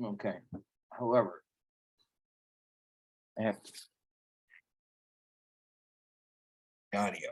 Okay, however. I have to. Audio.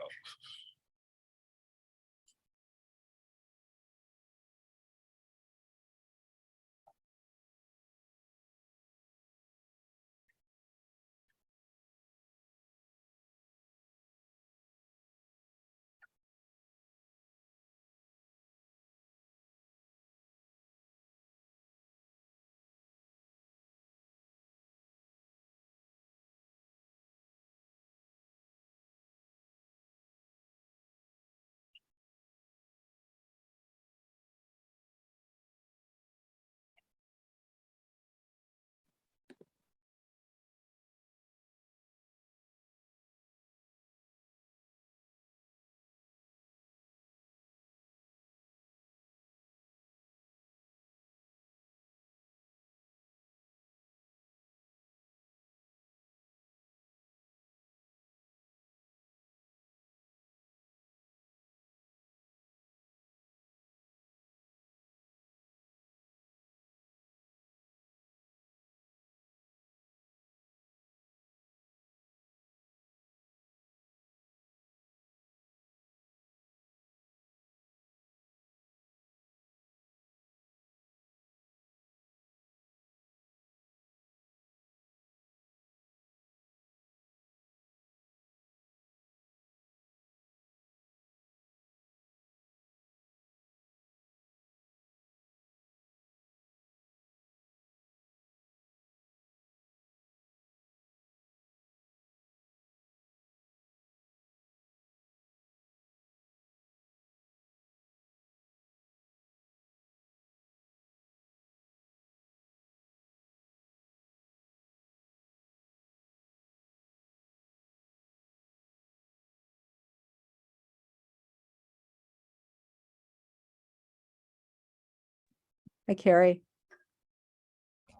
Hi, Carrie.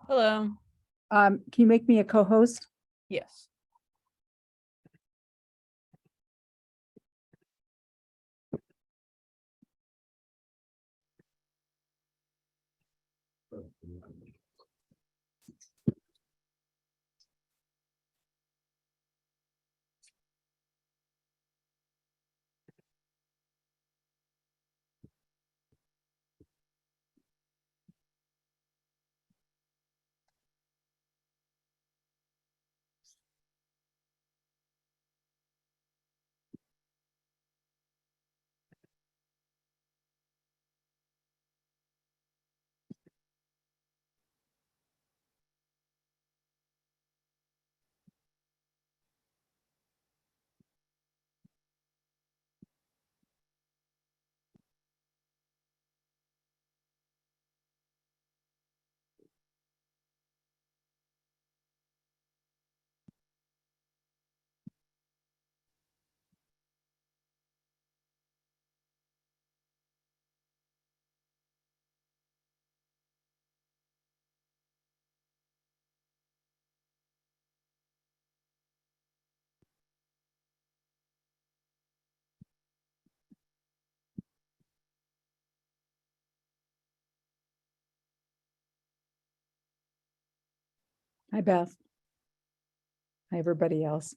Hello. Can you make me a co-host? Yes. Hi, Beth. Hi, everybody else.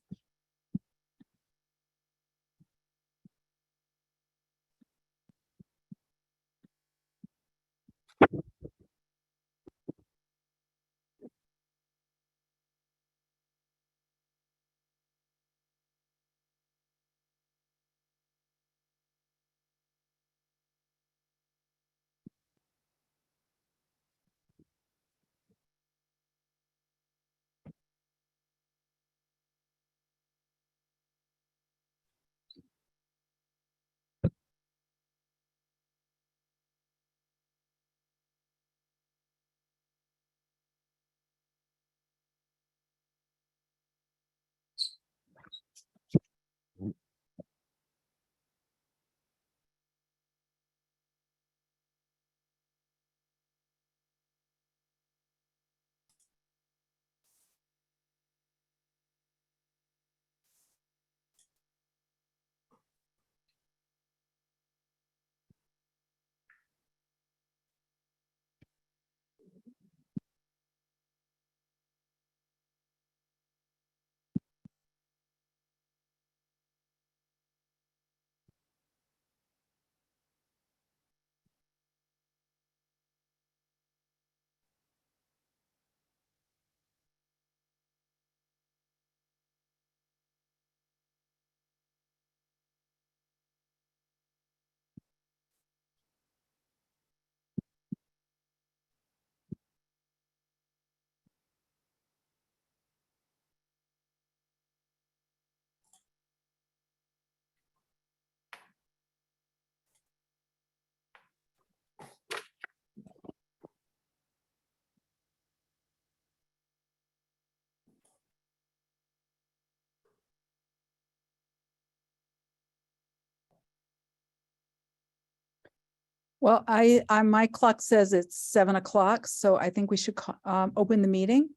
Well, my clock says it's 7 o'clock, so I think we should open the meeting.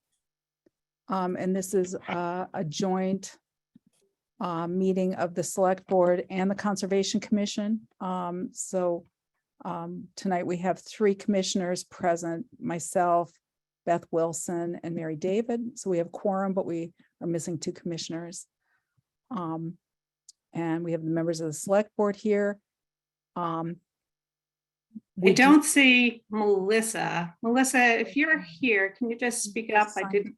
And this is a joint meeting of the Select Board and the Conservation Commission. Tonight we have 3 commissioners present, myself, Beth Wilson, and Mary David. So we have quorum, but we are missing 2 commissioners. And we have the members of the Select Board here. I don't see Melissa. Melissa, if you're here, can you just speak up? I didn't.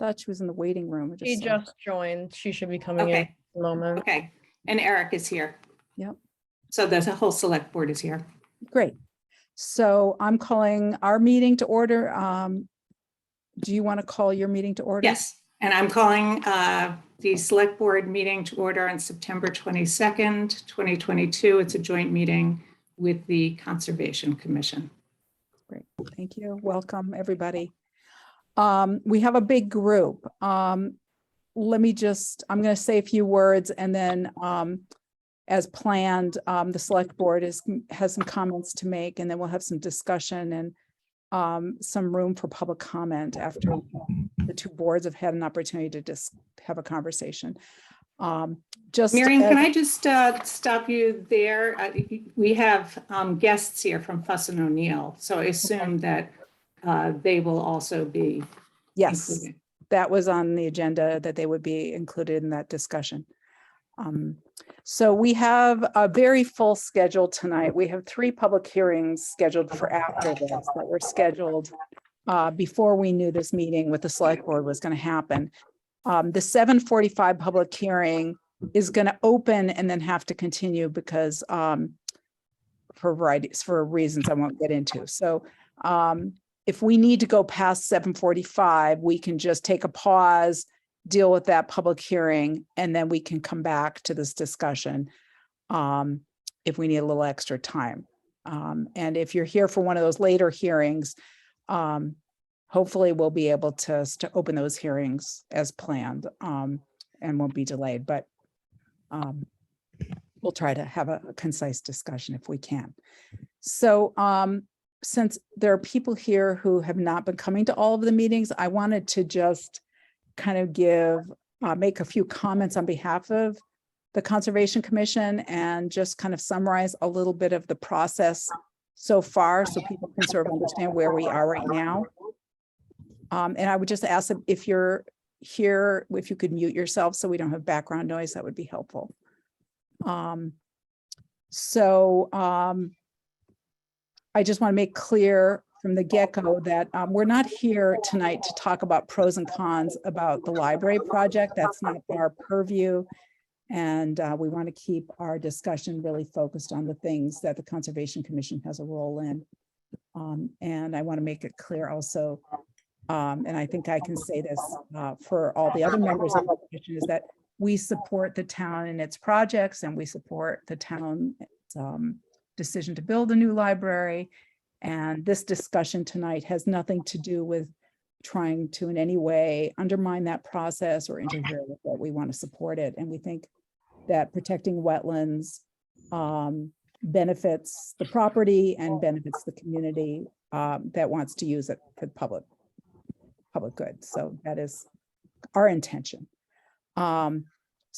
Thought she was in the waiting room. I She saw her. just joined. She should be coming in Okay, a moment. okay. And Eric is here. Yep. So the whole select board is here. Great. So I'm calling our meeting to order. Do you want to call your meeting to order? Yes, and I'm calling the select board meeting to order on September 22nd, 2022. It's a joint meeting with the Conservation Commission. Great, thank you. Welcome, everybody. We have a big group. I'm going to say a few words and then as planned, the select board has some comments to make, and then we'll have some discussion and some room for public comment after the 2 boards have had an opportunity to just have a conversation. Miriam, can I just stop you there? We have guests here from Fuss and O'Neill, so I assume that they will also be Yes, included. that was on the agenda, that they would be included in that discussion. So we have a very full schedule tonight. We have 3 public hearings scheduled for after this that were scheduled before we knew this meeting with the select board was going to happen. The 7:45 public hearing is going to open and then have to continue because for reasons I won't get into. So if we need to go past 7:45, we can just take a pause, deal with that public hearing, and then we can come back to this discussion if we need a little extra time. And if you're here for one of those later hearings, hopefully we'll be able to open those hearings as planned and won't be delayed, but we'll try to have a concise discussion if we can. So since there are people here who have not been coming to all of the meetings, I wanted to just kind of make a few comments on behalf of the Conservation Commission and just kind of summarize a little bit of the process so far so people can sort of understand where we are right now. And I would just ask if you're here, if you could mute yourself so we don't have background noise, that would be helpful. I just want to make clear from the get-go that we're not here tonight to talk about pros and cons about the library project. That's not our purview. And we want to keep our discussion really focused on the things that the Conservation Commission has a role in. And I want to make it clear also, and I think I can say this for all the other members of the commission, is that we support the town and its projects, and we support the town's decision to build a new library. And this discussion tonight has nothing to do with trying to in any way undermine that process or interfere with it. We want to support it. And we think that protecting wetlands benefits the property and benefits the community that wants to use it for public good. So that is our intention. So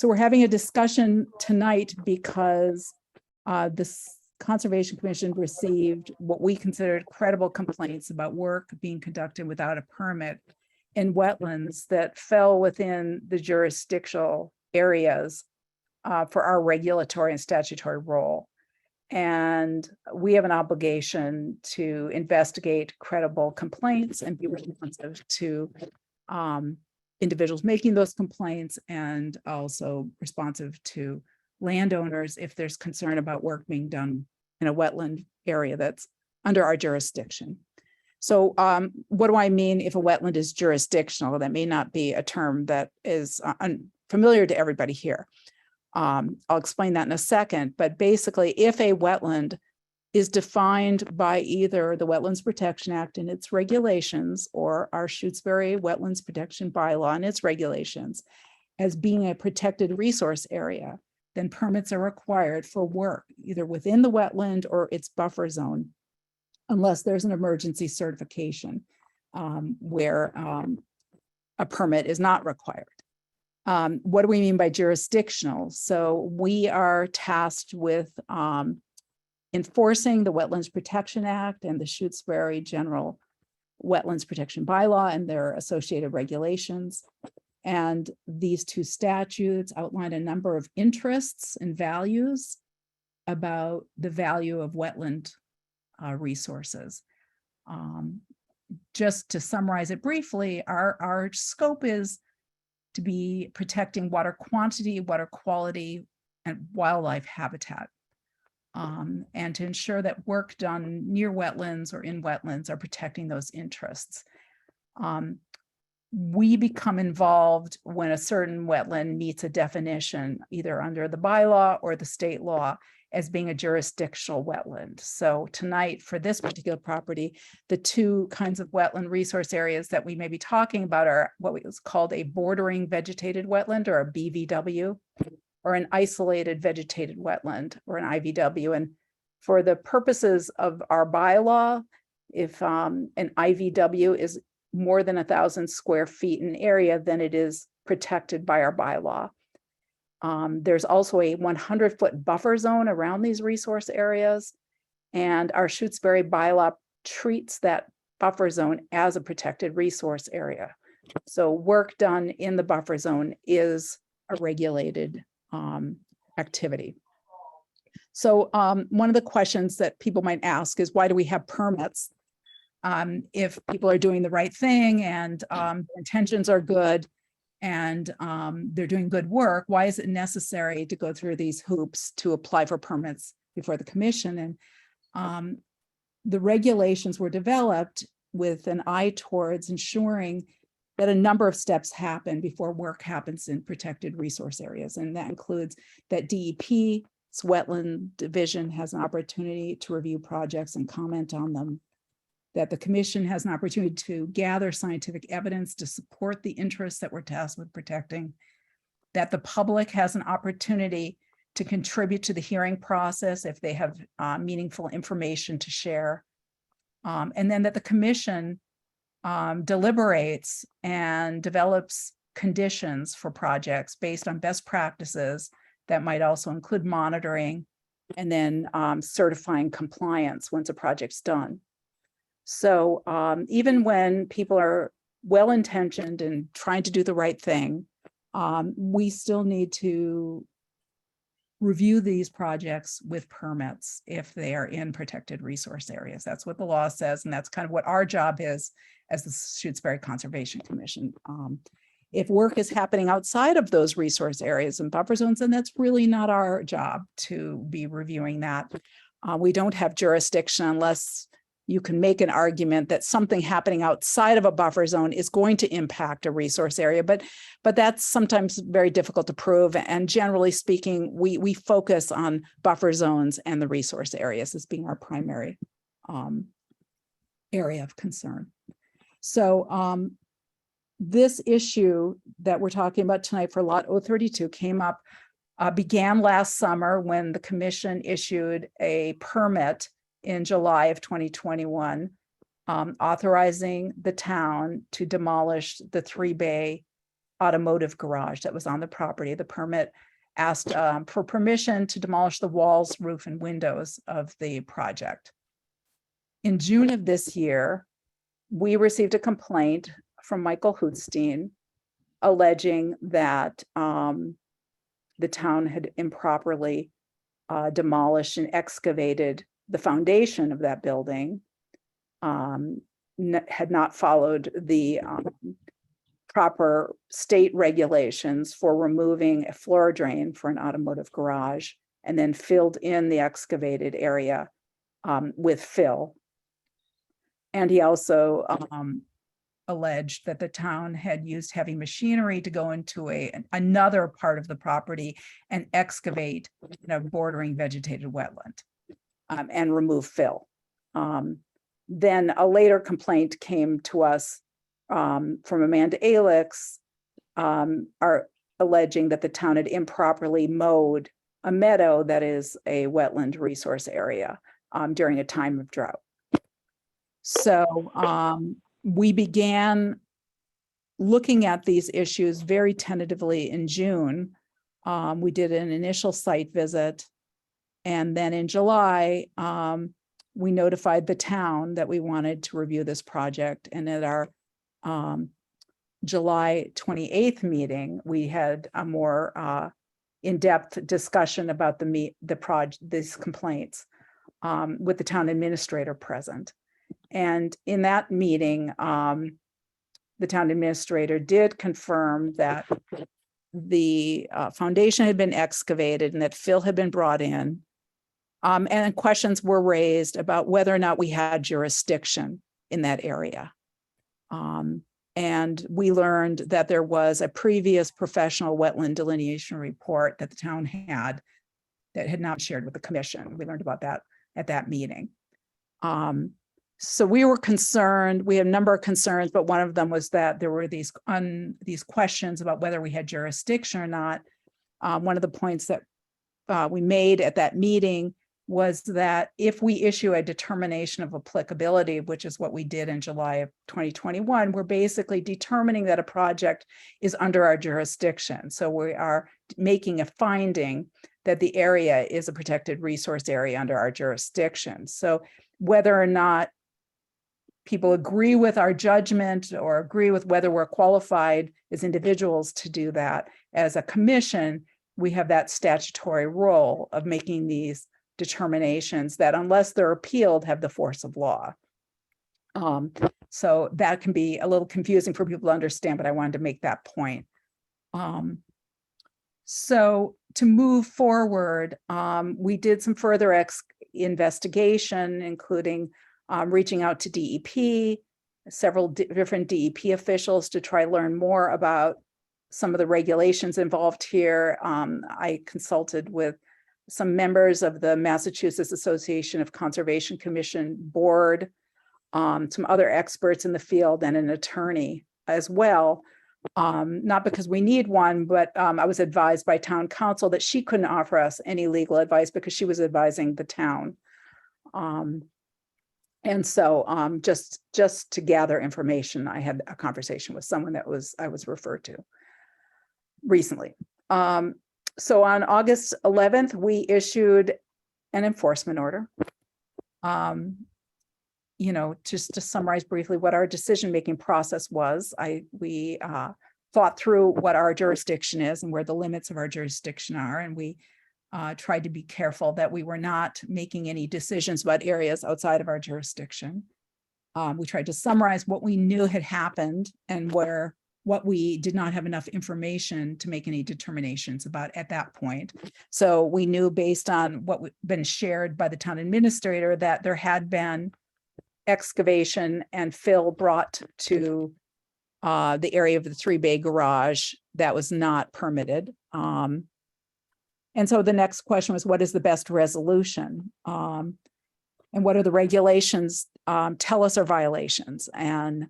we're having a discussion tonight because this Conservation Commission received what we considered credible complaints about work being conducted without a permit in wetlands that fell within the jurisdictional areas for our regulatory and statutory role. And we have an obligation to investigate credible complaints and be responsive to individuals making those complaints, and also responsive to landowners if there's concern about work being done in a wetland area that's under our jurisdiction. So what do I mean if a wetland is jurisdictional? That may not be a term that is unfamiliar to everybody here. I'll explain that in a second, but basically if a wetland is defined by either the Wetlands Protection Act and its regulations or our Shutesbury Wetlands Protection Bylaw and its regulations as being a protected resource area, then permits are required for work either within the wetland or its buffer zone, unless there's an emergency certification where a permit is not required. What do we mean by jurisdictional? So we are tasked with enforcing the Wetlands Protection Act and the Shutesbury General Wetlands Protection Bylaw and their associated regulations. And these two statutes outline a number of interests and values about the value of wetland resources. Just to summarize it briefly, our scope is to be protecting water quantity, water quality, and wildlife habitat. And to ensure that work done near wetlands or in wetlands are protecting those interests. We become involved when a certain wetland meets a definition, either under the bylaw or the state law, as being a jurisdictional wetland. So tonight, for this particular property, the two kinds of wetland resource areas that we may be talking about are what was called a bordering vegetated wetland, or a BVW, or an isolated vegetated wetland, or an IVW. And for the purposes of our bylaw, if an IVW is more than 1,000 square feet in area, then it is protected by our bylaw. There's also a 100-foot buffer zone around these resource areas, and our Shutesbury bylaw treats that buffer zone as a protected resource area. So work done in the buffer zone is a regulated activity. So one of the questions that people might ask is, why do we have permits? If people are doing the right thing and intentions are good and they're doing good work, why is it necessary to go through these hoops to apply for permits before the commission? And the regulations were developed with an eye towards ensuring that a number of steps happen before work happens in protected resource areas. And that includes that DEP's Wetland Division has an opportunity to review projects and comment on them, that the commission has an opportunity to gather scientific evidence to support the interests that we're tasked with protecting, that the public has an opportunity to contribute to the hearing process if they have meaningful information to share, and then that the commission deliberates and develops conditions for projects based on best practices that might also include monitoring and then certifying compliance once a project's done. So even when people are well-intentioned and trying to do the right thing, we still need to review these projects with permits if they are in protected resource areas. That's what the law says, and that's kind of what our job is as the Shutesbury Conservation Commission. If work is happening outside of those resource areas and buffer zones, then that's really not our job to be reviewing that. We don't have jurisdiction unless you can make an argument that something happening outside of a buffer zone is going to impact a resource area, but that's sometimes very difficult to prove. And generally speaking, we focus on buffer zones and the resource areas as being our primary area of concern. So this issue that we're talking about tonight for Lot 032 came up, began last summer when the commission issued a permit in July of 2021, authorizing the town to demolish the 3-bay automotive garage that was on the property. The permit asked for permission to demolish the walls, roof, and windows of the project. In June of this year, we received a complaint from Michael Hootstein alleging that the town had improperly demolished and excavated the foundation of that building, had not followed the proper state regulations for removing a floor drain for an automotive garage, and then filled in the excavated area with fill. And he also alleged that the town had used heavy machinery to go into another part of the property and excavate a bordering vegetated wetland. And remove fill. Then a later complaint came to us from Amanda Alix, alleging that the town had improperly mowed a meadow that is a wetland resource area during a time of drought. So we began looking at these issues very tentatively in June. We did an initial site visit. And then in July, we notified the town that we wanted to review this project. And at our July 28th meeting, we had a more in-depth discussion about these complaints with the town administrator present. And in that meeting, the town administrator did confirm that the foundation had been excavated and that fill had been brought in. And questions were raised about whether or not we had jurisdiction in that area. And we learned that there was a previous professional wetland delineation report that the town had that had not shared with the commission. We learned about that at that meeting. So we were concerned. We had a number of concerns, but one of them was that there were these questions about whether we had jurisdiction or not. One of the points that we made at that meeting was that if we issue a determination of applicability, which is what we did in July of 2021, we're basically determining that a project is under our jurisdiction. So we are making a finding that the area is a protected resource area under our jurisdiction. So whether or not people agree with our judgment or agree with whether we're qualified as individuals to do that, as a commission, we have that statutory role of making these determinations that, unless they're appealed, have the force of law. So that can be a little confusing for people to understand, but I wanted to make that point. So to move forward, we did some further investigation, including reaching out to DEP, several different DEP officials to try to learn more about some of the regulations involved here. I consulted with some members of the Massachusetts Association of Conservation Commission board, some other experts in the field, and an attorney as well. Not because we need one, but I was advised by town council that she couldn't offer us any legal advice because she was advising the town. And so just to gather information, I had a conversation with someone that I was referred to recently. So on August 11th, we issued an enforcement order. You know, just to summarize briefly what our decision-making process was, we thought through what our jurisdiction is and where the limits of our jurisdiction are, and we tried to be careful that we were not making any decisions about areas outside of our jurisdiction. We tried to summarize what we knew had happened and what we did not have enough information to make any determinations about at that point. So we knew, based on what had been shared by the town administrator, that there had been excavation and fill brought to the area of the 3-bay garage that was not permitted. And so the next question was, what is the best resolution? And what are the regulations tell us are violations? And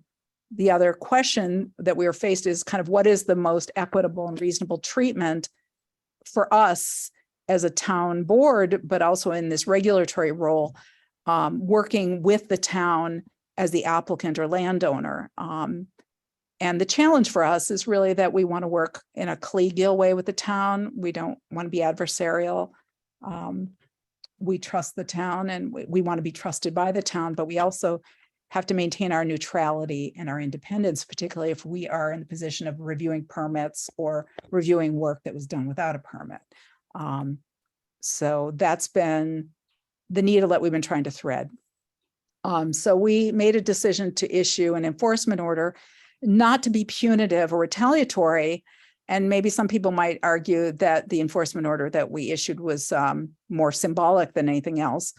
the other question that we were faced is kind of what is the most equitable and reasonable treatment for us as a town board, but also in this regulatory role, working with the town as the applicant or landowner. And the challenge for us is really that we want to work in a collegial way with the town. We don't want to be adversarial. We trust the town and we want to be trusted by the town, but we also have to maintain our neutrality and our independence, particularly if we are in the position of reviewing permits or reviewing work that was done without a permit. So that's been the needle that we've been trying to thread. So we made a decision to issue an enforcement order, not to be punitive or retaliatory. And maybe some people might argue that the enforcement order that we issued was more symbolic than anything else.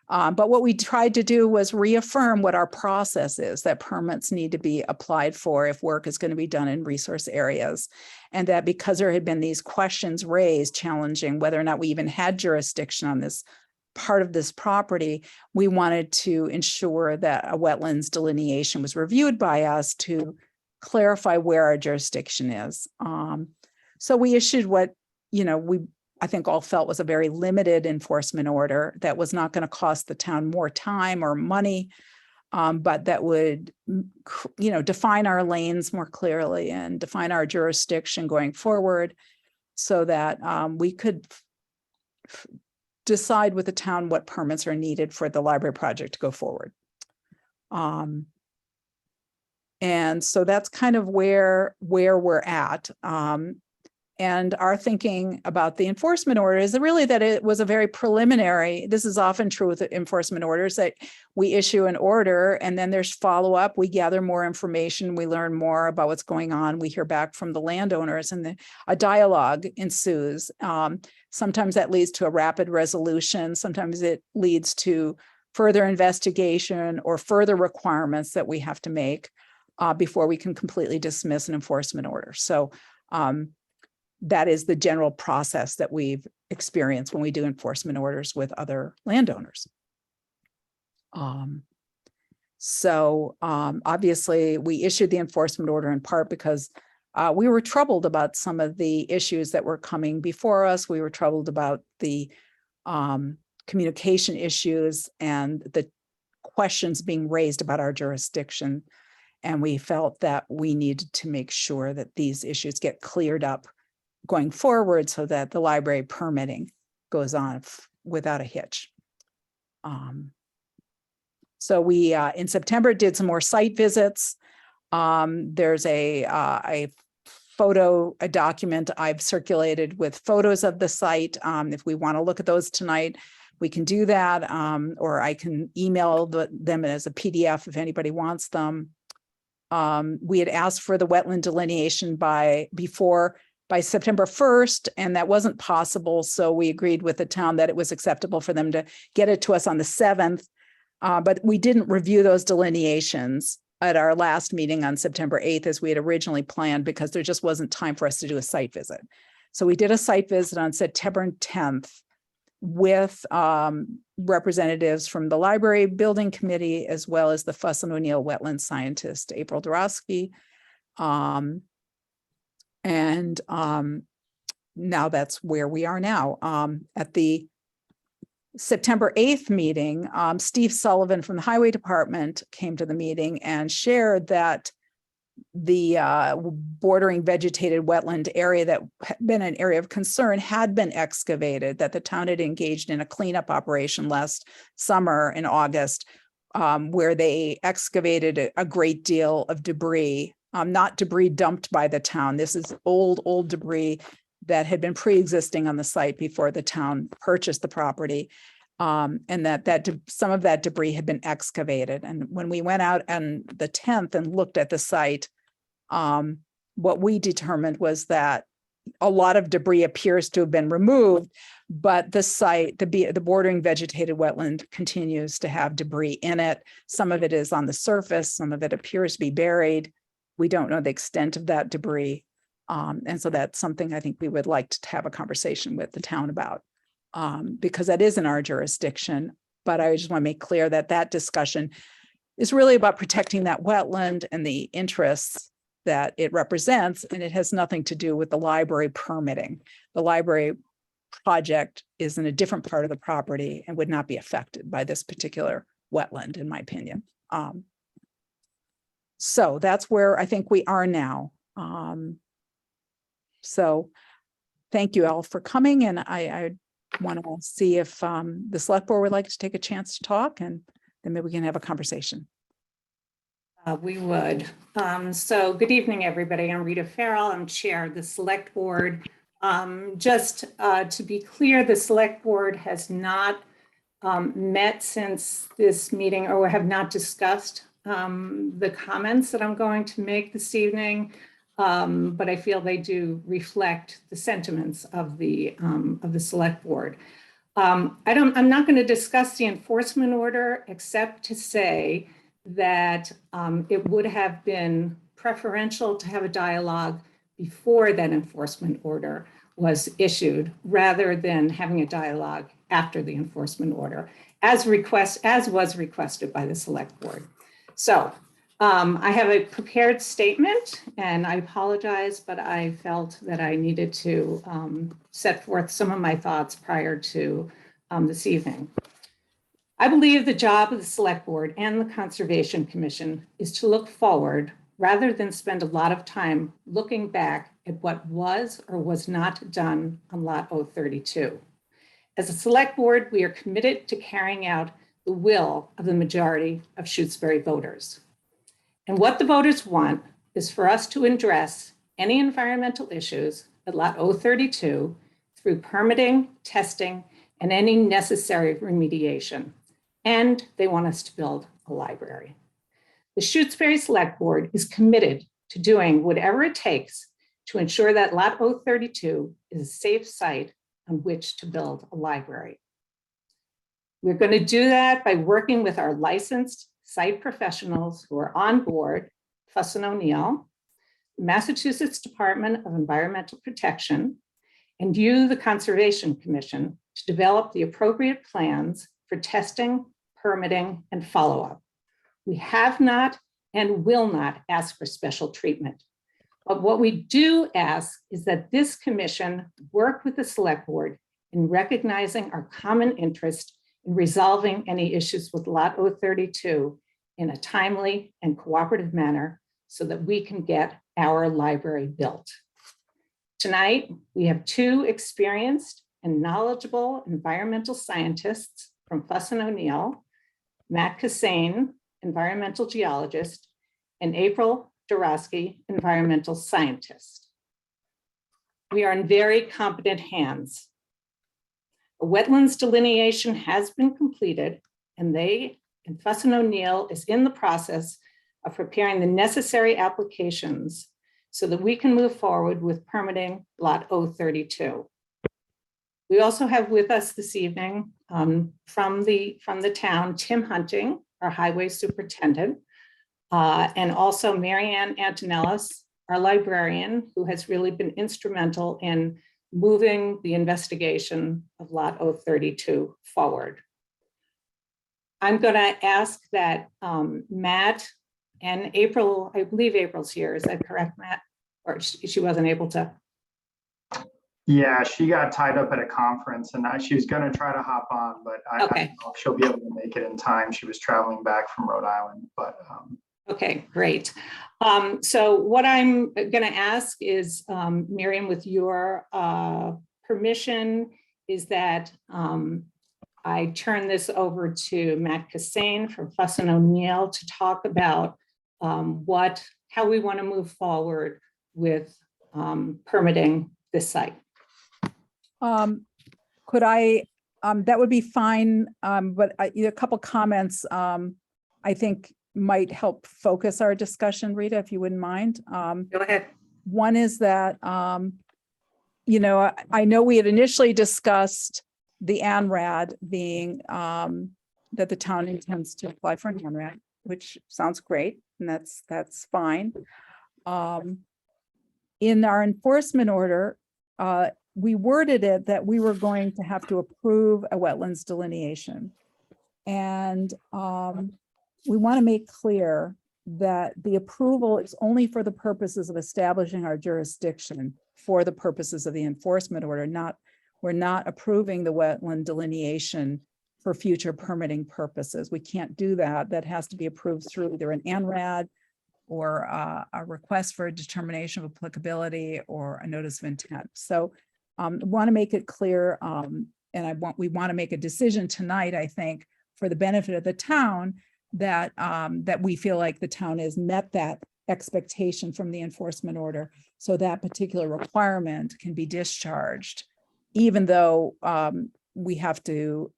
But what we tried to do was reaffirm what our process is, that permits need to be applied for if work is going to be done in resource areas. And that because there had been these questions raised challenging whether or not we even had jurisdiction on this part of this property, we wanted to ensure that a wetlands delineation was reviewed by us to clarify where our jurisdiction is. So we issued what, you know, we I think all felt was a very limited enforcement order that was not going to cost the town more time or money, but that would, define our lanes more clearly and define our jurisdiction going forward so that we could decide with the town what permits are needed for the library project to go forward. And so that's kind of where we're at. And our thinking about the enforcement order is really that it was a very preliminary. This is often true with enforcement orders, that we issue an order and then there's follow-up. We gather more information. We learn more about what's going on. We hear back from the landowners and a dialogue ensues. Sometimes that leads to a rapid resolution. Sometimes it leads to further investigation or further requirements that we have to make before we can completely dismiss an enforcement order. So that is the general process that we've experienced when we do enforcement orders with other landowners. Obviously we issued the enforcement order in part because we were troubled about some of the issues that were coming before us. We were troubled about the communication issues and the questions being raised about our jurisdiction. And we felt that we needed to make sure that these issues get cleared up going forward so that the library permitting goes on without a hitch. So we, in September, did some more site visits. There's a document I've circulated with photos of the site. If we want to look at those tonight, we can do that, or I can email them as a PDF if anybody wants them. We had asked for the wetland delineation by September 1st, and that wasn't possible. So we agreed with the town that it was acceptable for them to get it to us on the 7th. But we didn't review those delineations at our last meeting on September 8th, as we had originally planned, because there just wasn't time for us to do a site visit. So we did a site visit on September 10th with representatives from the library building committee, as well as the Fuss and O'Neill wetland scientist, April Dorosky. Now that's where we are now. At the September 8th meeting, Steve Sullivan from the Highway Department came to the meeting and shared that the bordering vegetated wetland area that had been an area of concern had been excavated, that the town had engaged in a cleanup operation last summer in August, where they excavated a great deal of debris, not debris dumped by the town. This is old debris that had been pre-existing on the site before the town purchased the property. And that some of that debris had been excavated. And when we went out on the 10th and looked at the site, what we determined was that a lot of debris appears to have been removed, but the site, the bordering vegetated wetland, continues to have debris in it. Some of it is on the surface, some of it appears to be buried. We don't know the extent of that debris. And so that's something I think we would like to have a conversation with the town about. Because that is in our jurisdiction, but I just want to make clear that that discussion is really about protecting that wetland and the interests that it represents, and it has nothing to do with the library permitting. The library project is in a different part of the property and would not be affected by this particular wetland, in my opinion. So that's where I think we are now. So thank you all for coming, and I want to see if the select board would like to take a chance to talk, and then maybe we can have a conversation. We would. So good evening, everybody. I'm Rita Farrell. I'm chair of the select board. Just to be clear, the select board has not met since this meeting, or have not discussed the comments that I'm going to make this evening. But I feel they do reflect the sentiments of the select board. I'm not going to discuss the enforcement order, except to say that it would have been preferential to have a dialogue before that enforcement order was issued, rather than having a dialogue after the enforcement order, as was requested by the select board. So I have a prepared statement, and I apologize, but I felt that I needed to set forth some of my thoughts prior to this evening. I believe the job of the Select Board and the Conservation Commission is to look forward rather than spend a lot of time looking back at what was or was not done on Lot 032. As a Select Board, we are committed to carrying out the will of the majority of Shutesbury voters. And what the voters want is for us to address any environmental issues at Lot 032 through permitting, testing, and any necessary remediation. And they want us to build a library. The Shutesbury Select Board is committed to doing whatever it takes to ensure that Lot 032 is a safe site on which to build a library. We're going to do that by working with our licensed site professionals who are on board, Fuss & O'Neill, the Massachusetts Department of Environmental Protection, and you, the Conservation Commission, to develop the appropriate plans for testing, permitting, and follow-up. We have not and will not ask for special treatment. But what we do ask is that this commission work with the Select Board in recognizing our common interest in resolving any issues with Lot 032 in a timely and cooperative manner so that we can get our library built. Tonight, we have two experienced and knowledgeable environmental scientists from Fuss & O'Neill, Matt Cassane, environmental geologist, and April Dorosky, environmental scientist. We are in very competent hands. A wetlands delineation has been completed, and Fuss & O'Neill is in the process of preparing the necessary applications so that we can move forward with permitting Lot 032. We also have with us this evening from the town, Tim Hunting, our highway superintendent, and also Marianne Antonellis, our librarian, who has really been instrumental in moving the investigation of Lot 032 forward. I'm going to ask that Matt and April, I believe April's here, is that correct, Matt? Or she wasn't able to? Yeah, she got tied up at a conference and she was going to try to hop on, but I don't know if she'll be able to make it in time. She was traveling back from Rhode Island, but. Okay, great. So what I'm going to ask is, Miriam, with your permission, is that I turn this over to Matt Cassane from Fuss & O'Neill to talk about how we want to move forward with permitting this site. Could I, that would be fine, but a couple comments I think might help focus our discussion, Rita, if you wouldn't mind. Go ahead. One is that, you know, I know we had initially discussed the ANRAD being, that the town intends to apply for an ANRAD, which sounds great, and that's fine. In our enforcement order, we worded it that we were going to have to approve a wetlands delineation. And we want to make clear that the approval is only for the purposes of establishing our jurisdiction for the purposes of the enforcement order. We're not approving the wetland delineation for future permitting purposes. We can't do that. That has to be approved through either an ANRAD or a request for a determination of applicability or a notice of intent. So we want to make it clear, and we want to make a decision tonight, I think, for the benefit of the town, that that we feel like the town has met that expectation from the enforcement order, so that particular requirement can be discharged, even though we have to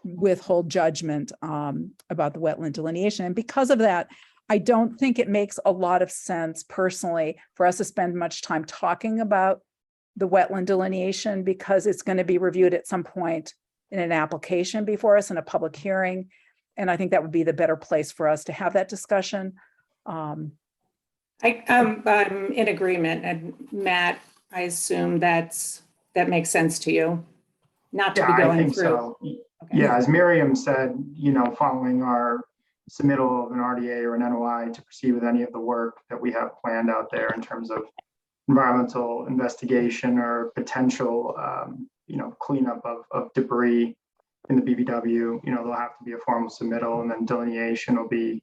withhold judgment about the wetland delineation. And because of that, I don't think it makes a lot of sense personally for us to spend much time talking about the wetland delineation, because it's going to be reviewed at some point in an application before us in a public hearing. And I think that would be the better place for us to have that discussion. I'm in agreement. And Matt, I assume that makes sense to you, not to be going I think through. so. Okay. Yeah, as Miriam said, you know, following our submittal of an RDA or an NOI to proceed with any of the work that we have planned out there in terms of environmental investigation or potential, cleanup of debris in the BBW. There'll have to be a formal submittal, and then delineation will be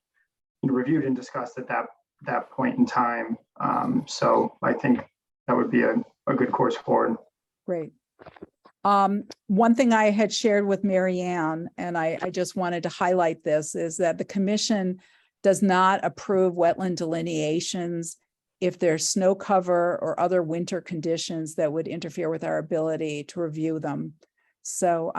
reviewed and discussed at that point in time. So I think that would be a good course forward. Great. One thing I had shared with Mary Ann, and I just wanted to highlight this, is that the commission does not approve wetland delineations if there's snow cover or other winter conditions that would interfere with our ability to review them. So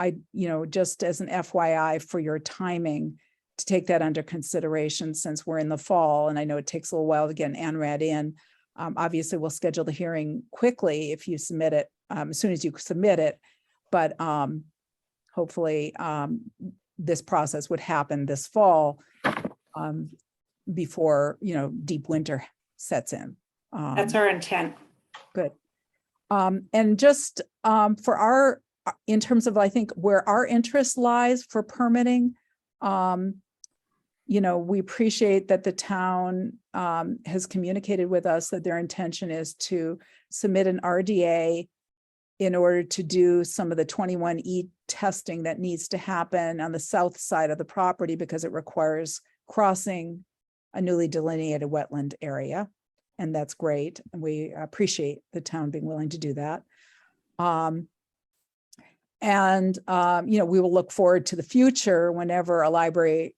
just as an FYI for your timing, to take that under consideration since we're in the fall, and I know it takes a little while to get an ANRAD in. Obviously, we'll schedule the hearing quickly if you submit it, as soon as you submit it, but hopefully this process would happen this fall before, deep winter sets in. That's our intent. Good. And just in terms of, I think, where our interest lies for permitting, we appreciate that the town has communicated with us that their intention is to submit an RDA in order to do some of the 21E testing that needs to happen on the south side of the property because it requires crossing a newly delineated wetland area. And that's great. And we appreciate the town being willing to do that. We will look forward to the future whenever the library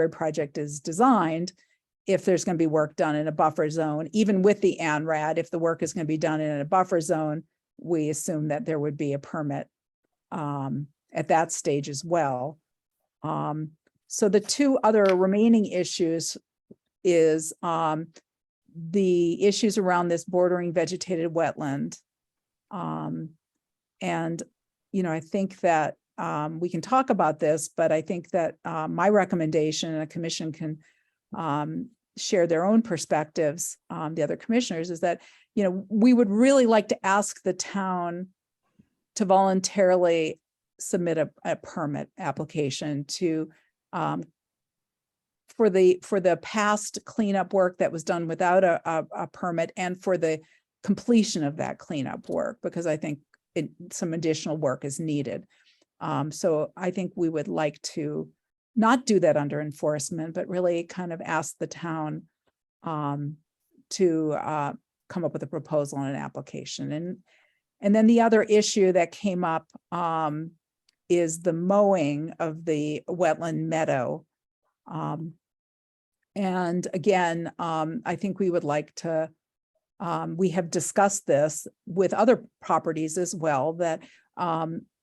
project is designed, if there's going to be work done in a buffer zone, even with the ANRAD, if the work is going to be done in a buffer zone, we assume that there would be a permit at that stage as well. So the two other remaining issues is the issues around this bordering vegetated wetland. I think that we can talk about this, but I think that my recommendation, and a commission can share their own perspectives, the other commissioners, is that, we would really like to ask the town to voluntarily submit a permit application for the past cleanup work that was done without a permit, and for the completion of that cleanup work, because I think some additional work is needed. So I think we would like to not do that under enforcement, but really kind of ask the town to come up with a proposal on an application. And then the other issue that came up is the mowing of the wetland meadow. And again, I think we would like to, we have discussed this with other properties as well, that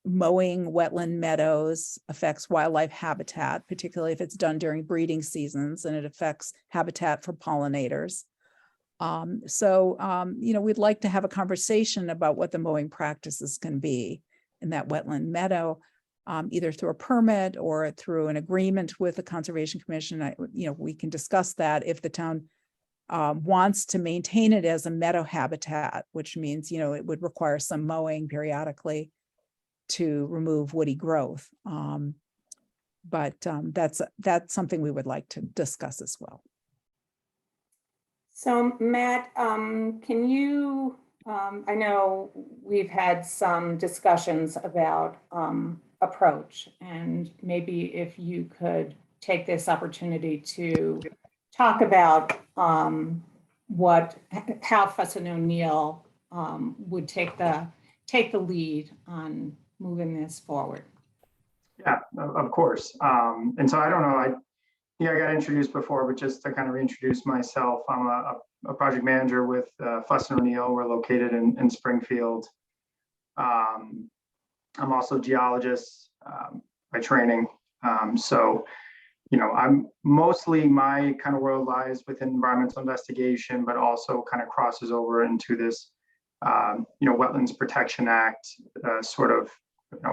mowing wetland meadows affects wildlife habitat, particularly if it's done during breeding seasons, and it affects habitat for pollinators. We'd like to have a conversation about what the mowing practices can be in that wetland meadow, either through a permit or through an agreement with the Conservation Commission. We can discuss that if the town wants to maintain it as a meadow habitat, which means, it would require some mowing periodically to remove woody growth. That's something we would like to discuss as well. So Matt, can you, I know we've had some discussions about approach, and maybe if you could take this opportunity to talk about how Fuss and O'Neill would take the lead on moving this forward. Yeah, of course. And so I don't know, I got introduced before, but just to kind of reintroduce myself, I'm a project manager with Fuss and O'Neill. We're located in Springfield. I'm also a geologist by training. I'm mostly, my kind of world lies within environmental investigation, but also kind of crosses over into this, Wetlands Protection Act sort of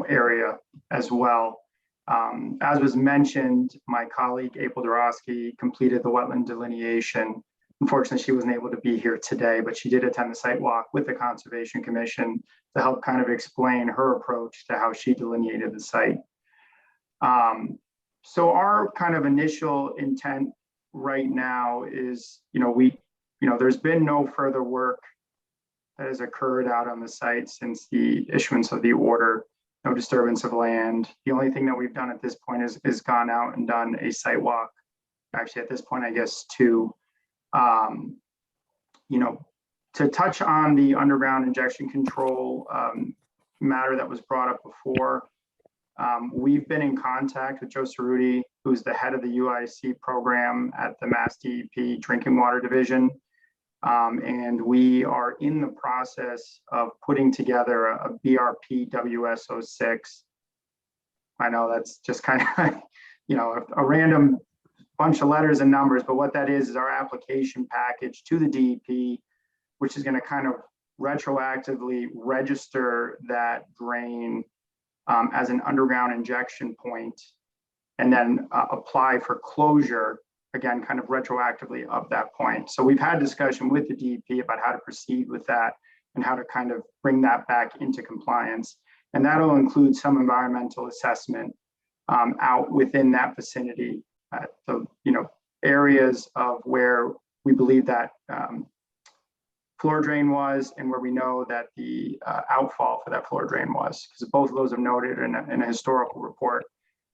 area as well. As was mentioned, my colleague April Dorosky completed the wetland delineation. Unfortunately, she wasn't able to be here today, but she did attend the site walk with the Conservation Commission to help kind of explain her approach to how she delineated the site. So our kind of initial intent right now is, there's been no further work that has occurred out on the site since the issuance of the order, no disturbance of land. The only thing that we've done at this point is gone out and done a site walk. Actually, at this point, I guess two. To touch on the underground injection control matter that was brought up before, we've been in contact with Joe Cerruti, who's the head of the UIC program at the Mass DEP Drinking Water Division. And we are in the process of putting together a BRP WS06. I know that's just kind of, a random bunch of letters and numbers, but what that is our application package to the DEP, which is going to kind of retroactively register that drain as an underground injection point, and then apply for closure, again, kind of retroactively of that point. So we've had discussion with the DEP about how to proceed with that and how to kind of bring that back into compliance. And that'll include some environmental assessment out within that vicinity, the areas of where we believe that floor drain was and where we know that the outfall for that floor drain was, because both of those are noted in a historical report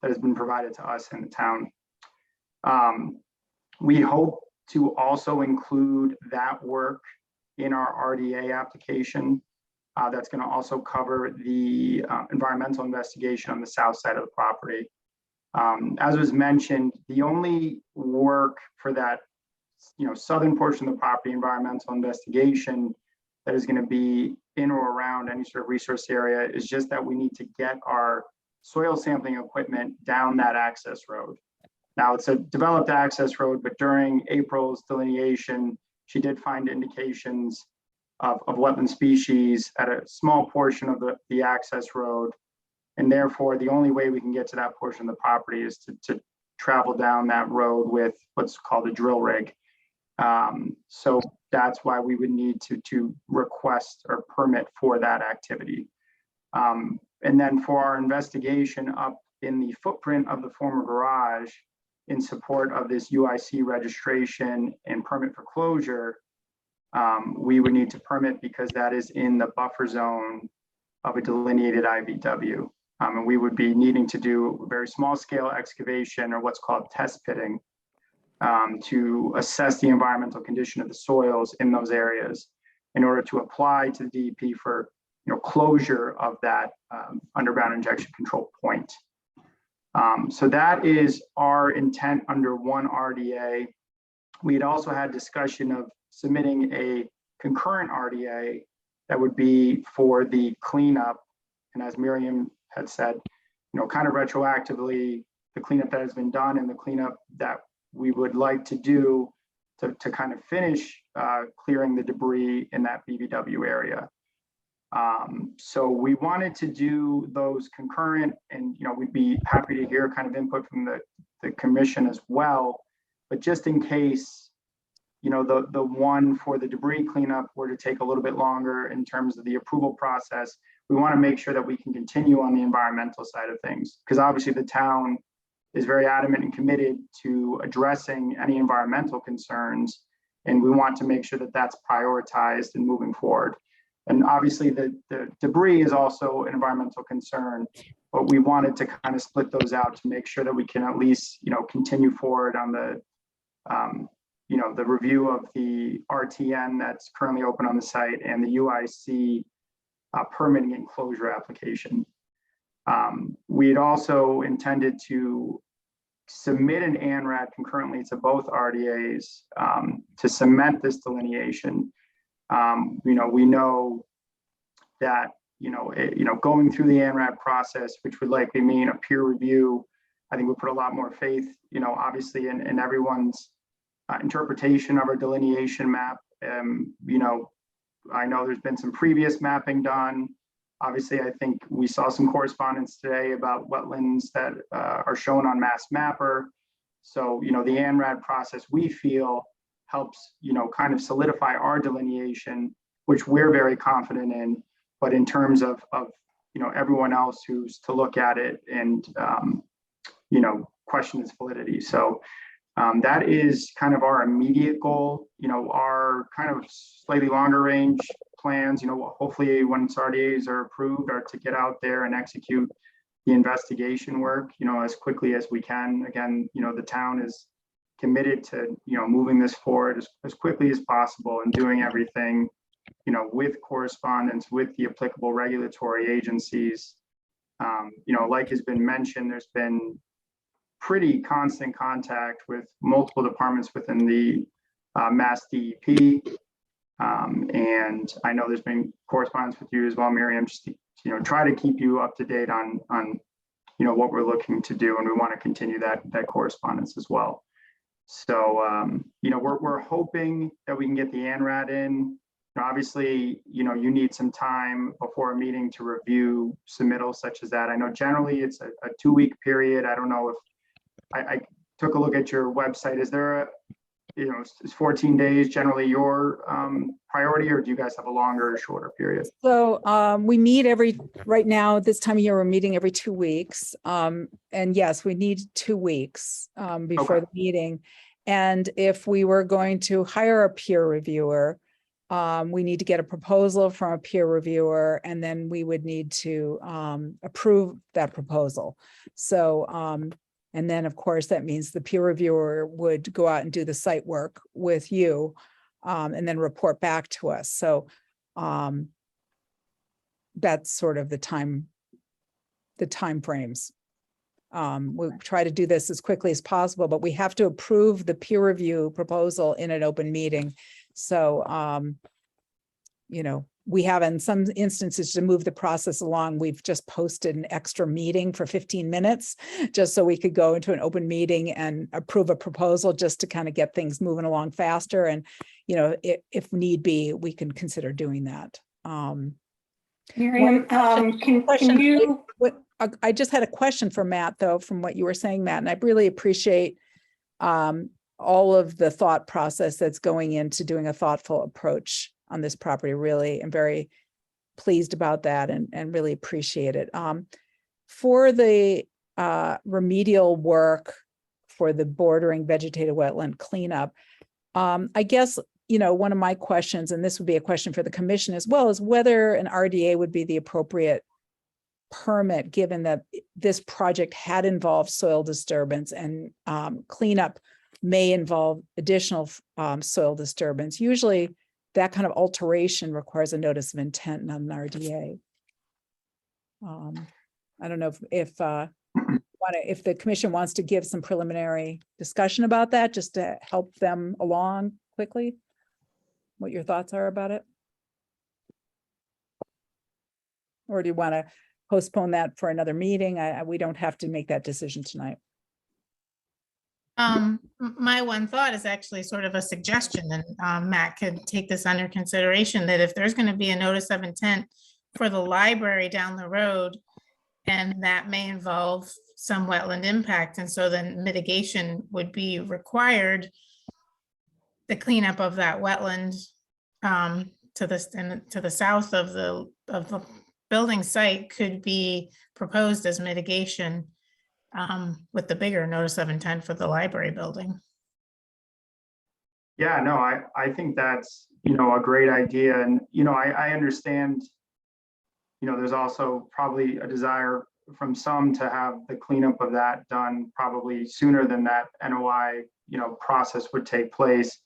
that has been provided to us in the town. We hope to also include that work in our RDA application. That's going to also cover the environmental investigation on the south side of the property. As was mentioned, the only work for that southern portion of the property environmental investigation that is going to be in or around any sort of resource area is just that we need to get our soil sampling equipment down that access road. Now it's a developed access road, but during April's delineation, she did find indications of wetland species at a small portion of the access road. And therefore, the only way we can get to that portion of the property is to travel down that road with what's called a drill rig. So that's why we would need to request or permit for that activity. And then for our investigation up in the footprint of the former garage in support of this UIC registration and permit for closure, we would need to permit because that is in the buffer zone of a delineated IVW. And we would be needing to do a very small scale excavation or what's called test pitting to assess the environmental condition of the soils in those areas in order to apply to the DEP for closure of that underground injection control point. So that is our intent under one RDA. We had also had discussion of submitting a concurrent RDA that would be for the cleanup. And as Miriam had said, kind of retroactively, the cleanup that has been done and the cleanup that we would like to do to kind of finish clearing the debris in that BBW area. So we wanted to do those concurrent, and we'd be happy to hear kind of input from the commission as well. But just in case, the one for the debris cleanup were to take a little bit longer in terms of the approval process, we want to make sure that we can continue on the environmental side of things, because obviously the town is very adamant and committed to addressing any environmental concerns, and we want to make sure that that's prioritized and moving forward. And obviously the debris is also an environmental concern, but we wanted to kind of split those out to make sure that we can at least, continue forward on the, the review of the RTN that's currently open on the site and the UIC permitting and closure application. We had also intended to submit an ANRAD concurrently to both RDAs to cement this delineation. We know that, going through the ANRAD process, which would likely mean a peer review, I think we put a lot more faith, obviously in everyone's interpretation of our delineation map. I know there's been some previous mapping done. Obviously, I think we saw some correspondence today about wetlands that are shown on Mass Mapper. So, the ANRAD process, we feel, helps, kind of solidify our delineation, which we're very confident in. But in terms of everyone else who's to look at it and, question its validity. So that is kind of our immediate goal. Our kind of slightly longer range plans, hopefully once RDAs are approved, are to get out there and execute the investigation work, as quickly as we can. Again, the town is committed to, moving this forward as quickly as possible and doing everything, with correspondence with the applicable regulatory agencies. Like has been mentioned, there's been pretty constant contact with multiple departments within the Mass DEP. And I know there's been correspondence with you as well, Miriam, just to, try to keep you up to date on what we're looking to do. And we want to continue that correspondence as well. So, we're hoping that we can get the ANRAD in. Obviously, you need some time before a meeting to review submittals such as that. I know generally it's a 2-week period. I don't know if I took a look at your website. Is there is 14 days generally your priority, or do you guys have a longer or shorter period? So we meet right now, this time of year, we're meeting every 2 weeks. And yes, we need 2 weeks before the meeting. And if we were going to hire a peer reviewer, we need to get a proposal from a peer reviewer, and then we would need to approve that proposal. So, and then of course, that means the peer reviewer would go out and do the site work with you, and then report back to us. So that's sort of the time frames. We'll try to do this as quickly as possible, but we have to approve the peer review proposal in an open meeting. So, we have in some instances to move the process along. We've just posted an extra meeting for 15 minutes, just so we could go into an open meeting and approve a proposal just to kind of get things moving along faster. And, if need be, we can consider doing that. Miriam, can you? I just had a question for Matt, though, from what you were saying, Matt, and I really appreciate all of the thought process that's going into doing a thoughtful approach on this property. Really, I'm very pleased about that and really appreciate it. For the remedial work for the bordering vegetated wetland cleanup, I guess, one of my questions, and this would be a question for the commission as well, is whether an RDA would be the appropriate permit, given that this project had involved soil disturbance, and cleanup may involve additional soil disturbance. Usually that kind of alteration requires a notice of intent, not an RDA. I don't know if the commission wants to give some preliminary discussion about that, just to help them along quickly, what your thoughts are about it. Or do you want to postpone that for another meeting? We don't have to make that decision tonight. My one thought is actually sort of a suggestion, and Matt could take this under consideration, that if there's going to be a notice of intent for the library down the road, and that may involve some wetland impact, and so then mitigation would be required, the cleanup of that wetland to the south of the building site could be proposed as mitigation with the bigger notice of intent for the library building. Yeah, no, I think that's, a great idea. And, I understand, there's also probably a desire from some to have the cleanup of that done probably sooner than that NOI, process would take place.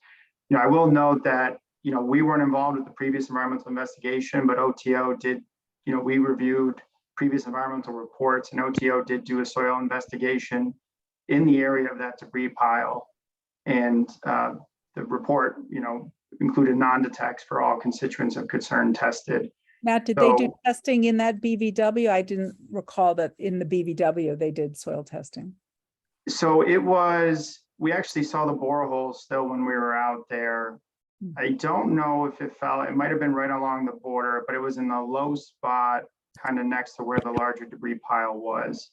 I will note that, we weren't involved with the previous environmental investigation, but OTO did, we reviewed previous environmental reports, and OTO did do a soil investigation in the area of that debris pile. And the report, included non-detects for all constituents of concern tested. Matt, did they do testing in that BVW? I didn't recall that in the BVW they did soil testing. So we actually saw the borehole still when we were out there. I don't know if it might have been right along the border, but it was in the low spot, kind of next to where the larger debris pile was.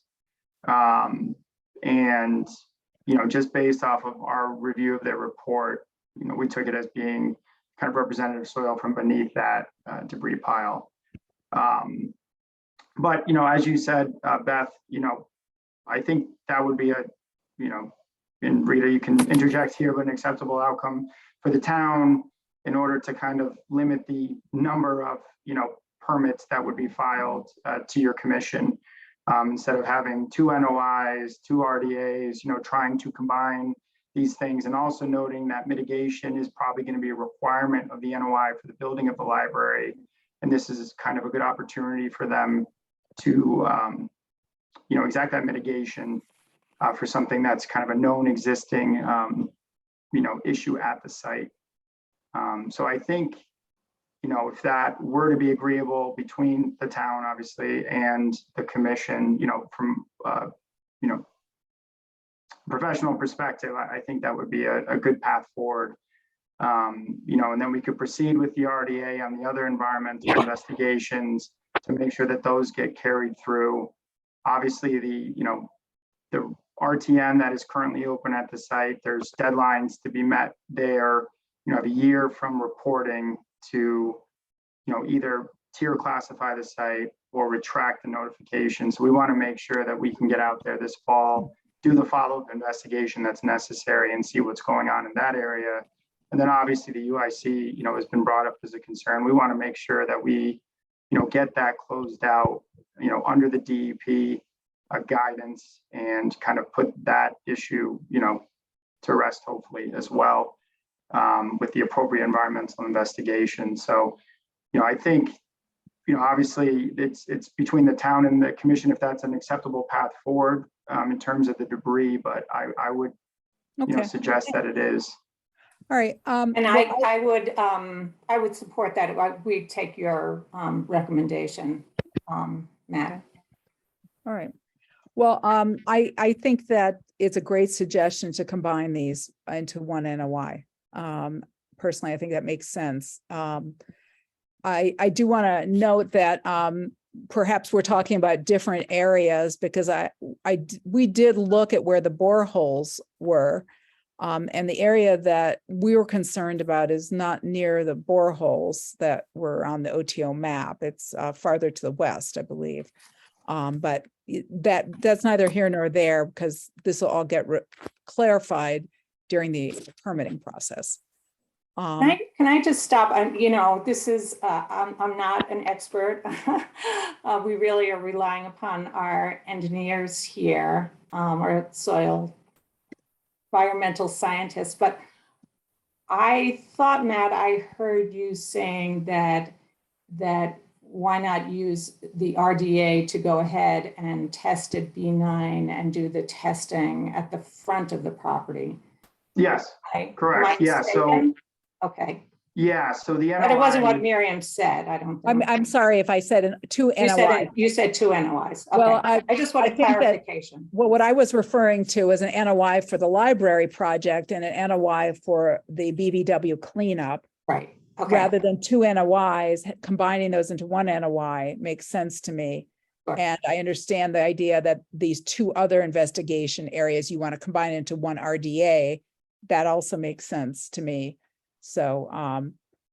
And, just based off of our review of their report, we took it as being kind of representative soil from beneath that debris pile. But, as you said, Beth, I think that would be and Rita, you can interject here, but an acceptable outcome for the town in order to kind of limit the number of, permits that would be filed to your commission. Instead of having 2 NOIs, 2 RDAs, trying to combine these things, and also noting that mitigation is probably going to be a requirement of the NOI for the building of the library. And this is kind of a good opportunity for them to, exact that mitigation for something that's kind of a known existing, issue at the site. So I think, if that were to be agreeable between the town, obviously, and the commission, from, professional perspective, I think that would be a good path forward. And then we could proceed with the RDA on the other environmental investigations to make sure that those get carried through. Obviously, the RTN that is currently open at the site, there's deadlines to be met there. You have a year from reporting to, either tier classify the site or retract the notification. So we want to make sure that we can get out there this fall, do the follow-up investigation that's necessary and see what's going on in that area. And then obviously the UIC, has been brought up as a concern. We want to make sure that we, get that closed out, under the DEP guidance, and kind of put that issue, to rest hopefully as well, with the appropriate environmental investigation. So, I think, obviously it's between the town and the commission if that's an acceptable path forward in terms of the debris, but I would, suggest that it is. All right. And I would support that. We take your recommendation, Matt. All right. Well, I think that it's a great suggestion to combine these into one NOI. Personally, I think that makes sense. I do want to note that perhaps we're talking about different areas, because we did look at where the boreholes were. And the area that we were concerned about is not near the boreholes that were on the OTO map. It's farther to the west, I believe. But that's neither here nor there, because this will all get clarified during the permitting process. Can I just stop? This is, I'm not an expert. We really are relying upon our engineers here, our soil environmental scientists. But I thought, Matt, I heard you saying that why not use the RDA to go ahead and test at B9 and do the testing at the front of the property? Yes, correct. Yeah. Okay. Yeah. So the NOI, But it wasn't what Miriam said. I don't think. I'm sorry if I said 2 NOI. You said 2 NOIs. Okay. Well, I just wanted clarification. Well, what I was referring to is an NOI for the library project and an NOI for the BBW cleanup. Right. Okay. Rather than 2 NOIs, combining those into 1 NOI makes sense to me. Sure. And I understand the idea that these 2 other investigation areas you want to combine into 1 RDA. That also makes sense to me. So,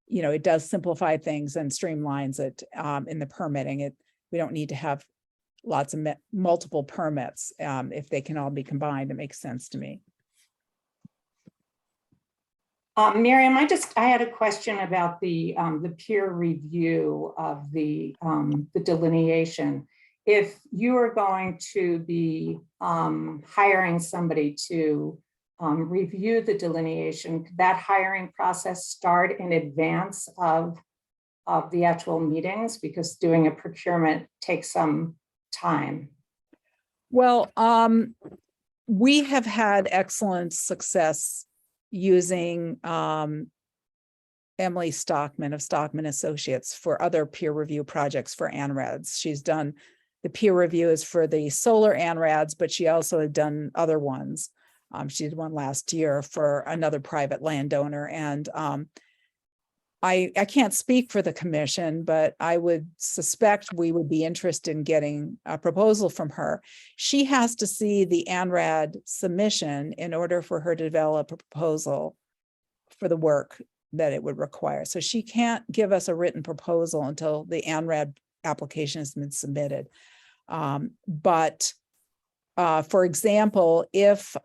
it does simplify things and streamlines it in the permitting. We don't need to have lots of multiple permits. If they can all be combined, it makes sense to me. Miriam, I had a question about the peer review of the delineation. If you are going to be hiring somebody to review the delineation, could that hiring process start in advance of the actual meetings? Because doing a procurement takes some time. Well, we have had excellent success using Emily Stockman of Stockman Associates for other peer review projects for ANRADs. She's done the peer reviews for the solar ANRADs, but she also had done other ones. She did one last year for another private landowner. And I can't speak for the commission, but I would suspect we would be interested in getting a proposal from her. She has to see the ANRAD submission in order for her to develop a proposal for the work that it would require. So she can't give us a written proposal until the ANRAD application has been submitted. But For example, if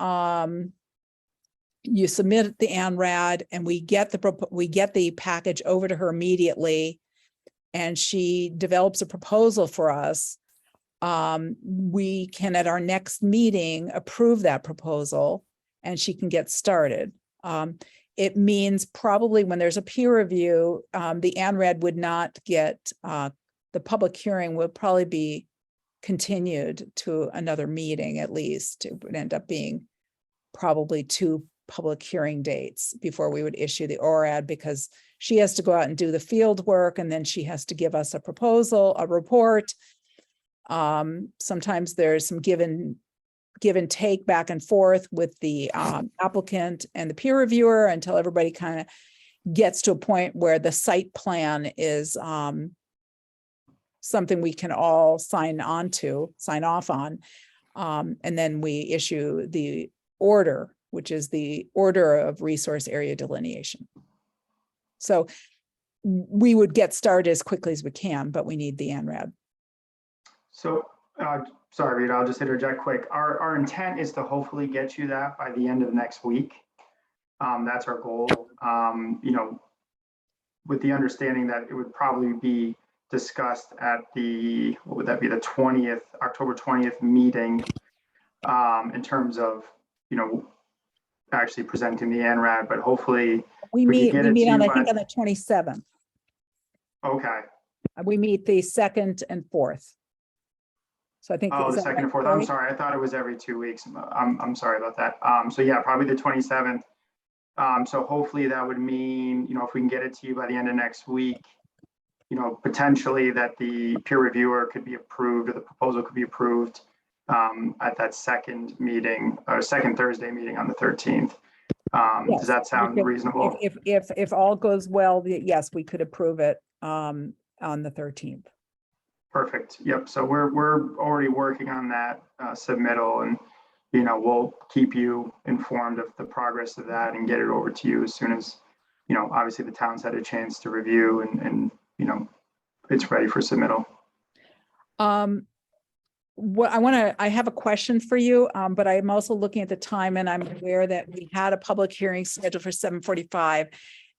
you submit the ANRAD and we get the package over to her immediately, and she develops a proposal for us, we can at our next meeting approve that proposal and she can get started. It means probably when there's a peer review, the ANRAD would not get, the public hearing will probably be continued to another meeting at least. It would end up being probably 2 public hearing dates before we would issue the ORAD, because she has to go out and do the field work and then she has to give us a proposal, a report. Sometimes there's some give and take back and forth with the applicant and the peer reviewer until everybody kind of gets to a point where the site plan is something we can all sign off on. And then we issue the order, which is the order of resource area delineation. So we would get started as quickly as we can, but we need the ANRAD. So, sorry, Rita, I'll just interject quick. Our intent is to hopefully get you that by the end of next week. That's our goal. You know, with the understanding that it would probably be discussed at the, what would that be, the 20th, October 20th meeting, in terms of, you know, actually presenting the ANRAD, but hopefully We can meet get it to on, you I think, by- on the 27th. Okay. We meet the 2nd and 4th. So I think. Oh, is the that 2nd and right, 4th. I'm Cory? sorry. I thought it was every 2 weeks. I'm sorry about that. So yeah, probably the 27th. So hopefully that would mean, you know, if we can get it to you by the end of next week, you know, potentially that the peer reviewer could be approved or the proposal could be approved at that second meeting or second Thursday meeting on the 13th. Yes, Does that sound we could- reasonable? If all goes well, yes, we could approve it on the 13th. Perfect. Yep. So we're already working on that submittal, and you know, we'll keep you informed of the progress of that and get it over to you as soon as, you know, obviously the town's had a chance to review and you know, it's ready for submittal. I have a question for you, but I'm also looking at the time and I'm aware that we had a public hearing scheduled for 7:45.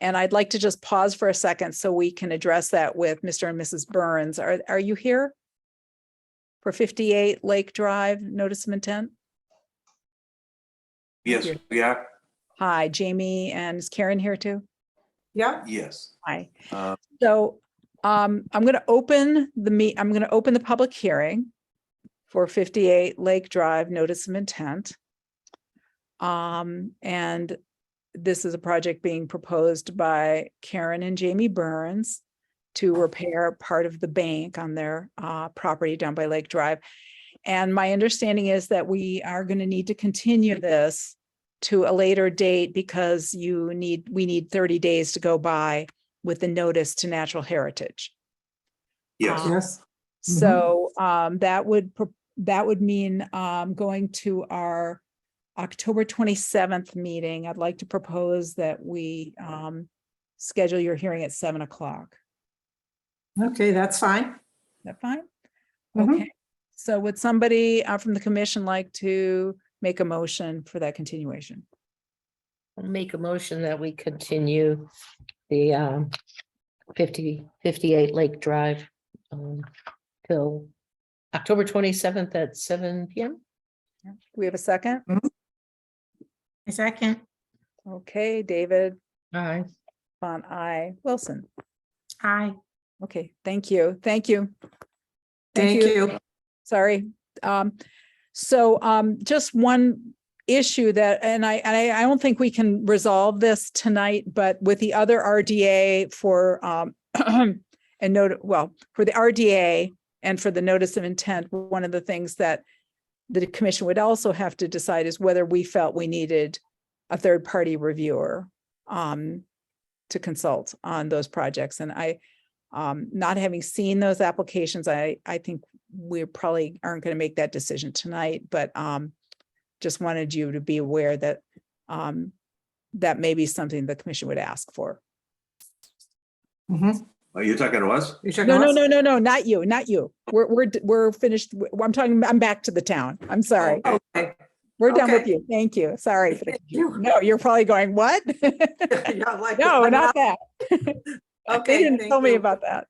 And I'd like to just pause for a second so we can address that with Mr. and Mrs. Burns. Are you here? For 58 Lake Drive, notice of intent? Yes, Here. yeah, Hi, Jamie, and is Karen here too? Yeah, yes. Hi. Uh, So I'm going to open the public hearing for 58 Lake Drive, notice of intent. And this is a project being proposed by Karen and Jamie Burns to repair part of the bank on their property down by Lake Drive. And my understanding is that we are going to need to continue this to a later date because we need 30 days to go by with the notice to Natural Heritage. Yes, yes. So that would mean going to our October 27th meeting. I'd like to propose that we schedule your hearing at 7 o'clock. Okay, that's fine. Is that fine? Mhm. Okay. So would somebody from the commission like to make a motion for that continuation? I'll make a motion that we continue the 58 Lake Drive till October 27th at 7 PM. Do we have a second? A second. Okay, David, Aye. Bon, I, Wilson. Aye. Okay, thank you. Thank you. Thank you. Sorry. So just one issue that, and I don't think we can resolve this tonight, but with the other RDA for for the RDA and for the notice of intent, one of the things that the commission would also have to decide is whether we felt we needed a third-party reviewer to consult on those projects. And not having seen those applications, I think we probably aren't going to make that decision tonight, but just wanted you to be aware that that may be something the commission would ask for. Mhm. Oh, you're talking to us? You talking No, to no, us? no, no, no, not you, not you. We're finished. I'm back to the town. I'm sorry. Okay. We're done with okay. you. Thank you. Sorry for the, Thank you. no, you're probably going, what? Yeah, like, No, I'm not that. They Okay, didn't thank tell me you. about that.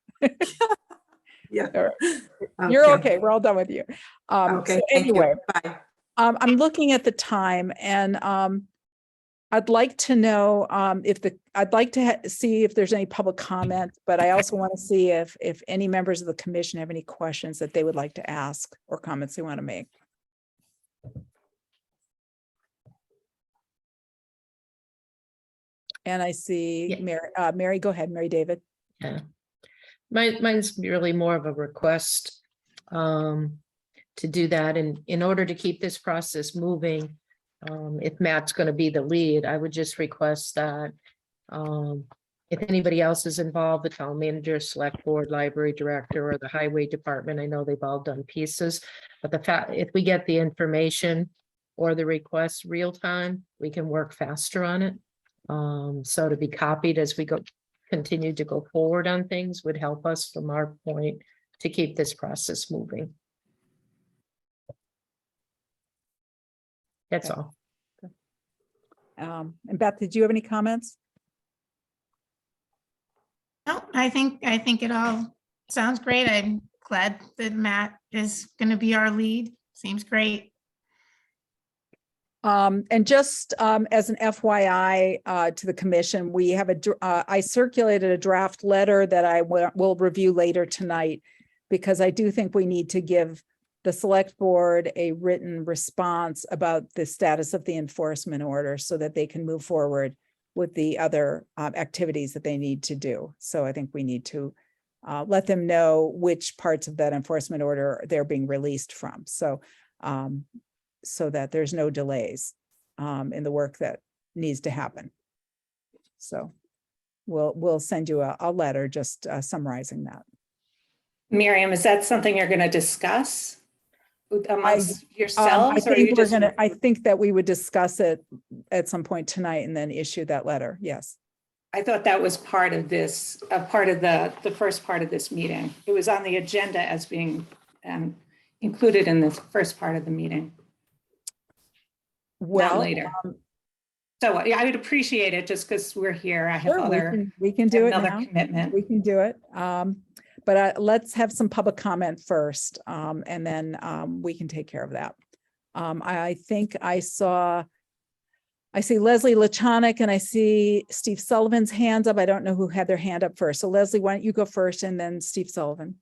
Yeah. All right. You're okay. We're all done with you. Okay, So thank you. anyway, Bye. I'm looking at the time and I'd like to know I'd like to see if there's any public comment, but I also want to see if any members of the commission have any questions that they would like to ask or comments they want to make. And I see Yeah. Mary, Mary, go ahead, Mary David. Yeah. Mine's really more of a request to do that. And in order to keep this process moving, if Matt's going to be the lead, I would just request that if anybody else is involved, the town manager, select board, library director, or the highway department, I know they've all done pieces, but the fact, if we get the information or the request real time, we can work faster on it. So to be copied as we continue to go forward on things would help us from our point to keep this process moving. That's Okay. all. And Beth, did you have any comments? No, I think it all sounds great. I'm glad that Matt is going to be our lead. Seems great. And just as an FYI to the commission, we have I circulated a draft letter that I will review later tonight, because I do think we need to give the select board a written response about the status of the enforcement order so that they can move forward with the other activities that they need to do. So I think we need to let them know which parts of that enforcement order they're being released from. So so that there's no delays in the work that needs to happen. So we'll send you a letter just summarizing that. Miriam, is that something you're going to discuss amongst I yourselves? Or are you think we're just? gonna, I think that we would discuss it at some point tonight and then issue that letter. Yes. I thought that was part of this, part of the first part of this meeting. It was on the agenda as being included in the first part of the meeting, not Well, later. So I would appreciate it just because we're here. I have sure, we can do it another now. commitment. We can do it. But let's have some public comment first, and then we can take care of that. I think I see Leslie Lachonik and I see Steve Sullivan's hands up. I don't know who had their hand up first. So Leslie, why don't you go first and then Steve Sullivan.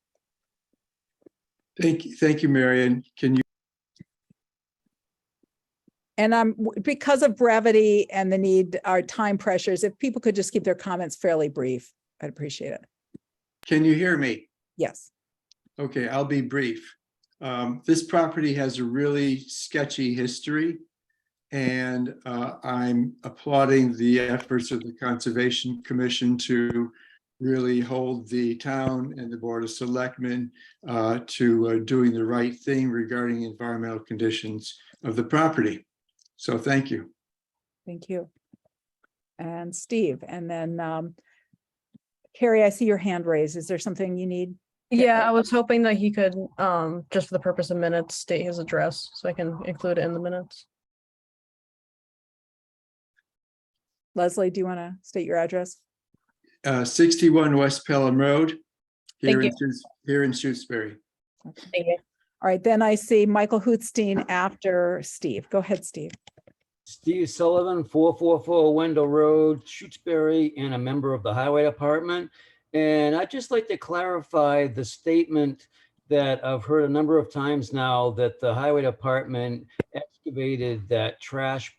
Thank you, Marion. Can you? And because of brevity and the need, our time pressures, if people could just keep their comments fairly brief, I'd appreciate it. Can you hear me? Yes. Okay, I'll be brief. This property has a really sketchy history, and I'm applauding the efforts of the Conservation Commission to really hold the town and the Board of Selectmen to doing the right thing regarding environmental conditions of the property. So thank you. Thank you. And Steve, and then Carrie, I see your hand raised. Is there something you need? Yeah, I was hoping that he could, just for the purpose of minutes, state his address so I can include it in the minutes. Leslie, do you want to state your address? 61 West Pelham Road, here Thank in Shutesbury. Thank you. All right, then I see Michael Hootstein after Steve. Go ahead, Steve. Steve Sullivan, 444 Wendell Road, Shutesbury, and a member of the Highway Department. And I'd just like to clarify the statement that I've heard a number of times now that the Highway Department excavated that trash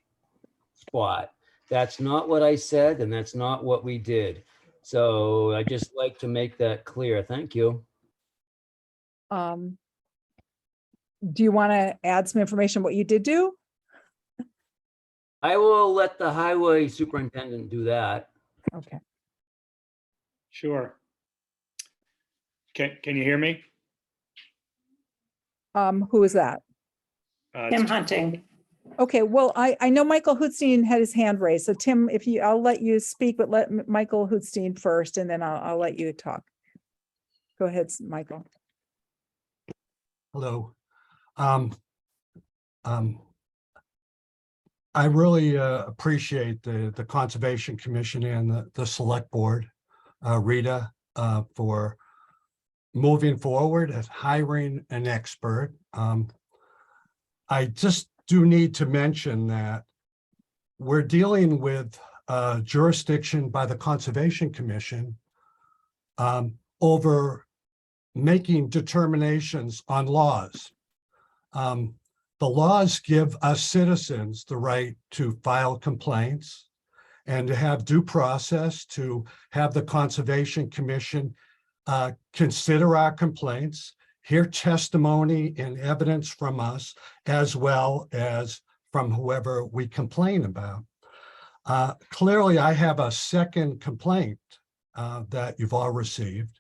spot. That's not what I said, and that's not what we did. So I just like to make that clear. Thank you. Do you want to add some information what you did do? I will let the highway superintendent do that. Okay. Sure. Can you hear me? Who is that? Tim Hunting. Okay, well, I know Michael Hootstein had his hand raised. So Tim, I'll let you speak, but let Michael Hootstein first, and then I'll let you talk. Go ahead, Michael. Hello. Um, I really appreciate the Conservation Commission and the Select Board, Rita, for moving forward at hiring an expert. I just do need to mention that we're dealing with jurisdiction by the Conservation Commission over making determinations on laws. The laws give us citizens the right to file complaints and to have due process, to have the Conservation Commission consider our complaints, hear testimony and evidence from us, as well as from whoever we complain about. Clearly, I have a second complaint that you've all received.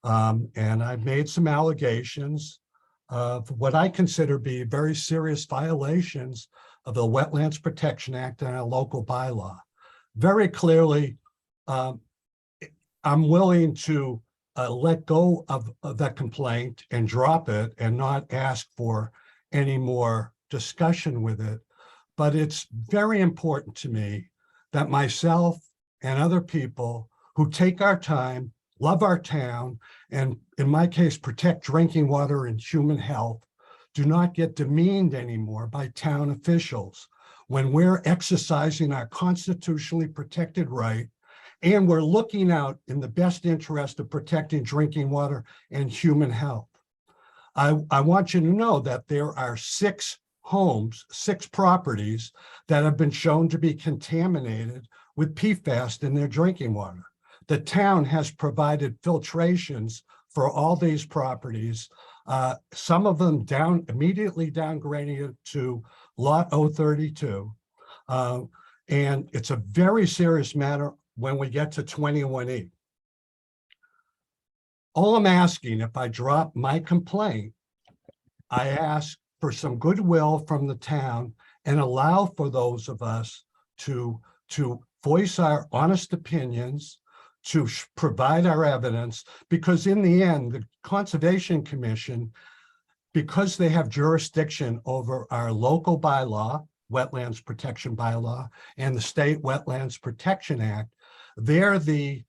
And I've made some allegations of what I consider be very serious violations of the Wetlands Protection Act and our local bylaw. Very clearly, I'm willing to let go of that complaint and drop it and not ask for any more discussion with it. But it's very important to me that myself and other people who take our time, love our town, and in my case, protect drinking water and human health, do not get demeaned anymore by town officials when we're exercising our constitutionally protected right and we're looking out in the best interest of protecting drinking water and human health. I want you to know that there are 6 homes, 6 properties that have been shown to be contaminated with PFAS in their drinking water. The town has provided filtrations for all these properties, some of them immediately downgrading it to lot 032. And it's a very serious matter when we get to 21E. All I'm asking, if I drop my complaint, I ask for some goodwill from the town and allow for those of us to voice our honest opinions, to provide our evidence, because in the end, the Conservation Commission, because they have jurisdiction over our local bylaw, Wetlands Protection Bylaw, and the State Wetlands Protection Act, they're the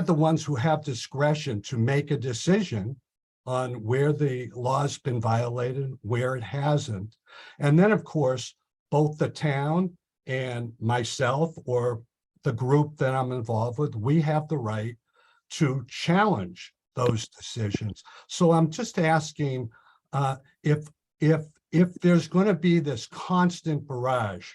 ones who have discretion to make a decision on where the law's been violated, where it hasn't. And then, of course, both the town and myself or the group that I'm involved with, we have the right to challenge those decisions. So I'm just asking if there's going to be this constant barrage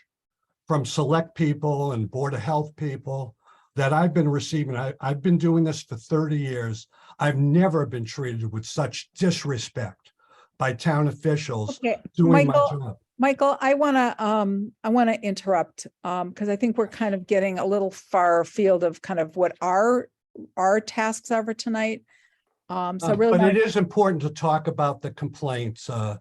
from select people and Board of Health people that I've been receiving. I've been doing this for 30 years. I've never been treated with such disrespect by town officials doing my job. Michael, I want to interrupt because I think we're kind of getting a little far afield of kind of what our tasks are for tonight. So really, but it is important to talk about the complaints. Are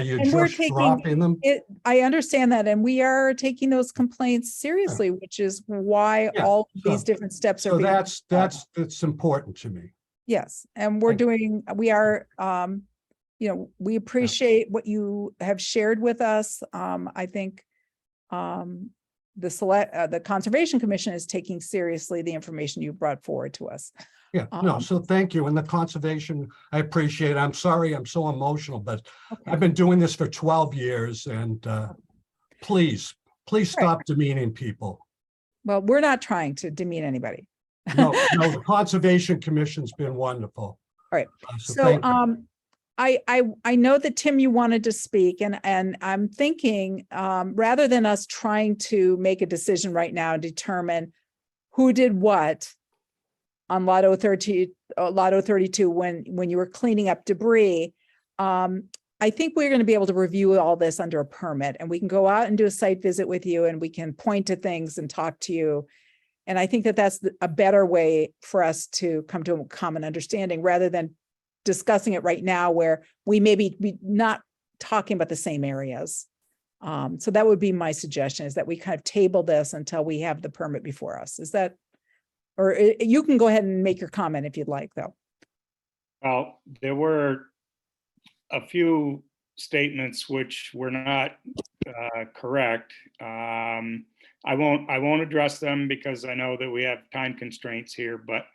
you and we're just dropping them? I understand that, and we are taking those complaints seriously, which is why all of these different steps are. So being that's important to me. Yes, and we appreciate what you have shared with us. I think the Conservation Commission is taking seriously the information you brought forward to us. Yeah, no, so thank you. And the conservation, I appreciate it. I'm sorry I'm so emotional, but I've been doing this for 12 years and please stop demeaning people. Well, we're not trying to demean anybody. No, the Conservation Commission's been wonderful. All right. So I know that Tim, you wanted to speak, and I'm thinking rather than us trying to make a decision right now and determine who did what on lot 032 when you were cleaning up debris, I think we're going to be able to review all this under a permit, and we can go out and do a site visit with you, and we can point to things and talk to you. And I think that that's a better way for us to come to a common understanding rather than discussing it right now where we may be not talking about the same areas. So that would be my suggestion, is that we kind of table this until we have the permit before us. Is that, or you can go ahead and make your comment if you'd like, though. Well, there were a few statements which were not correct. I won't address them because I know that we have time constraints here, but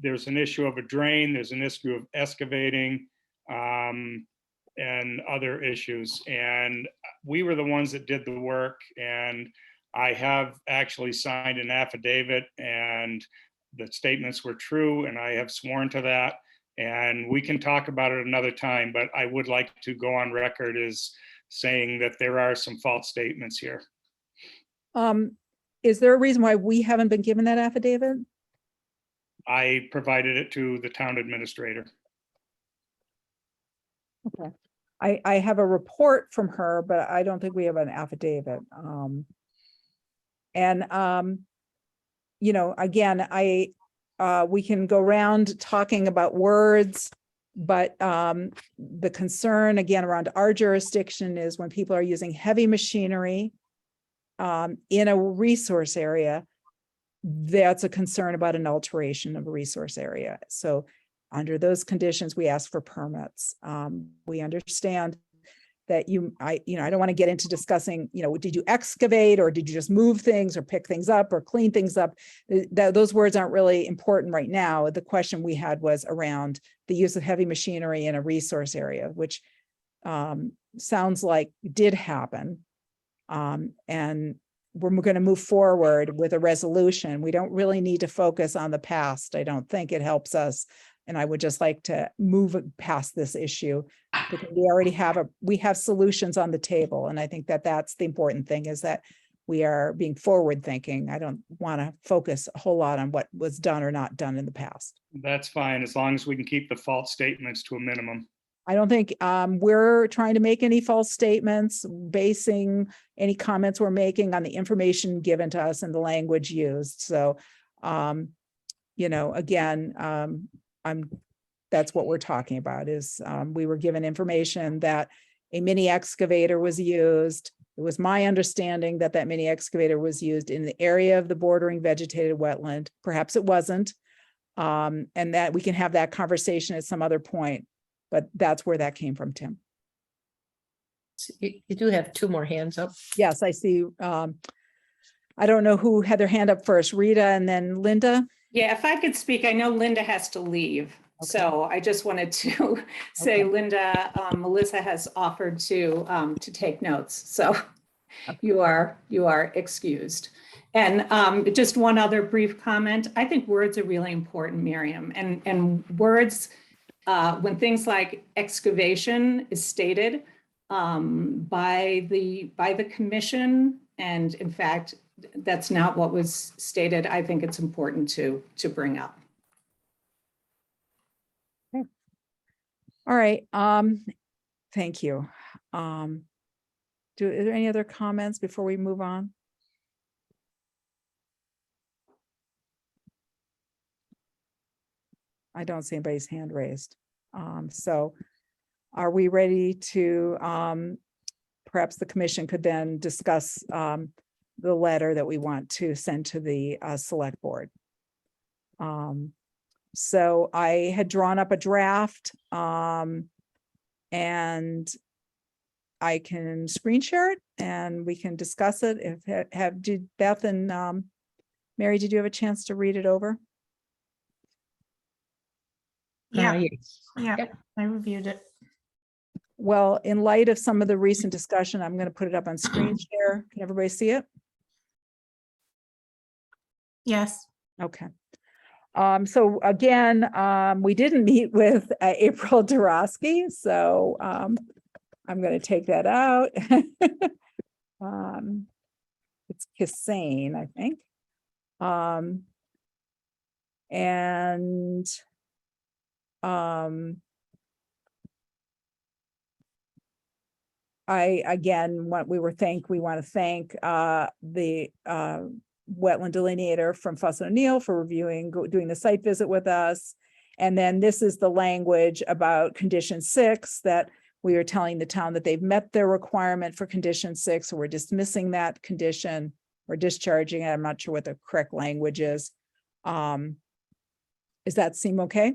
there's an issue of a drain, there's an issue of excavating, and other issues. And we were the ones that did the work, and I have actually signed an affidavit, and the statements were true, and I have sworn to that. And we can talk about it another time, but I would like to go on record as saying that there are some false statements here. Is there a reason why we haven't been given that affidavit? I provided it to the town administrator. Okay. I have a report from her, but I don't think we have an affidavit. You know, again, we can go around talking about words, but the concern again around our jurisdiction is when people are using heavy machinery in a resource area, that's a concern about an alteration of a resource area. So under those conditions, we ask for permits. We understand that I don't want to get into discussing, did you excavate or did you just move things or pick things up or clean things up? Those words aren't really important right now. The question we had was around the use of heavy machinery in a resource area, which sounds like did happen. And we're going to move forward with a resolution. We don't really need to focus on the past. I don't think it helps us. And I would just like to move past this issue because we have solutions on the table. And I think that that's the important thing, is that we are being forward thinking. I don't want to focus a whole lot on what was done or not done in the past. That's fine, as long as we can keep the false statements to a minimum. I don't think we're trying to make any false statements, basing any comments we're making on the information given to us and the language used. So, again, that's what we're talking about is we were given information that a mini excavator was used. It was my understanding that that mini excavator was used in the area of the bordering vegetated wetland. Perhaps it wasn't. And that we can have that conversation at some other point. But that's where that came from, Tim. You do have two more hands up. Yes, I see. I don't know who had their hand up first, Rita and then Linda. Yeah, if I could speak, I know Linda has to leave. Okay. So I just wanted to say, okay. Linda, Melissa has offered to take notes. So okay. you are excused. And just one other brief comment. I think words are really important, Miriam, and words, when things like excavation is stated by the commission, and in fact, that's not what was stated, I think it's important to bring up. Okay. All right. Thank you. Are there any other comments before we move on? I don't see anybody's hand raised. So are we ready to, perhaps the commission could then discuss the letter that we want to send to the select board. So I had drawn up a draft and I can screen share it and we can discuss it. Did Beth and Mary, did you have a chance to read it over? Yeah, Yes. yeah, I reviewed it. Well, in light of some of the recent discussion, I'm going to put it up on screen share. Can everybody see it? Yes. Okay. So again, we didn't meet with April Dorosky, so I'm going to take that out. It's Kissane, I think. We want to thank the wetland delineator from Fuss and O'Neill for doing the site visit with us. And then this is the language about condition 6 that we are telling the town that they've met their requirement for condition 6. So we're dismissing that condition or discharging it. I'm not sure what the correct language is. Does that seem okay?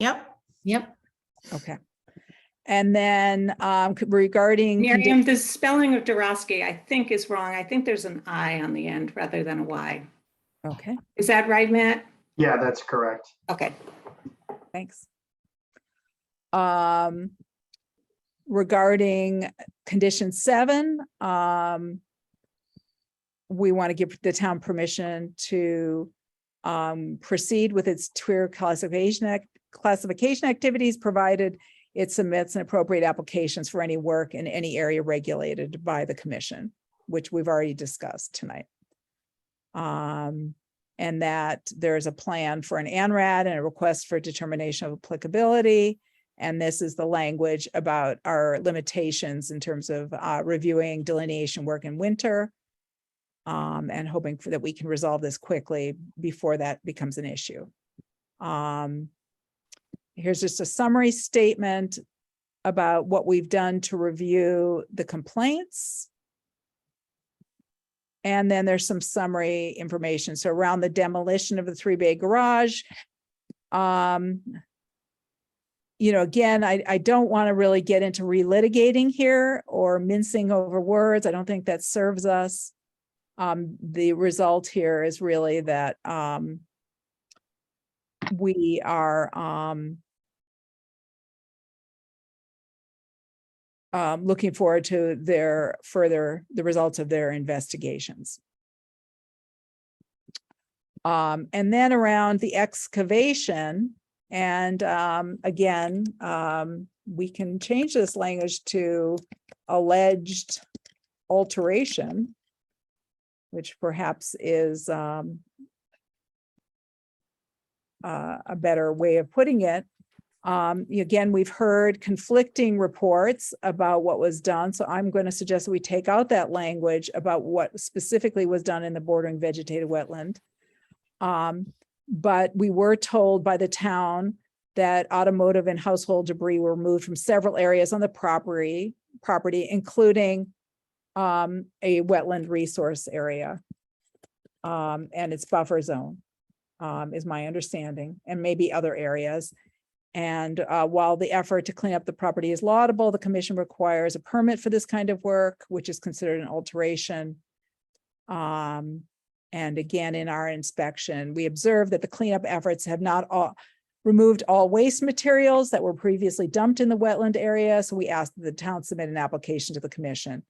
Yep. Yep. Okay. And then regarding. Miriam, the spelling of Dorosky, I think is wrong. I think there's an I on the end rather than a Y. Okay, Is that right, Matt? Yeah, that's correct. Okay. thanks. Regarding condition 7, we want to give the town permission to proceed with its tier classification activities, provided it submits an appropriate applications for any work in any area regulated by the commission, which we've already discussed tonight. And that there's a plan for an ANRAD and a request for determination of applicability. And this is the language about our limitations in terms of reviewing delineation work in winter. And hoping that we can resolve this quickly before that becomes an issue. Here's just a summary statement about what we've done to review the complaints. And then there's some summary information. So around the demolition of the 3-bay garage, again, I don't want to really get into relitigating here or mincing over words. I don't think that serves us. The result here is really that we are looking forward to the results of their investigations. And then around the excavation, and again, we can change this language to alleged alteration, which perhaps is a better way of putting it. Again, we've heard conflicting reports about what was done, so I'm going to suggest that we take out that language about what specifically was done in the bordering vegetated wetland. But we were told by the town that automotive and household debris were removed from several areas on the property, including a wetland resource area and its buffer zone, is my understanding, and maybe other areas. And while the effort to clean up the property is laudable, the commission requires a permit for this kind of work, which is considered an alteration. And again, in our inspection, we observed that the cleanup efforts have not removed all waste materials that were previously dumped in the wetland area. So we asked that the town submit an application to the commission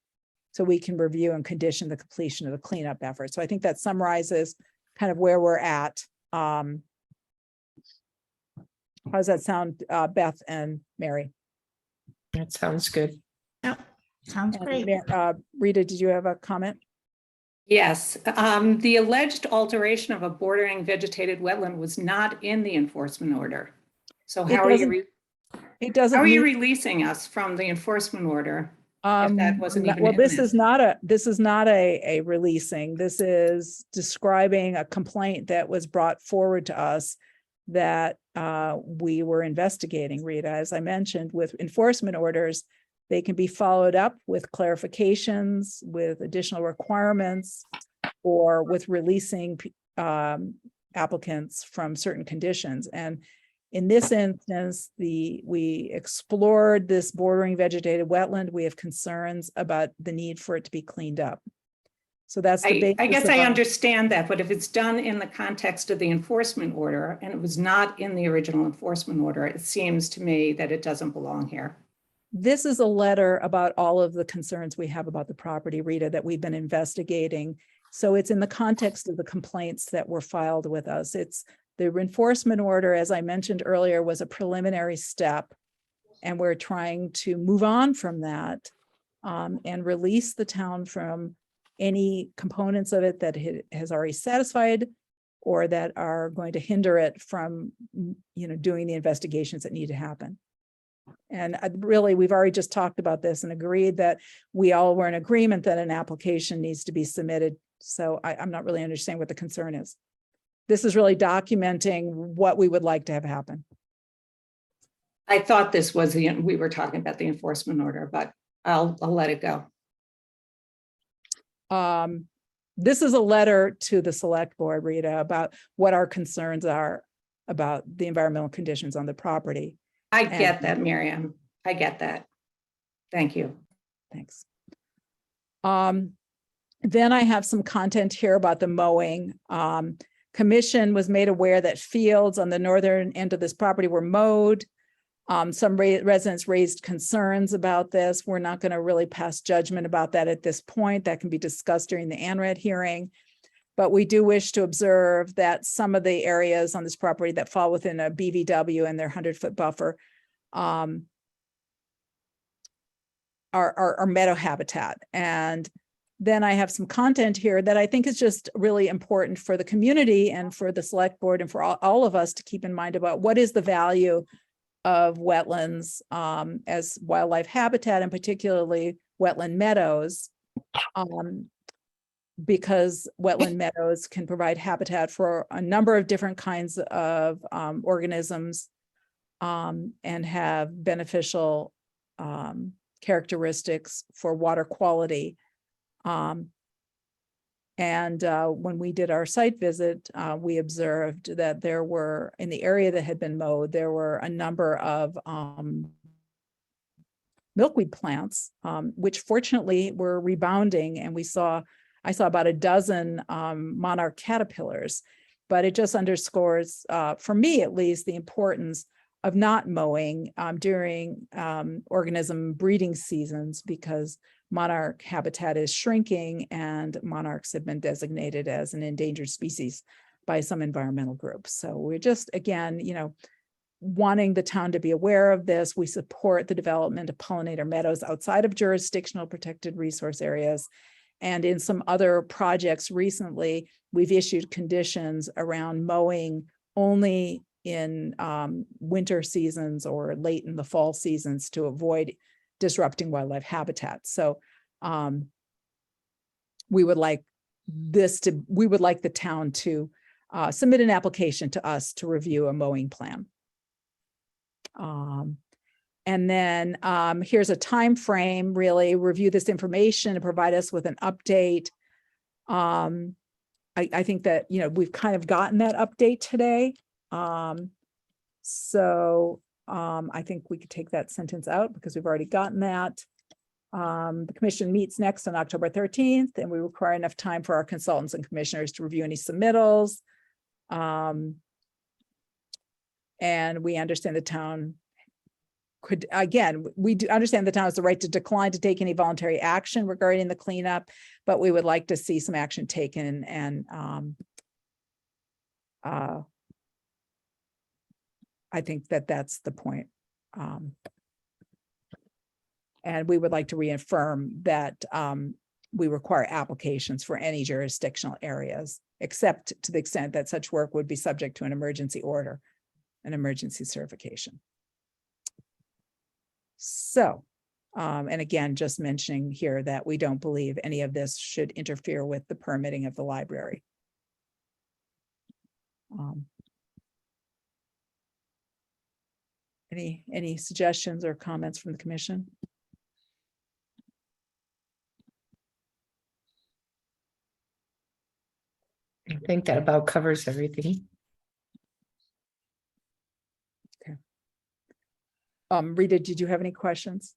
so we can review and condition the completion of the cleanup effort. So I think that summarizes kind of where we're at. How does that sound, Beth and Mary? That sounds good. Yep. Sounds great. Rita, did you have a comment? Yes, the alleged alteration of a bordering vegetated wetland was not in the enforcement order. So how are you releasing us from the enforcement order? If that wasn't even well, in this is not a releasing. This is describing a complaint that was brought forward to us that we were investigating, Rita. As I mentioned, with enforcement orders, they can be followed up with clarifications, with additional requirements, or with releasing applicants from certain conditions. And in this instance, we explored this bordering vegetated wetland. We have concerns about the need for it to be cleaned up. So that's the basis. I guess I understand that, but if it's done in the context of the enforcement order and it was not in the original enforcement order, it seems to me that it doesn't belong here. This is a letter about all of the concerns we have about the property, Rita, that we've been investigating. So it's in the context of the complaints that were filed with us. It's the enforcement order, as I mentioned earlier, was a preliminary step, and we're trying to move on from that and release the town from any components of it that it has already satisfied or that are going to hinder it from, doing the investigations that need to happen. And really, we've already just talked about this and agreed that we all were in agreement that an application needs to be submitted. So I'm not really understanding what the concern is. This is really documenting what we would like to have happen. I thought this was we were talking about the enforcement order, but I'll let it go. This is a letter to the select board, Rita, about what our concerns are about the environmental conditions on the property. I And- get that, Miriam. I get that. Thank you. Thanks. Then I have some content here about the mowing. Commission was made aware that fields on the northern end of this property were mowed. Some residents raised concerns about this. We're not going to really pass judgment about that at this point. That can be discussed during the ANRAD hearing. But we do wish to observe that some of the areas on this property that fall within a BVW and their 100-foot buffer are meadow habitat. And then I have some content here that I think is just really important for the community and for the select board and for all of us to keep in mind about what is the value of wetlands as wildlife habitat, and particularly wetland meadows, because wetland meadows can provide habitat for a number of different kinds of organisms and have beneficial characteristics for water quality. When we did our site visit, we observed that there were, in the area that had been mowed, there were a number of milkweed plants, which fortunately were rebounding. And I saw about a dozen monarch caterpillars, but it just underscores, for me at least, the importance of not mowing during organism breeding seasons, because monarch habitat is shrinking and monarchs have been designated as an endangered species by some environmental groups. So we're just, again, wanting the town to be aware of this. We support the development of pollinator meadows outside of jurisdictional protected resource areas. And in some other projects recently, we've issued conditions around mowing only in winter seasons or late in the fall seasons to avoid disrupting wildlife habitat. So we would like the town to submit an application to us to review a mowing plan. And then here's a time frame, really review this information and provide us with an update. I think that, we've kind of gotten that update today. I think we could take that sentence out because we've already gotten that. The commission meets next on October 13th, and we require enough time for our consultants and commissioners to review any submittals. And we understand the town we do understand the town has the right to decline to take any voluntary action regarding the cleanup, but we would like to see some action taken. And I think that that's the point. And we would like to reaffirm that we require applications for any jurisdictional areas, except to the extent that such work would be subject to an emergency order, an emergency certification. So, and again, just mentioning here that we don't believe any of this should interfere with the permitting of the library. Any suggestions or comments from the commission? I think that about covers everything. Rita, did you have any questions?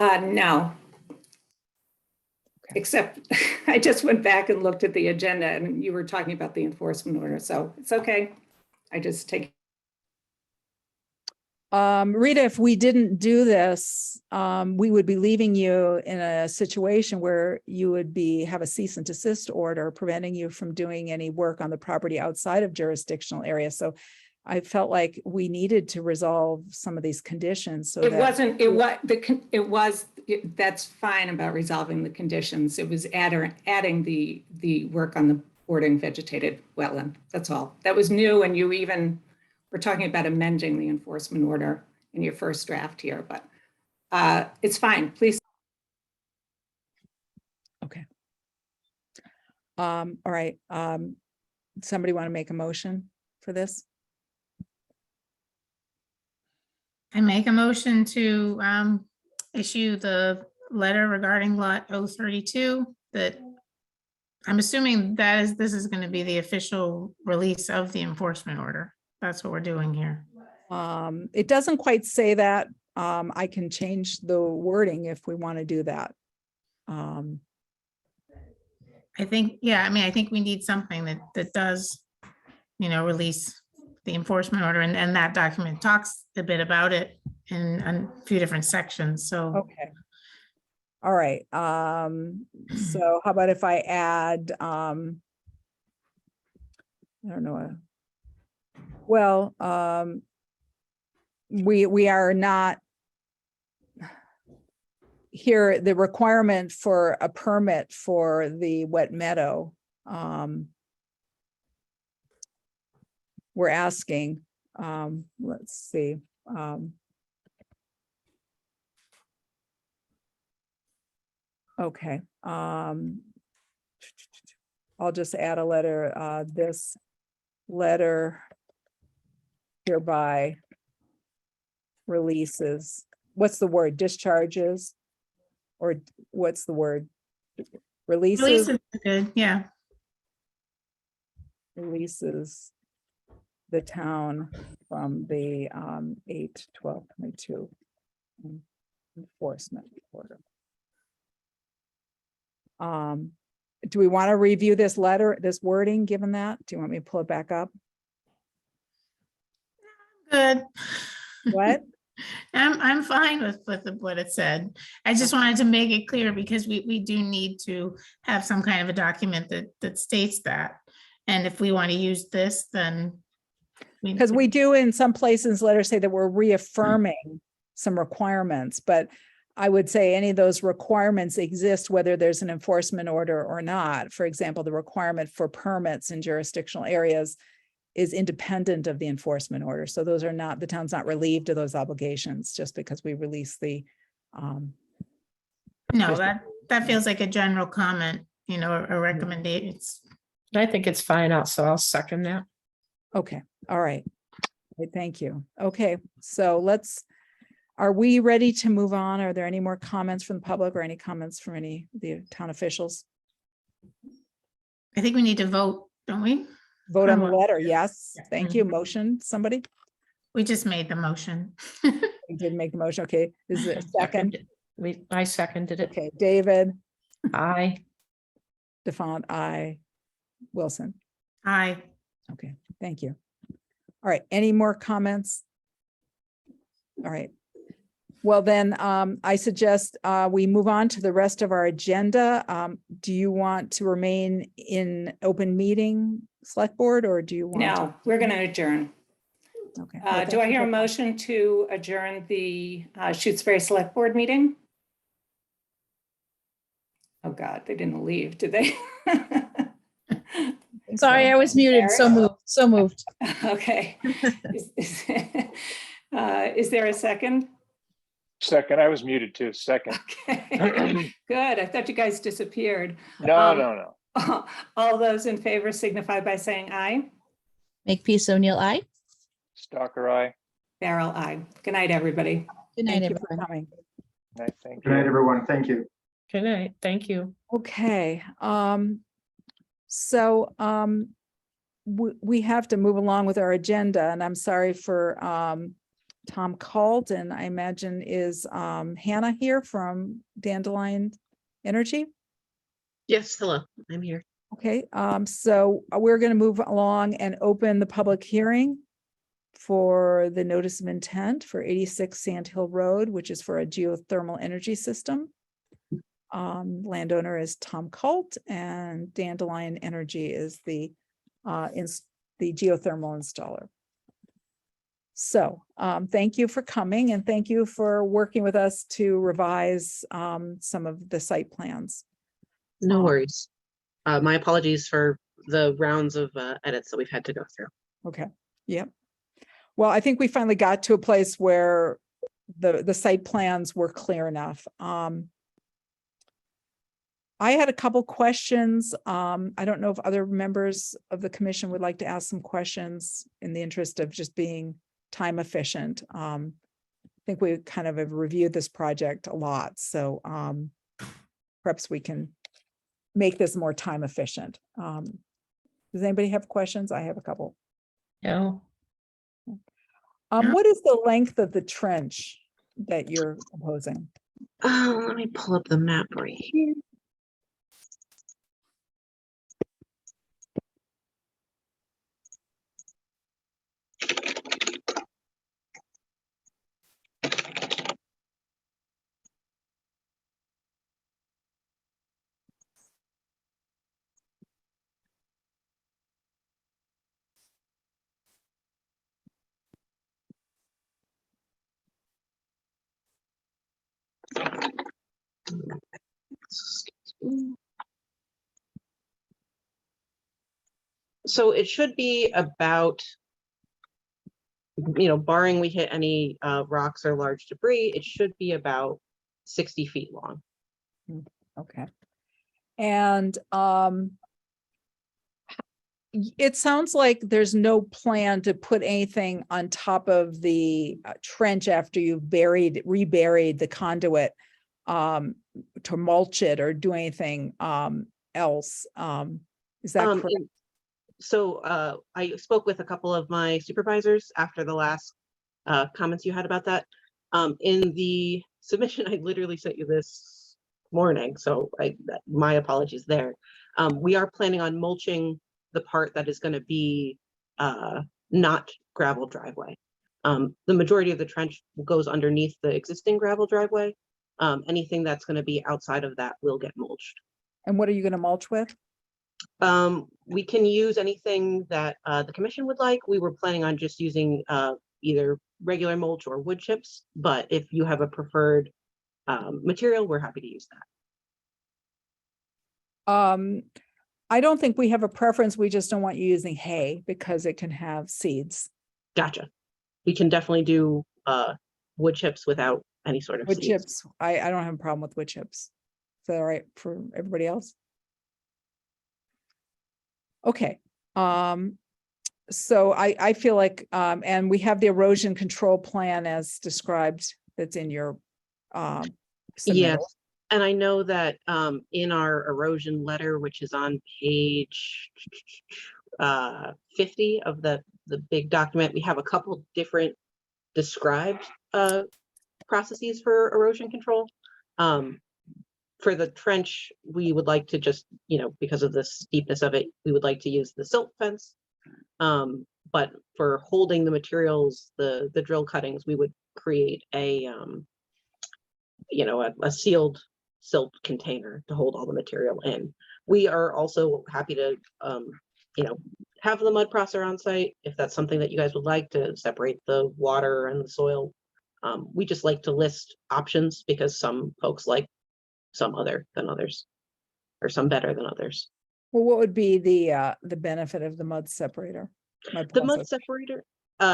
No. Okay. Except I just went back and looked at the agenda and you were talking about the enforcement order, so it's okay. I just take. Rita, if we didn't do this, we would be leaving you in a situation where you would have a cease and desist order preventing you from doing any work on the property outside of jurisdictional area. So I felt like we needed to resolve some of these conditions. So that's fine about resolving the conditions. It was adding the work on the bordering vegetated wetland. That's all. That was new, and you even were talking about amending the enforcement order in your first draft here, but it's fine. Please. Okay. All right. Somebody want to make a motion for this? I make a motion to issue the letter regarding lot 032 that I'm assuming this is going to be the official release of the enforcement order. That's what we're doing here. It doesn't quite say that. I can change the wording if we want to do that. I think, yeah, I mean, I think we need something that does, release the enforcement order, and that document talks a bit about it in a few different sections, so. Okay. All right. So how about if I add, I don't know. Well, we are not here, the requirement for a permit for the wet meadow. We're asking, let's see. Okay. I'll just add a letter, this letter hereby releases, what's the word, discharges? Or what's the word? Release Releases, is good, yeah. releases the town from the 8/12/22 enforcement order. Do we want to review this letter, this wording, given that? Do you want me to pull it back up? Good. What? I'm fine with what it said. I just wanted to make it clear because we do need to have some kind of a document that states that. And if we want to use this, then. Because we do in some places, letters say that we're reaffirming some requirements, but I would say any of those requirements exist whether there's an enforcement order or not. For example, the requirement for permits in jurisdictional areas is independent of the enforcement order. So those are not, the town's not relieved of those obligations just because we release the. No, that feels like a general comment, a recommendation. I think it's fine out, so I'll second that. Okay, all right. Okay, thank you. Okay, so are we ready to move on? Are there any more comments from the public or any comments from any of the town officials? I think we need to vote, don't we? Vote on the Well, letter, yes. Thank you. Motion, somebody? We just made the motion. We did make the motion. Okay, is it a second? I seconded it. Okay, David, Aye. DeFont, aye. Wilson. Aye. Okay, thank you. All right, any more comments? All right. Well, then I suggest we move on to the rest of our agenda. Do you want to remain in open meeting, select board, or do you want? No, we're going to adjourn. Okay. Well, Do thank I you hear a for- motion to adjourn the Shutesbury Select Board meeting? Oh, God, they didn't leave, did they? Sorry, I was muted. So Eric? moved. So moved. Okay. Is there a second? Second, I was muted too. Second. Okay, good. I thought you guys disappeared. No, no, no. All those in favor signify by saying aye. Makepeace O'Neill, aye. Stalker eye. Farrell, aye. Good night, everybody. Good night, Thank you for everyone. coming. Nice, thank Good night, you. everyone. Thank you. Good night. Thank you. Okay, so we have to move along with our agenda, and I'm sorry for Tom Calden, I imagine is Hannah here from Dandelion Energy? Yes, hello, I'm here. Okay, so we're going to move along and open the public hearing for the notice of intent for 86 Sand Hill Road, which is for a geothermal energy system. Landowner is Tom Colt, and Dandelion Energy is the geothermal installer. So thank you for coming, and thank you for working with us to revise some of the site plans. No worries. My apologies for the rounds of edits that we've had to go through. Okay, yep. Well, I think we finally got to a place where the site plans were clear enough. I had a couple questions. I don't know if other members of the commission would like to ask some questions in the interest of just being time efficient. I think we kind of have reviewed this project a lot, so perhaps we can make this more time efficient. Does anybody have questions? I have a couple. No, What is the length of the trench that you're proposing? Let me pull up the map right here. So it should be about, barring we hit any rocks or large debris, it should be about 60 feet long. Okay. And it sounds like there's no plan to put anything on top of the trench after you've reburied the conduit to mulch it or do anything else. Is that correct? So I spoke with a couple of my supervisors after the last comments you had about that. In the submission, I literally sent you this morning, so my apologies there. We are planning on mulching the part that is going to be not gravel driveway. The majority of the trench goes underneath the existing gravel driveway. Anything that's going to be outside of that will get mulched. And what are you going to mulch with? We can use anything that the commission would like. We were planning on just using either regular mulch or wood chips, but if you have a preferred material, we're happy to use that. I don't think we have a preference. We just don't want you using hay because it can have seeds. Gotcha. We can definitely do wood chips without any sort of Wood seeds. chips. I don't have a problem with wood chips. Is that all right for everybody else? Okay. So I feel like, and we have the erosion control plan as described that's in your submittal. Yes. And I know that in our erosion letter, which is on page 50 of the big document, we have a couple different described processes for erosion control. For the trench, we would like to just, because of the steepness of it, we would like to use the silt fence. But for holding the materials, the drill cuttings, we would create a sealed silt container to hold all the material in. We are also happy to, have the mud processor on site if that's something that you guys would like to separate the water and the soil. We just like to list options because some folks like some other than others, or some better than others. Well, what would be the benefit of the mud separator? The mud separator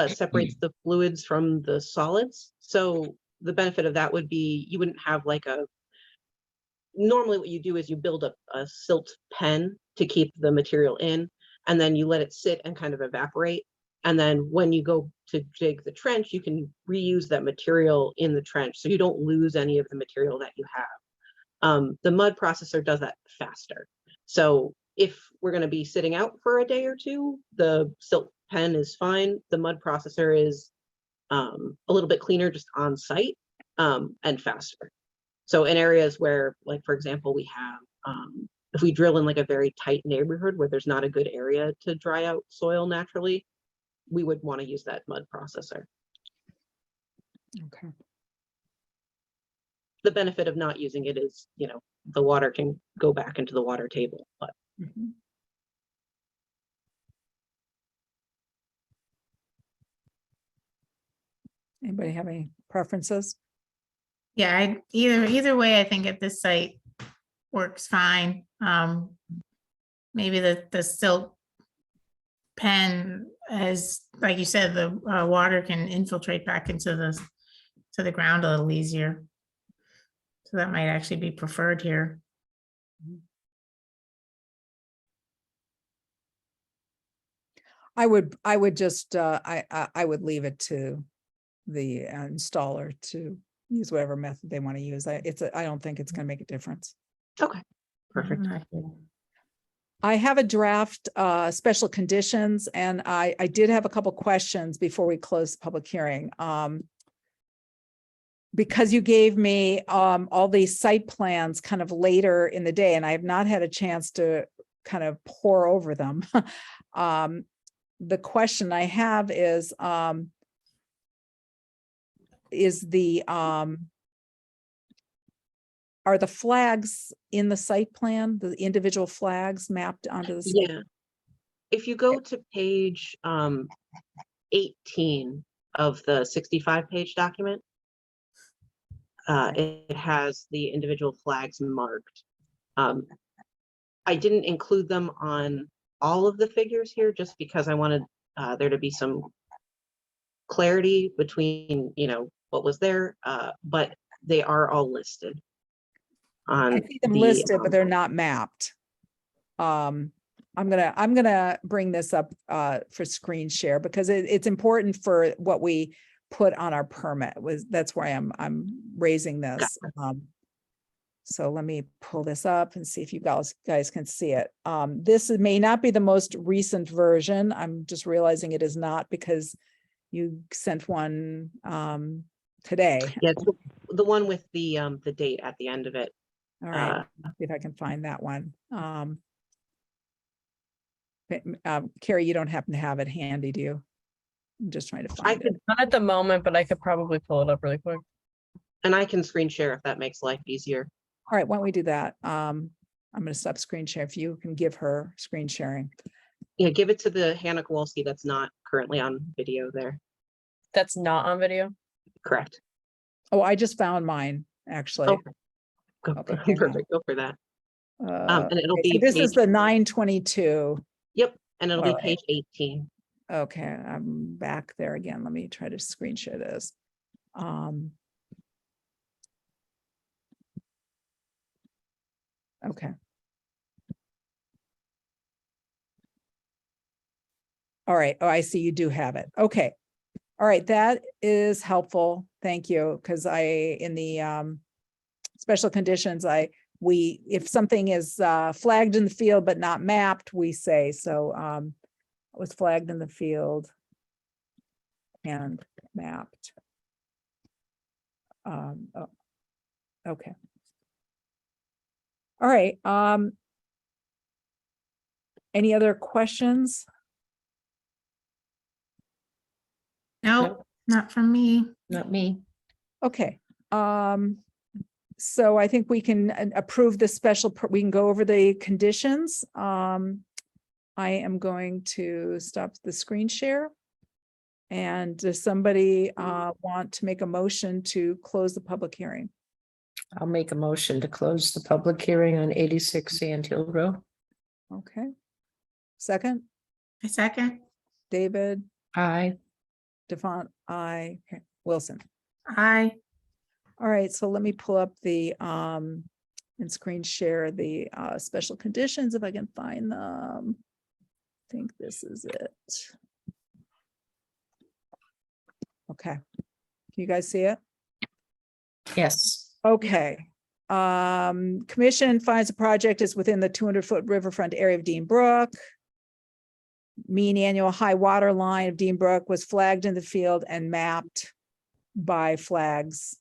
separates the fluids from the solids. So the benefit of that would be you wouldn't have like normally what you do is you build up a silt pen to keep the material in, and then you let it sit and kind of evaporate. And then when you go to dig the trench, you can reuse that material in the trench. So you don't lose any of the material that you have. The mud processor does that faster. So if we're going to be sitting out for a day or two, the silt pen is fine. The mud processor is a little bit cleaner just on site and faster. So in areas where, like, for example, we have, if we drill in like a very tight neighborhood where there's not a good area to dry out soil naturally, we would want to use that mud processor. Okay. The benefit of not using it is, the water can go back into the water table, but. Mm-hmm. Anybody have any preferences? Yeah, either way, I think at this site works fine. Maybe the silt pen, as like you said, the water can infiltrate back into the ground a little easier. So that might actually be preferred here. I would just I would leave it to the installer to use whatever method they want to use. I don't think it's going to make a difference. Okay. Perfect. I have a draft special conditions, and I did have a couple questions before we close the public hearing. Because you gave me all these site plans kind of later in the day, and I have not had a chance to kind of pour over them. The question I have is the are the flags in the site plan, the individual flags mapped onto the site? Yeah. If you go to page 18 of the 65-page document, it has the individual flags marked. I didn't include them on all of the figures here just because I wanted there to be some clarity between, what was there, but they are all listed. I see them listed, but they're not mapped. I'm gonna bring this up for screen share because it's important for what we put on our permit. That's why I'm raising this. So let me pull this up and see if you guys can see it. This may not be the most recent version. I'm just realizing it is not because you sent one today. Yeah, it's the one with the date at the end of it. All right, see if I can find that one. Carrie, you don't happen to have it handy, do you? I'm just trying to find it. Not at the moment, but I could probably pull it up really quick. And I can screen share if that makes life easier. All right, why don't we do that? I'm going to stop screen share. If you can give her screen sharing. Yeah, give it to the Hannah Kowalski that's not currently on video there. That's not on video? Correct. Oh, I just found mine, actually. Okay. Go, Okay, hang on. perfect. Go for that. And it'll Okay, be so this is page- the 922. Yep, and it'll All be page 18. Okay, I'm back there again. Let me try to screen share this. Okay. All right. Oh, I see you do have it. Okay. All right. That is helpful. Thank you. Because in the special conditions, if something is flagged in the field but not mapped, we say so. It was flagged in the field and mapped. Oh, okay. All right. Any other questions? Nope, not from me. Not me. Okay. So I think we can approve the we can go over the conditions. I am going to stop the screen share. And does somebody want to make a motion to close the public hearing? I'll make a motion to close the public hearing on 86 Sand Hill Road. Okay. Second, A second. David, Aye. Devon, I, Wilson. Aye. All right, so let me pull up the and screen share the special conditions if I can find them. I think this is it. Okay. Can you guys see it? Yes. Okay. Commission finds the project is within the 200-foot riverfront area of Dean Brook. Mean annual high water line of Dean Brook was flagged in the field and mapped by flags.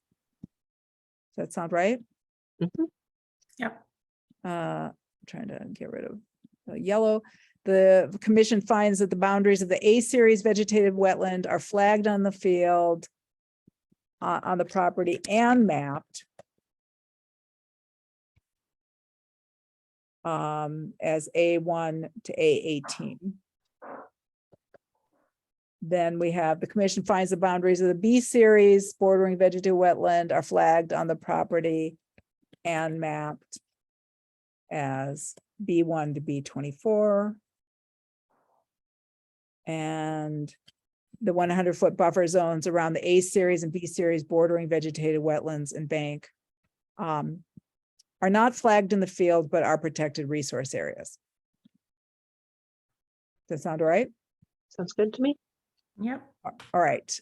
Does that sound right? Mhm. Yep. Trying to get rid of the yellow. The commission finds that the boundaries of the A-series vegetated wetland are flagged on the field on the property and mapped as A1 to A18. Then we have the commission finds the boundaries of the B series bordering vegetated wetland are flagged on the property and mapped as B1 to B24. And the 100-foot buffer zones around the A series and B series bordering vegetated wetlands and bank are not flagged in the field, but are protected resource areas. Does that sound all right? Sounds good to me. Yep. All right.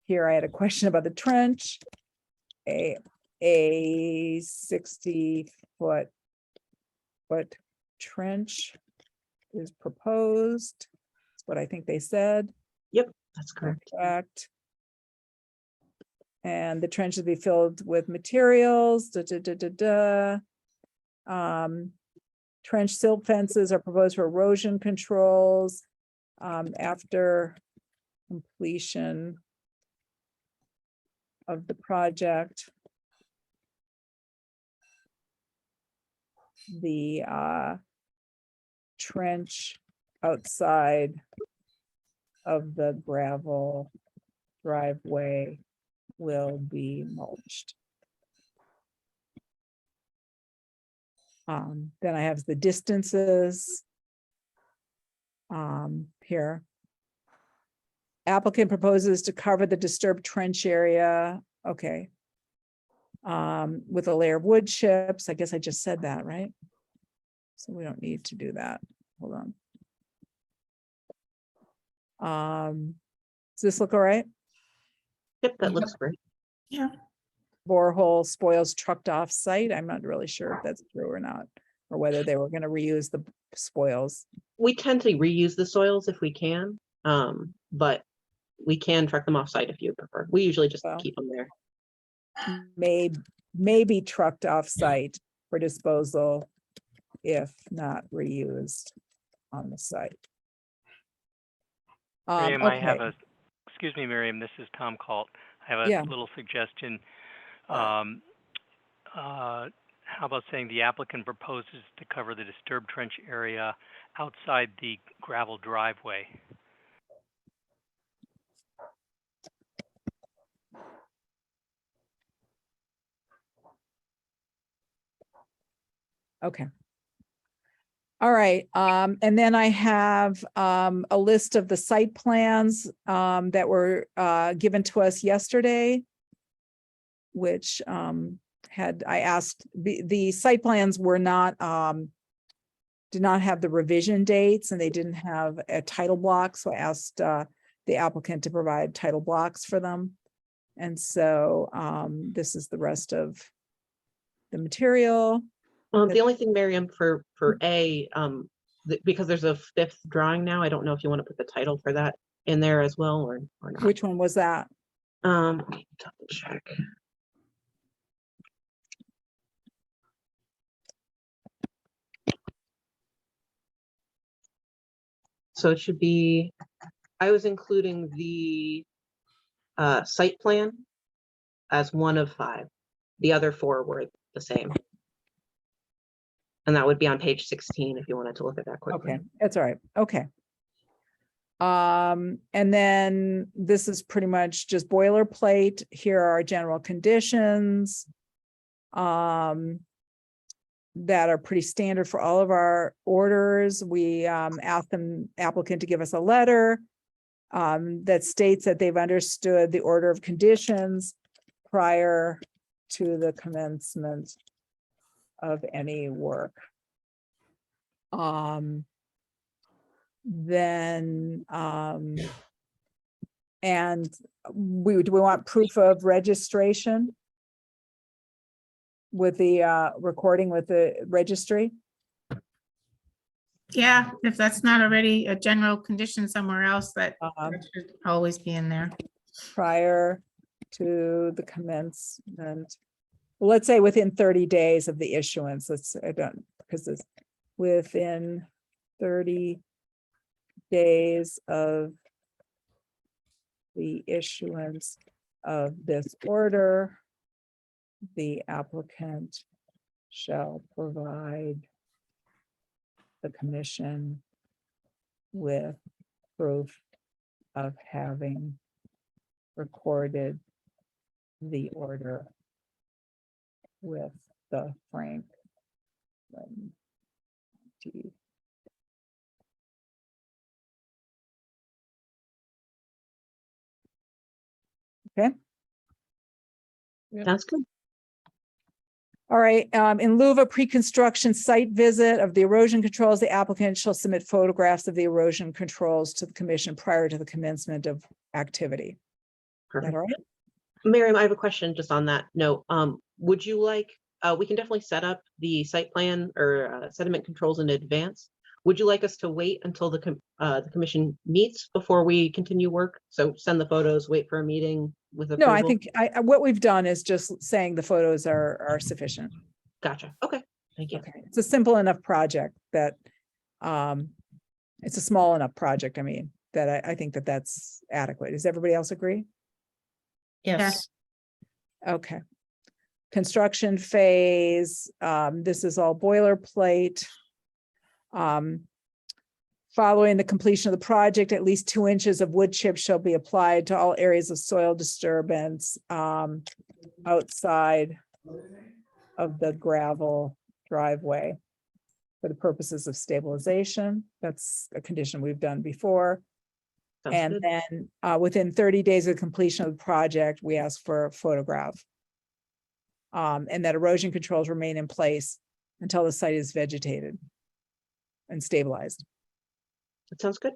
Here I had a question about the trench. a 60-foot trench is proposed. That's what I think they said. That's correct. Correct. And the trench will be filled with materials, Trench silt fences are proposed for erosion controls. After completion of the project, the trench outside of the gravel driveway will be mulched. Then I have the distances here. Applicant proposes to cover the disturbed trench area. Okay. With a layer of wood chips. I guess I just said that, right? So we don't need to do that. Hold on. Does this look all right? Yep, that looks great. Yeah. Borehole spoils trucked off site. I'm not really sure if that's true or not, or whether they were going to reuse the spoils. We tend to reuse the soils if we can, but we can truck them off site if you prefer. We usually just Well. keep them there. May be trucked off site for disposal if not reused on the site. Miriam, I have Okay. excuse me, Miriam, this is Tom Colt. I have a Yeah. little suggestion. How about saying the applicant proposes to cover the disturbed trench area outside the gravel driveway? Okay. All right, and then I have a list of the site plans that were given to us yesterday, which I asked, the site plans were not, did not have the revision dates, and they didn't have a title block, so I asked the applicant to provide title blocks for them. And so this is the rest of the material. The only thing, Miriam, for A, because there's a 5th drawing now, I don't know if you want to put the title for that in there as well or not. Which one was that? Let me double check. So it should be, I was including the site plan as one of 5. The other 4 were the same. And that would be on page 16 if you wanted to look at that quickly. Okay, that's all right. Okay. And then this is pretty much just boilerplate. Here are our general conditions that are pretty standard for all of our orders. We asked the applicant to give us a letter that states that they've understood the order of conditions prior to the commencement of any work. Then and do we want proof of registration with the recording with the registry? Yeah, if that's not already a general condition somewhere else, that should always be in there. Prior to the commencement, well, let's say within 30 days of the issuance. I don't, because it's within 30 days of the issuance of this order, the applicant shall provide the commission with proof of having recorded the order with the Franklin. Okay. That's good. All right, in lieu of a pre-construction site visit of the erosion controls, the applicant shall submit photographs of the erosion controls to the commission prior to the commencement of activity. Is that all right? Miriam, I have a question just on that note. Would you like, we can definitely set up the site plan or sediment controls in advance. Would you like us to wait until the commission meets before we continue work? So send the photos, wait for a meeting with No, approval? I think what we've done is just saying the photos are sufficient. Gotcha. Okay, thank you. Okay, it's a simple enough project that, it's a small enough project, I mean, that I think that that's adequate. Does everybody else agree? Yes, Okay. Construction phase, this is all boilerplate. Following the completion of the project, at least 2 inches of wood chips shall be applied to all areas of soil disturbance, outside of the gravel driveway for the purposes of stabilization. That's a condition we've done before. Sounds And good. then within 30 days of completion of the project, we ask for a photograph. And that erosion controls remain in place until the site is vegetated and stabilized. That sounds good.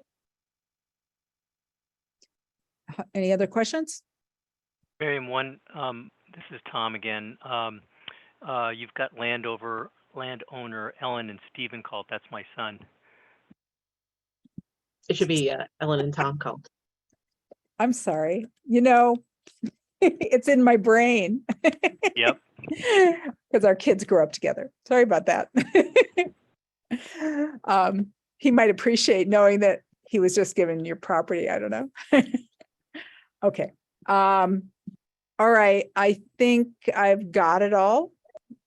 Any other questions? Miriam, this is Tom again. You've got landowner Ellen and Stephen called. That's my son. It should be Ellen and Tom called. I'm sorry, it's in my brain. Yep. Because our kids grew up together. Sorry about that. He might appreciate knowing that he was just given your property. I don't know. Okay. All right. I think I've got it all.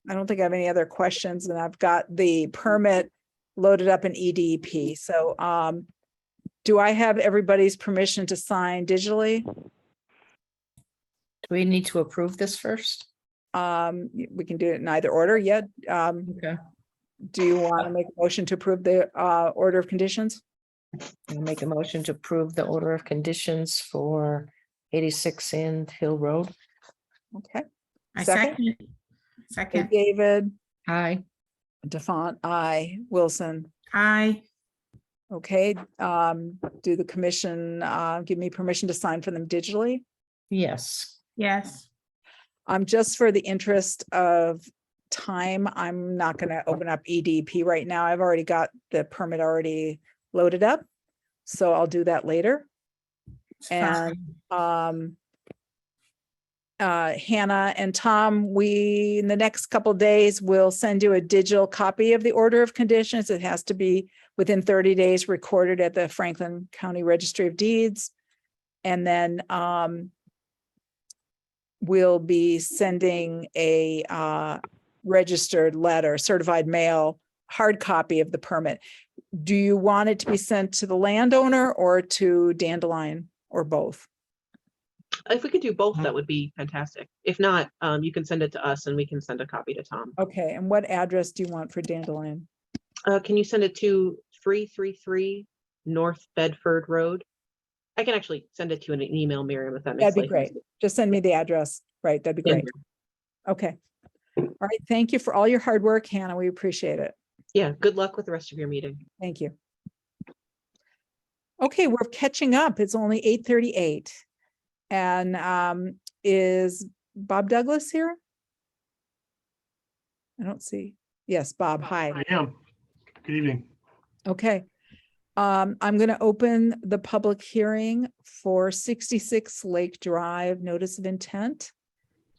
I don't think I have any other questions, and I've got the permit loaded up in EDP. So, do I have everybody's permission to sign digitally? do we need to approve this first? We can do it in either order yet. Okay. Do you want to make a motion to approve the order of conditions? I'll make a motion to approve the order of conditions for 86 Sand Hill Road. Okay. I Second? second. Hey, Second. David, Aye. DeFont, aye. Wilson. Aye. Okay, do the commission give me permission to sign for them digitally? Yes. Yes. Just for the interest of time, I'm not gonna open up EDP right now. I've already got the permit already loaded up. So I'll do that later. It's And fine. Hannah and Tom, we, in the next couple of days, will send you a digital copy of the order of conditions. It has to be within 30 days recorded at the Franklin County Registry of Deeds. And then we'll be sending a registered letter, certified mail, hard copy of the permit. Do you want it to be sent to the landowner or to Dandelion or both? If we could do both, that would be fantastic. If not, you can send it to us and we can send a copy to Tom. Okay, and what address do you want for Dandelion? Can you send it to 333 North Bedford Road? I can actually send it to an email, Miriam, if that makes That'd be life great. easier. Just send me the address. Right, that'd be Yeah. great. Okay. All right, thank you for all your hard work, Hannah. We appreciate it. Yeah, good luck with the rest of your meeting. Thank you. Okay, we're catching up. It's only 8:38. And is Bob Douglas here? I don't see. Yes, Bob, hi. I am. Good evening. Okay. I'm going to open the public hearing for 66 Lake Drive, notice of intent.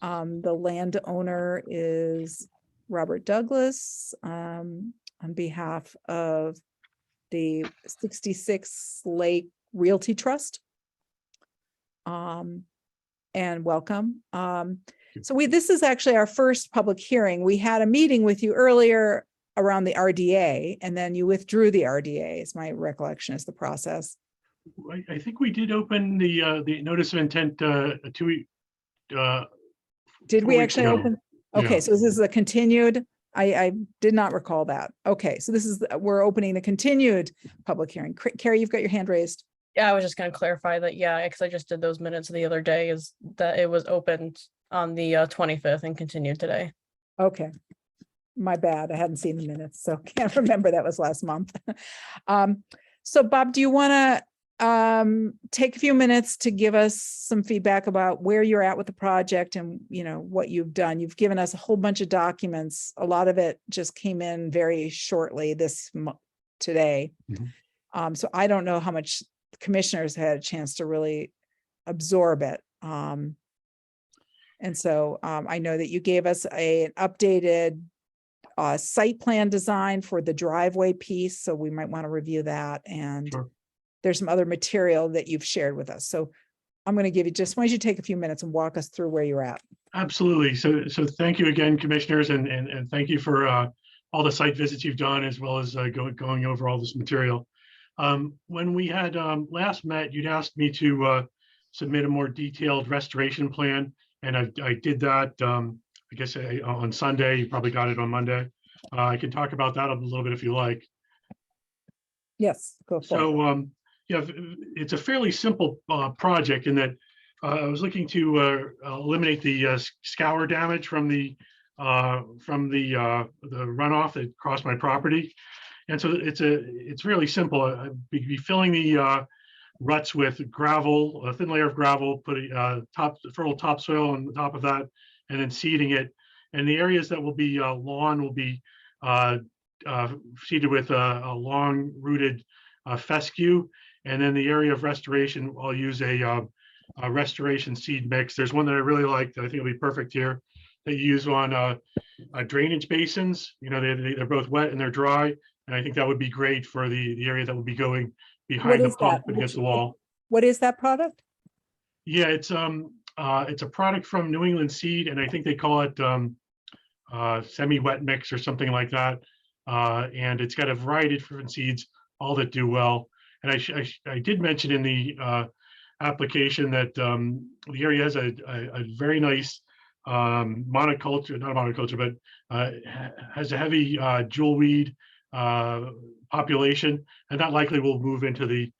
The landowner is Robert Douglas, on behalf of the 66 Lake Realty Trust. And welcome. So this is actually our first public hearing. We had a meeting with you earlier around the RDA, and then you withdrew the RDA, is my recollection is the process. I think we did open the notice of intent 2 weeks. Did 4 we weeks actually ago. open? Okay, Yeah. so this is a continued, I did not recall that. Okay, so this is, we're opening the continued public hearing. Carrie, you've got your hand raised. Yeah, I was just gonna clarify that, yeah, because I just did those minutes the other day, is that it was opened on the 25th and continued today. Okay. My bad. I hadn't seen the minutes, so can't remember that was last month. So Bob, do you want take a few minutes to give us some feedback about where you're at with the project and, what you've done. You've given us a whole bunch of documents. A lot of it just came in very shortly today. So I don't know how much commissioners had a chance to really absorb it. And so I know that you gave us an updated site plan design for the driveway piece, so we might want to review that. And Sure. there's some other material that you've shared with us. So I'm going to give you, just why don't you take a few minutes and walk us through where you're at. Absolutely. So thank you again, commissioners, and thank you for all the site visits you've done, as well as going over all this material. When we had last met, you'd asked me to submit a more detailed restoration plan, and I did that, I guess on Sunday. You probably got it on Monday. I can talk about that a little bit if you like. Yes, go for it. So yeah, it's a fairly simple project in that I was looking to eliminate the scour damage from the runoff that crossed my property, and so it's really simple. I'd be filling the ruts with gravel, a thin layer of gravel, putting fertile topsoil on the top of that, and then seeding it. And the areas that will be lawn will be seeded with a long-rooted fescue. And then the area of restoration, I'll use a restoration seed mix. There's one that I really like that I think will be perfect here, that you use on drainage basins. They're both wet and they're dry. And I think that would be great for the area that will be going behind the pump against the wall. What is that product? Yeah, it's a product from New England Seed, and I think they call it semi-wet mix or something like that. And it's got a variety of different seeds, all that do well. And I did mention in the application that the area has a very nice monoculture, not monoculture, but has a heavy jewelweed population, and that likely will move into the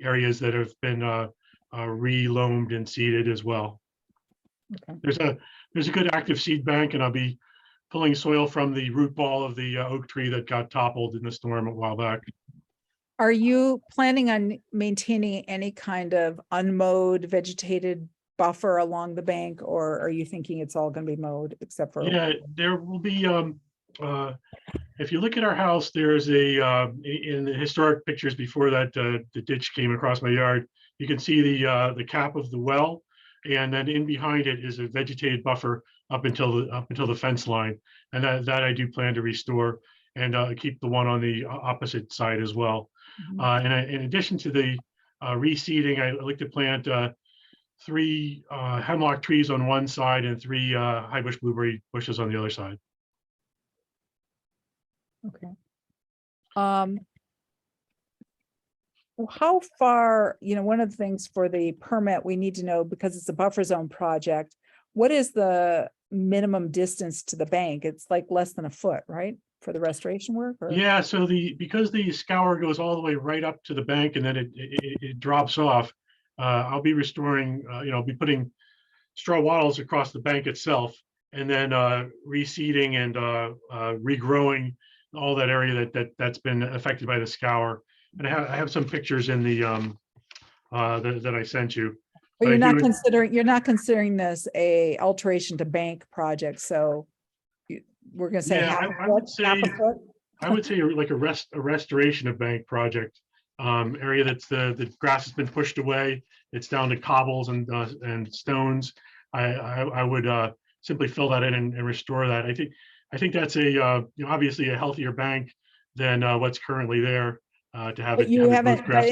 areas that have been re-loamed and seeded as well. Okay. There's a good active seed bank, and I'll be pulling soil from the root ball of the oak tree that got toppled in the storm a while back. Are you planning on maintaining any kind of unmowed vegetated buffer along the bank, or are you thinking it's all going to be mowed except for? Yeah, there will be, if you look at our house, there's in the historic pictures before that the ditch came across my yard, you can see the cap of the well, and then in behind it is a vegetated buffer up until the fence line, and that I do plan to restore and keep the one on the opposite side as well. And in addition to the reseeding, I like to plant 3 hemlock trees on one side and 3 high bush blueberry bushes on the other side. Okay. How far, one of the things for the permit we need to know, because it's a buffer zone project, what is the minimum distance to the bank? It's like less than a foot, right? For the restoration work? Or? Yeah, so because the scour goes all the way right up to the bank and then it drops off, I'll be restoring, I'll be putting straw wattles across the bank itself, and then reseeding and regrowing all that area that's been affected by the scour. And I have some pictures in the that I sent you. But you're not considering this a alteration to bank project, so we're going to say yeah, I would say like a restoration of bank project area that's the grass has been pushed away. It's down to cobbles and stones. I would simply fill that in and restore that. I think that's obviously a healthier bank than what's currently there to have but it. You haven't, but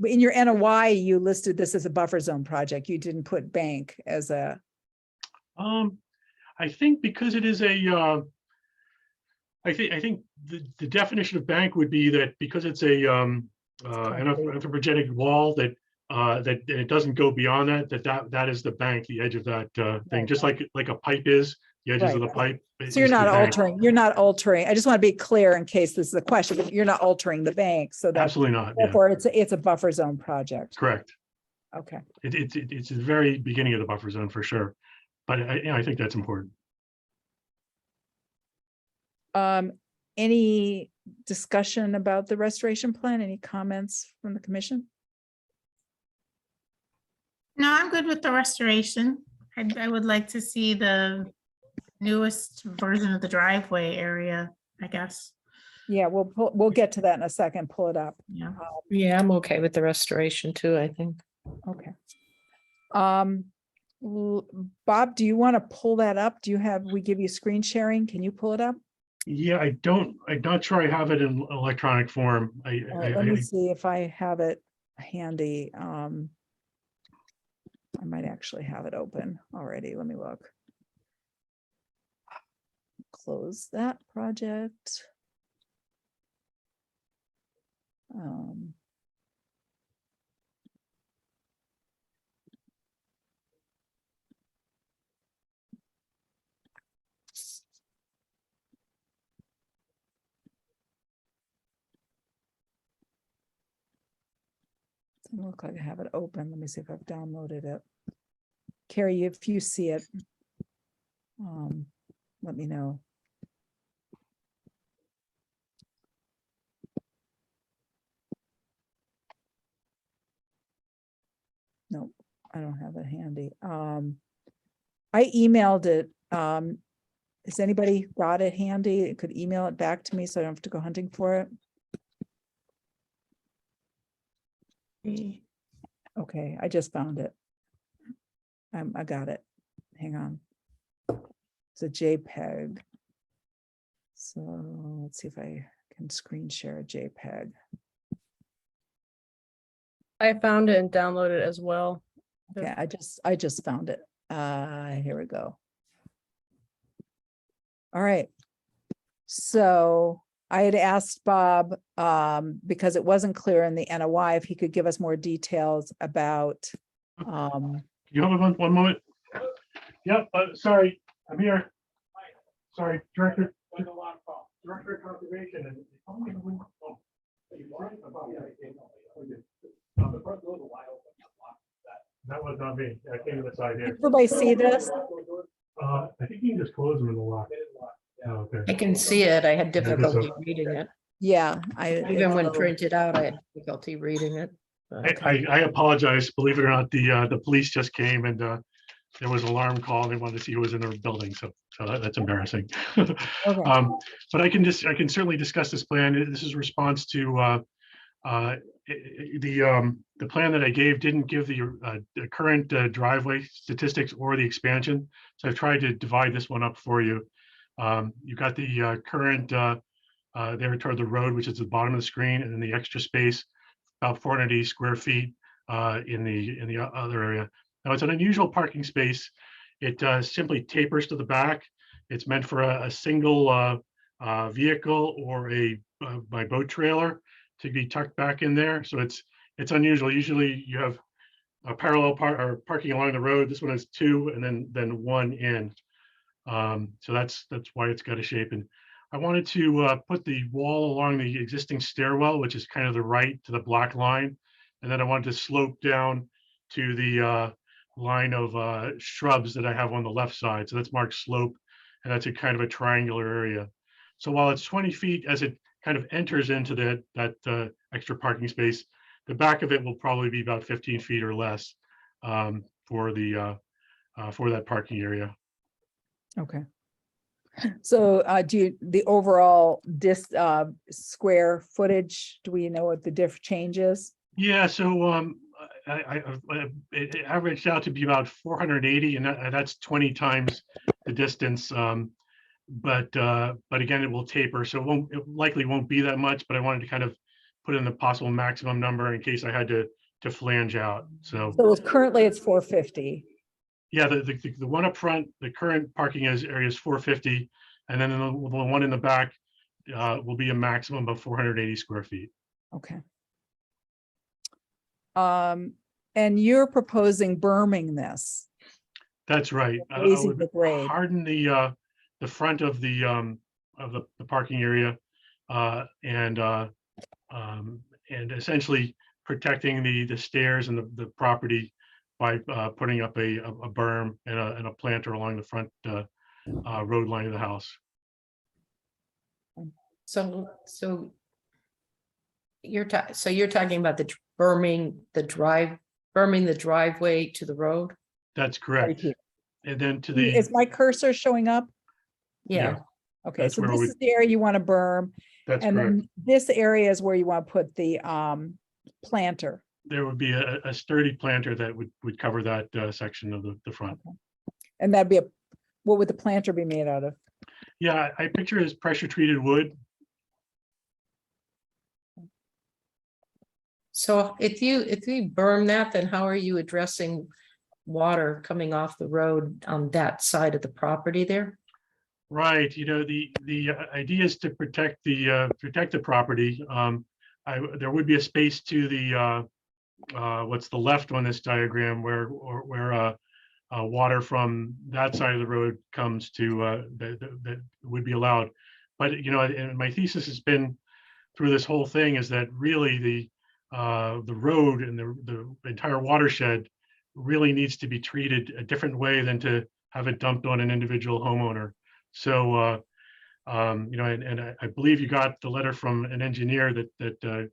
in your NOI, you listed this as a buffer zone project. You didn't put bank as a. I think because it is a. I think the definition of bank would be that because it's a an anthropogenic wall that it doesn't go beyond that is the bank, the edge of that thing, just like a pipe is the edges of the pipe. So you're not altering. You're not altering. I just want to be clear in case this is a question, but you're not altering the bank, so that absolutely not. Therefore, it's a buffer zone project. Correct. Okay. It's the very beginning of the buffer zone for sure, but I think that's important. Any discussion about the restoration plan? Any comments from the commission? No, I'm good with the restoration. I would like to see the newest version of the driveway area, I guess. Yeah, we'll get to that in a second. Pull it up. Yeah. Yeah, I'm okay with the restoration too, I think. Okay. Bob, do you want to pull that up? We give you screen sharing? Can you pull it up? Yeah, I'm not sure I have it in electronic form. All right, let me see if I have it handy. I might actually have it open already. Let me look. Close that project. Doesn't look like I have it open. Let me see if I've downloaded it. Carrie, if you see it, let me know. Nope, I don't have it handy. I emailed it. Has anybody got it handy? It could email it back to me so I don't have to go hunting for it. Okay, I just found it. I got it. Hang on. It's a JPEG. So let's see if I can screen share a JPEG. I found it and downloaded it as well. Okay, I just found it. Here we go. All right. So I had asked Bob, because it wasn't clear in the NOI, if he could give us more details about, You have one moment? Yep, sorry, I'm here. Sorry, Director of Conservation. And that was not me. I came to the side here. everybody see this? I think you can just close them in the lock. Oh, okay. I can see it. I had difficulty reading it. Yeah, Even when printed out, I had difficulty reading it. but- I apologize. Believe it or not, the police just came and there was an alarm call. And they wanted to see who was in the building. So that's embarrassing. But I can certainly discuss this plan. This is a response to the plan that I gave didn't give the current driveway statistics or the expansion. So I've tried to divide this one up for you. You've got the current there toward the road, which is the bottom of the screen, and then the extra space, about 480 square feet in the other area. Now it's an unusual parking space. It simply tapers to the back. It's meant for a single vehicle or by boat trailer to be tucked back in there. So it's unusual. Usually you have a parallel parking along the road. This one has two and then one in. So that's why it's got a shape. And I wanted to put the wall along the existing stairwell, which is kind of the right to the black line. And then I wanted to slope down to the line of shrubs that I have on the left side. So that's marked slope. And that's a kind of a triangular area. So while it's 20 feet as it kind of enters into that extra parking space, the back of it will probably be about 15 feet or less for that parking area. Okay. So the overall square footage, do we know what the change is? Yeah, so it averaged out to be about 480, and that's 20 times the distance. But again, it will taper, so it likely won't be that much. But I wanted to kind of put in the possible maximum number in case I had to flange out. So Currently it's 450. Yeah, the one up front, the current parking area is 450, and then the one in the back will be a maximum of 480 square feet. Okay. And you're proposing berming this? That's right. I Raising the grade. harden the front of the parking area and essentially protecting the stairs and the property by putting up a berm and a planter along the front road line of the house. So you're talking about the berming the driveway berming the driveway to the road? That's Right correct. here. And then to the, Is my cursor showing up? Yeah, Okay, That's so where this we- is the area you want to berm, that's and correct. then this area is where you want to put the planter. There would be a sturdy planter that would cover that section of the front. And that'd be what would the planter be made out of? Yeah, I picture it as pressure treated wood. so if you berm that, then how are you addressing water coming off the road on that side of the property there? Right, the idea is to protect the property. There would be a space to the what's the left on this diagram where water from that side of the road comes to that would be allowed. But and my thesis has been through this whole thing is that really the road and the entire watershed really needs to be treated a different way than to have it dumped on an individual homeowner. So, and I believe you got the letter from an engineer that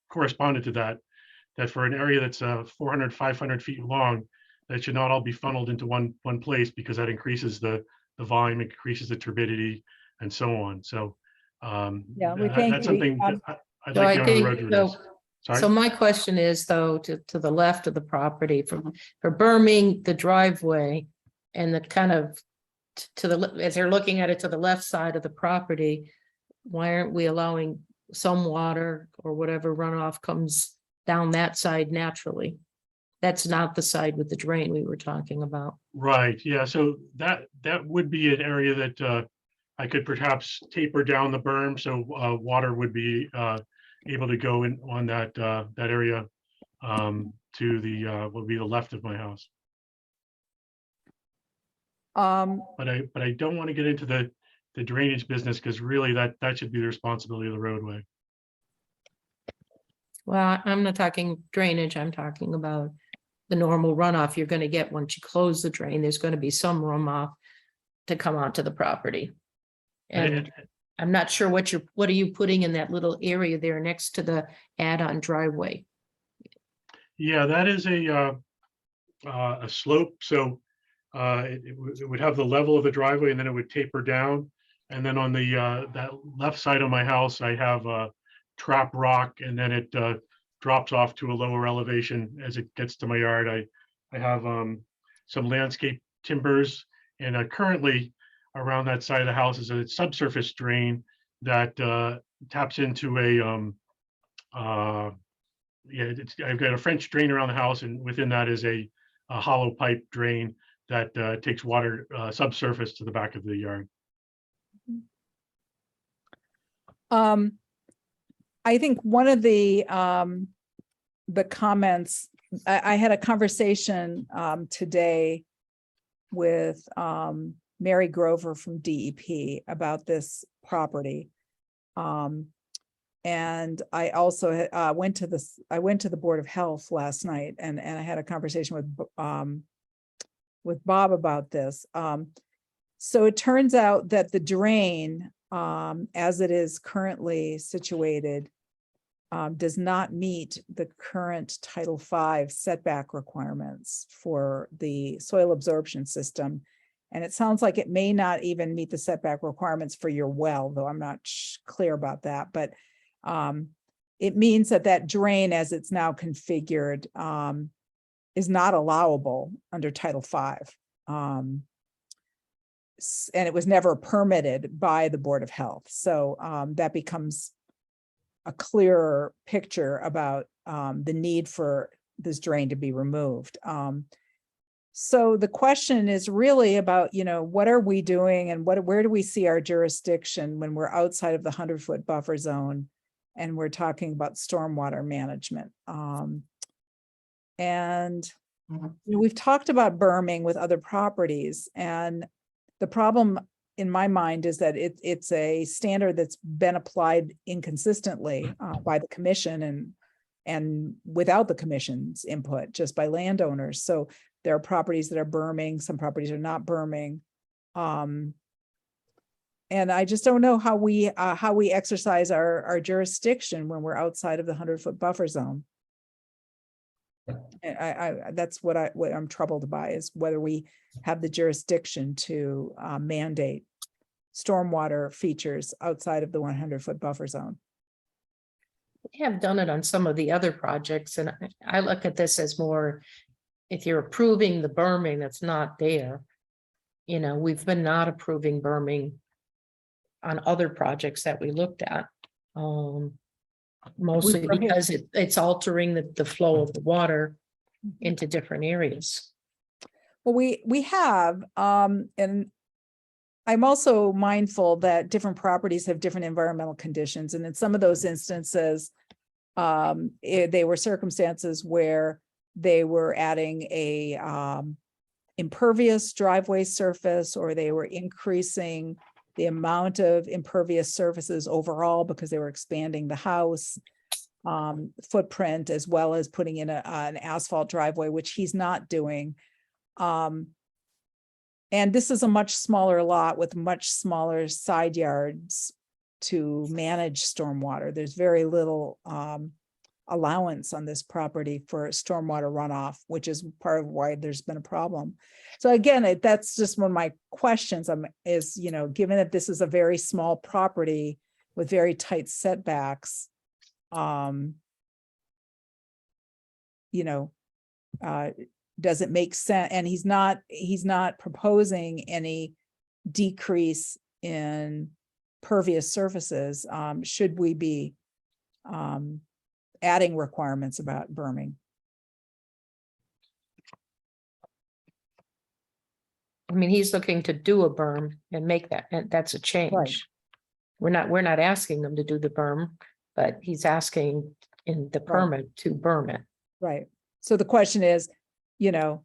corresponded to that for an area that's 400, 500 feet long, that should not all be funneled into one place because that increases the volume, increases the turbidity, and so on. So, Yeah, we thank that's you. something that I'd So like I to know think, the road is. so Sorry. my question is though, to the left of the property for berming the driveway and the kind of to the, as you're looking at it to the left side of the property, why aren't we allowing some water or whatever runoff comes down that side naturally? That's not the side with the drain we were talking about. Right, yeah, so that would be an area that I could perhaps taper down the berm, so water would be able to go in on that area to the would be the left of my house. But I don't want to get into the drainage business because really that should be the responsibility of the roadway. Well, I'm not talking drainage, I'm talking about the normal runoff you're gonna get once you close the drain. There's gonna be some runoff to come onto the property. And I'm not sure what are you putting in that little area there next to the add-on driveway? Yeah, that is a slope, so it would have the level of the driveway and then it would taper down. And then on the that left side of my house, I have a trap rock, and then it drops off to a lower elevation as it gets to my yard. I have some landscape timbers, and currently around that side of the house is a subsurface drain that taps into a I've got a French drain around the house, and within that is a hollow pipe drain that takes water subsurface to the back of the yard. I think one of the comments, I had a conversation today with Mary Grover from DEP about this property. And I also went to the Board of Health last night, and I had a conversation with Bob about this. So it turns out that the drain, as it is currently situated, does not meet the current Title V setback requirements for the soil absorption system. And it sounds like it may not even meet the setback requirements for your well, though I'm not clear about that. But it means that drain, as it's now configured, is not allowable under Title V. And it was never permitted by the Board of Health. So that becomes a clearer picture about the need for this drain to be removed. So the question is really about, what are we doing and where do we see our jurisdiction when we're outside of the 100-foot buffer zone and we're talking about stormwater management. And we've talked about berming with other properties, and the problem in my mind is that it's a standard that's been applied inconsistently by the commission and without the commission's input, just by landowners. So there are properties that are berming, some properties are not berming. And I just don't know how we exercise our jurisdiction when we're outside of the 100-foot buffer zone. And that's what I'm troubled by, is whether we have the jurisdiction to mandate stormwater features outside of the 100-foot buffer zone. We have done it on some of the other projects, and I look at this as more, if you're approving the berming that's not there, you know, we've been not approving berming on other projects that we looked at. Mostly because it's altering the flow of the water into different areas. Well, we have, and I'm also mindful that different properties have different environmental conditions, and in some of those instances, they were circumstances where they were adding a impervious driveway surface, or they were increasing the amount of impervious surfaces overall because they were expanding the house footprint, as well as putting in an asphalt driveway, which he's not doing. And this is a much smaller lot with much smaller side yards to manage stormwater. There's very little allowance on this property for stormwater runoff, which is part of why there's been a problem. So again, that's just one of my questions is, you know, given that this is a very small property with very tight setbacks, you know, does it make sense? And he's not proposing any decrease in pervious surfaces. Should we be adding requirements about berming? I mean, he's looking to do a berm and make that, and that's a change. Right. We're not asking them to do the berm, but he's asking in the permit to berm it. Right. So the question is, you know,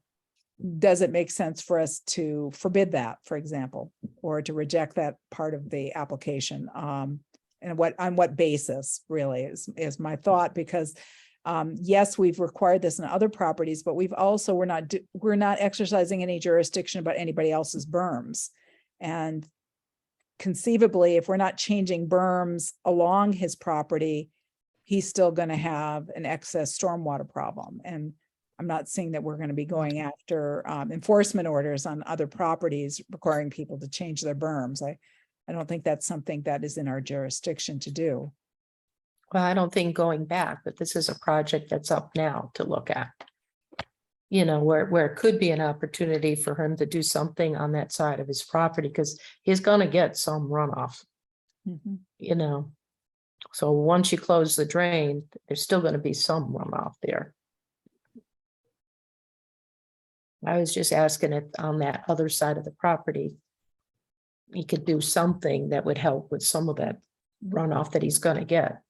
does it make sense for us to forbid that, for example, or to reject that part of the application? And on what basis really is my thought, because yes, we've required this in other properties, but we've also, we're not exercising any jurisdiction about anybody else's berms. And conceivably, if we're not changing berms along his property, he's still going to have an excess stormwater problem. And I'm not seeing that we're going to be going after enforcement orders on other properties requiring people to change their berms. I don't think that's something that is in our jurisdiction to do. Well, I don't think going back, but this is a project that's up now to look at. You know, where it could be an opportunity for him to do something on that side of his property, because he's going to get some runoff, you know. So once you close the drain, there's still going to be some runoff there. I was just asking if on that other side of the property, he could do something that would help with some of that runoff that he's going to get.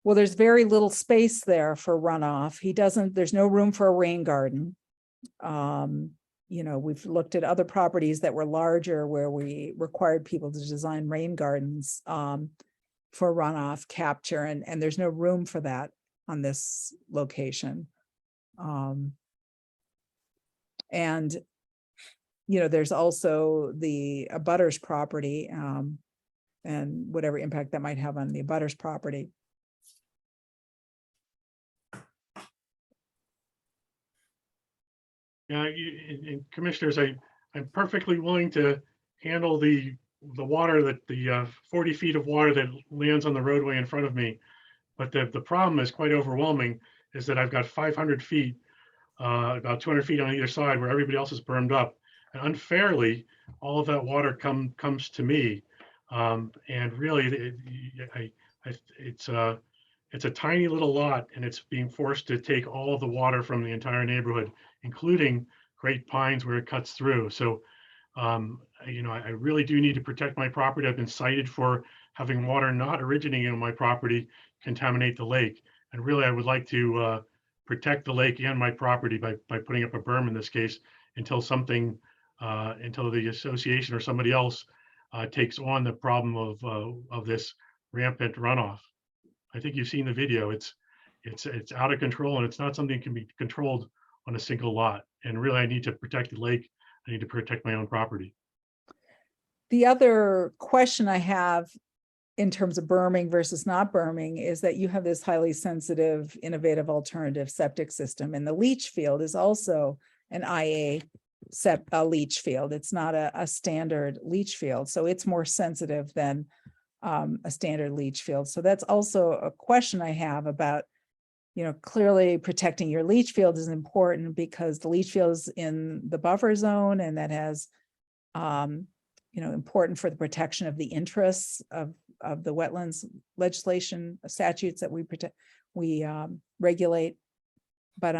Well, there's very little space there for runoff. There's no room for a rain garden. You know, we've looked at other properties that were larger where we required people to design rain gardens for runoff capture, and there's no room for that on this location. And, you know, there's also the abutters property and whatever impact that might have on the abutters property. Yeah, and commissioners, I'm perfectly willing to handle the water, that the 40 feet of water that lands on the roadway in front of me. But the problem is quite overwhelming, is that I've got 500 feet, about 200 feet on either side where everybody else is bermed up. And unfairly, all of that water comes to me. And really, it's a tiny little lot, and it's being forced to take all of the water from the entire neighborhood, including Great Pines where it cuts through. So, you know, I really do need to protect my property. I've been cited for having water not originating on my property contaminate the lake. And really, I would like to protect the lake and my property by putting up a berm in this case until until the association or somebody else takes on the problem of this rampant runoff. I think you've seen the video. It's out of control, and it's not something that can be controlled on a single lot. And really, I need to protect the lake. I need to protect my own property. The other question I have in terms of berming versus not berming is that you have this highly sensitive, innovative alternative septic system, and the leach field is also an IA a leach field. It's not a standard leach field, so it's more sensitive than a standard leach field. So that's also a question I have about, clearly protecting your leach field is important because the leach field is in the buffer zone, and that has, important for the protection of the interests of the wetlands legislation statutes that we regulate. But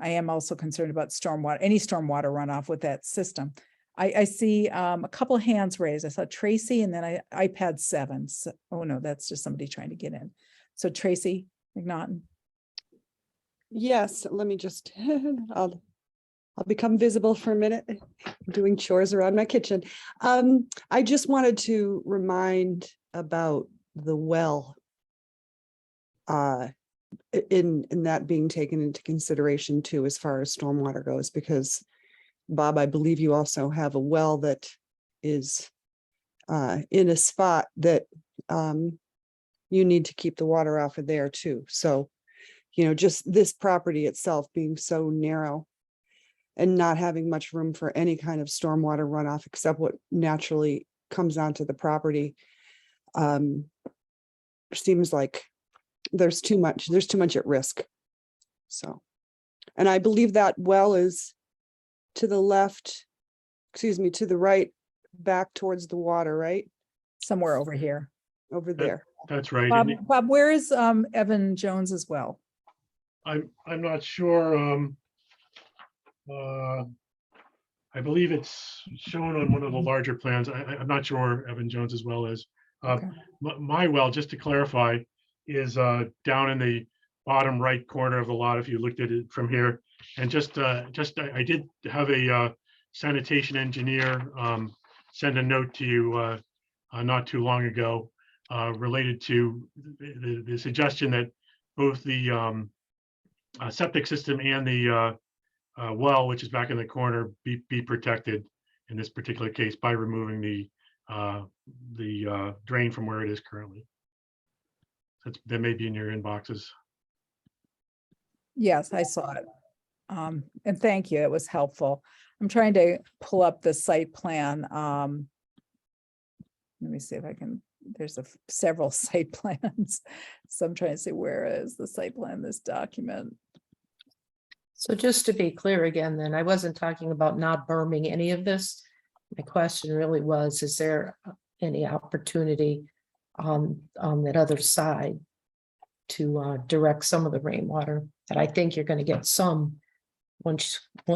I am also concerned about any stormwater runoff with that system. I see a couple of hands raised. I saw Tracy, and then iPad 7. So, oh no, that's just somebody trying to get in. So Tracy McNaughton. Yes, let me just, I'll become visible for a minute. I'm doing chores around my kitchen. I just wanted to remind about the well. In that being taken into consideration too, as far as stormwater goes, because Bob, I believe you also have a well that is in a spot that you need to keep the water off of there too. So, just this property itself being so narrow and not having much room for any kind of stormwater runoff except what naturally comes onto the property, seems like there's too much at risk. So, and I believe that well is to the left, to the right, back towards the water, right? Somewhere over here. Over there. That's right. Bob, where is Evan Jones as well? I'm not sure. I believe it's shown on one of the larger plans. I'm not sure where Evan Jones as well is. Okay. My well, just to clarify, is down in the bottom right corner of the lot if you looked at it from here. And I did have a sanitation engineer send a note to you not too long ago related to the suggestion that both the septic system and the well, which is back in the corner, be protected in this particular case by removing the drain from where it is currently. That may be in your inboxes. Yes, I saw it. And thank you. It was helpful. I'm trying to pull up the site plan. Let me see if I can, there's several site plans. So I'm trying to see where is the site plan, this document. So just to be clear again, then I wasn't talking about not berming any of this. My question really was, is there any opportunity on that other side to direct some of the rainwater that I think you're going to get some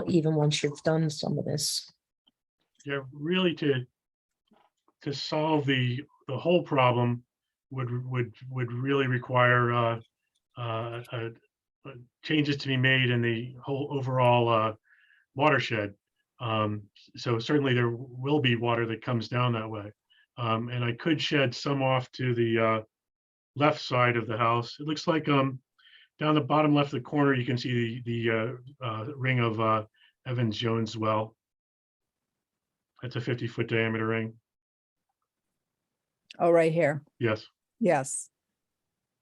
even once you've done some of this? Yeah, really to solve the whole problem would really require changes to be made in the whole overall watershed. So certainly there will be water that comes down that way. And I could shed some off to the left side of the house. It looks like down the bottom left of the corner, you can see the ring of Evans Jones well. That's a 50-foot diameter ring. Oh, right here. Yes. Yes.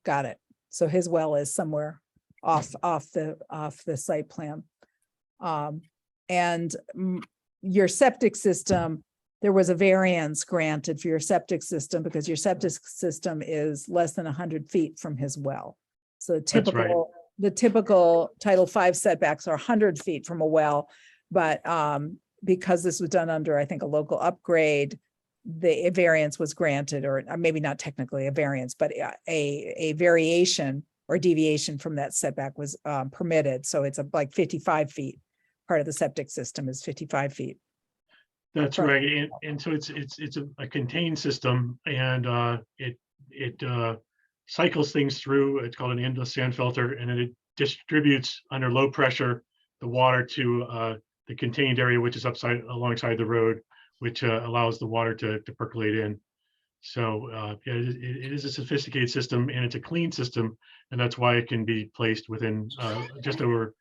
Got it. So his well is somewhere off the site plan. And your septic system, there was a variance granted for your septic system because your septic system is less than 100 feet from his well. So the typical Title V setbacks are 100 feet from a well, but because this was done under, I think, a local upgrade, the variance was granted, or maybe not technically a variance, but a variation or deviation from that setback was permitted. So it's like 55 feet. Part of the septic system is 55 feet. That's right. And so it's a contained system, and it cycles things through. It's called an endless sand filter, and then it distributes under low pressure the water to the contained area, which is alongside the road, which allows the water to percolate in. So it is a sophisticated system, and it's a clean system, and that's why it can be placed within just over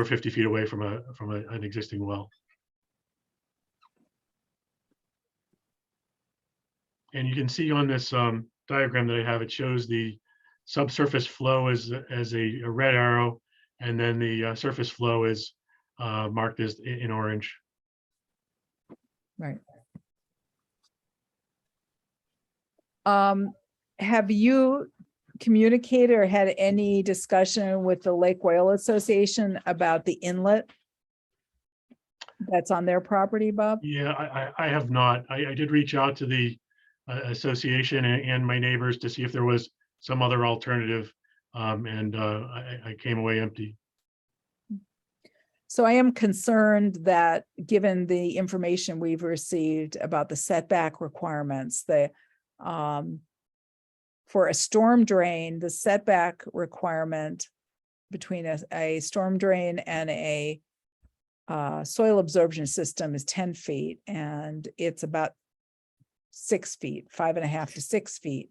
50 feet away from an existing well. And you can see on this diagram that I have, it shows the subsurface flow as a red arrow, and then the surface flow is marked as in orange. Right. Have you communicated or had any discussion with the Lake Whale Association about the inlet that's on their property, Bob? Yeah, I have not. I did reach out to the association and my neighbors to see if there was some other alternative, and I came away empty. So I am concerned that given the information we've received about the setback requirements, for a storm drain, the setback requirement between a storm drain and a soil absorption system is 10 feet, and it's about 6 feet, 5.5 to 6 feet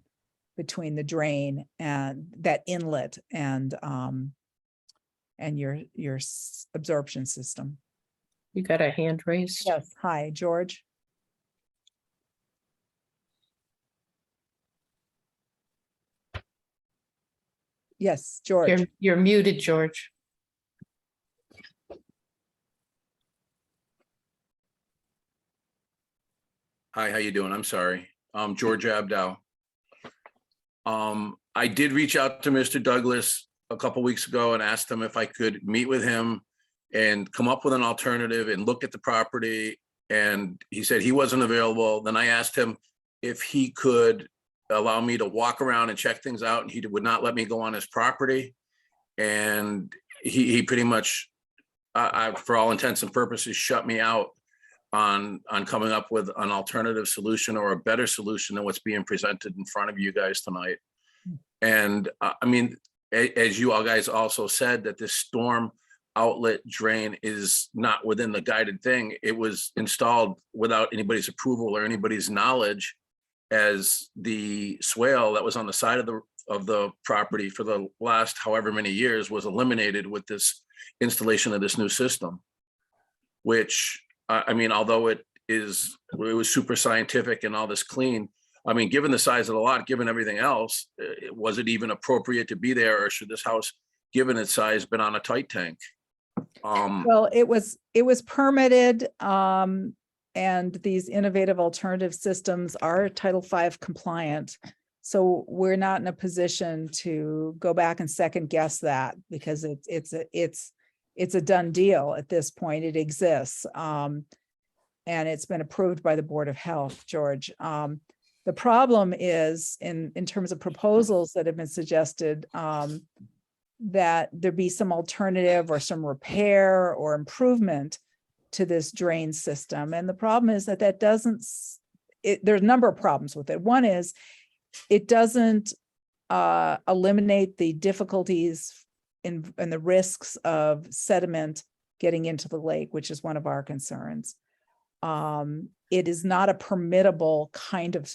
between the drain and that inlet and your absorption system. You got a hand raised? Yes. Hi, George. Yes, George. You're muted, George. Hi, how you doing? I'm sorry. George Abdow. I did reach out to Mr. Douglas a couple weeks ago and asked him if I could meet with him and come up with an alternative and look at the property. And he said he wasn't available. Then I asked him if he could allow me to walk around and check things out, and he would not let me go on his property. And he pretty much, for all intents and purposes, shut me out on coming up with an alternative solution or a better solution than what's being presented in front of you guys tonight. And I mean, as you all guys also said, that this storm outlet drain is not within the guided thing. It was installed without anybody's approval or anybody's knowledge, as the swale that was on the side of the property for the last however many years was eliminated with this installation of this new system, which I mean, although it was super scientific and all this clean, I mean, given the size of the lot, given everything else, was it even appropriate to be there, or should this house, given its size, been on a tight tank? Well, it was permitted, and these innovative alternative systems are Title V compliant. So we're not in a position to go back and second guess that, because it's a done deal at this point. It exists. And it's been approved by the Board of Health, George. The problem is in terms of proposals that have been suggested, that there be some alternative or some repair or improvement to this drain system. And the problem is that there's a number of problems with it. One is it doesn't eliminate the difficulties and the risks of sediment getting into the lake, which is one of our concerns. It is not a permittable kind of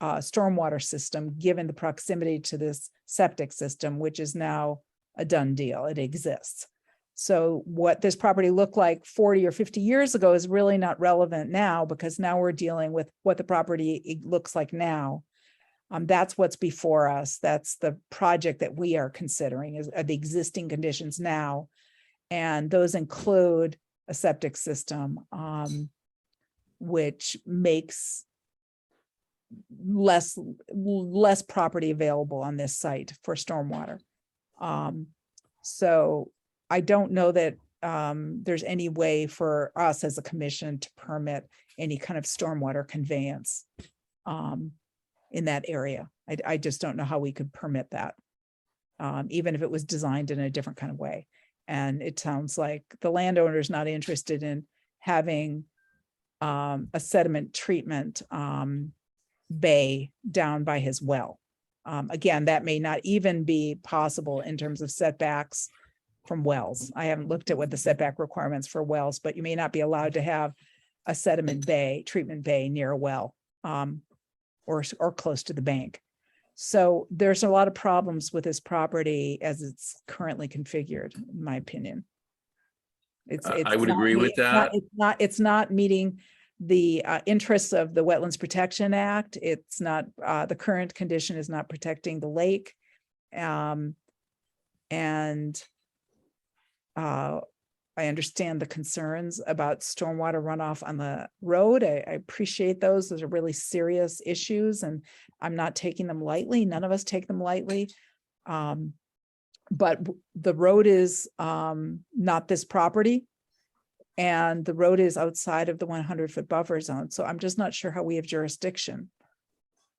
stormwater system, given the proximity to this septic system, which is now a done deal. It exists. So what this property looked like 40 or 50 years ago is really not relevant now, because now we're dealing with what the property looks like now. That's what's before us. That's the project that we are considering, is the existing conditions now. And those include a septic system, which makes less property available on this site for stormwater. So I don't know that there's any way for us as a commission to permit any kind of stormwater conveyance in that area. I just don't know how we could permit that, even if it was designed in a different kind of way. And it sounds like the landowner is not interested in having a sediment treatment bay down by his well. Again, that may not even be possible in terms of setbacks from wells. I haven't looked at what the setback requirements for wells, but you may not be allowed to have a sediment bay, treatment bay near a well, or close to the bank. So there's a lot of problems with this property as it's currently configured, in my opinion. I would agree with that. It's not meeting the interests of the Wetlands Protection Act. It's not, the current condition is not protecting the lake. And I understand the concerns about stormwater runoff on the road. I appreciate those. Those are really serious issues, and I'm not taking them lightly. None of us take them lightly. But the road is not this property, and the road is outside of the 100-foot buffer zone. So I'm just not sure how we have jurisdiction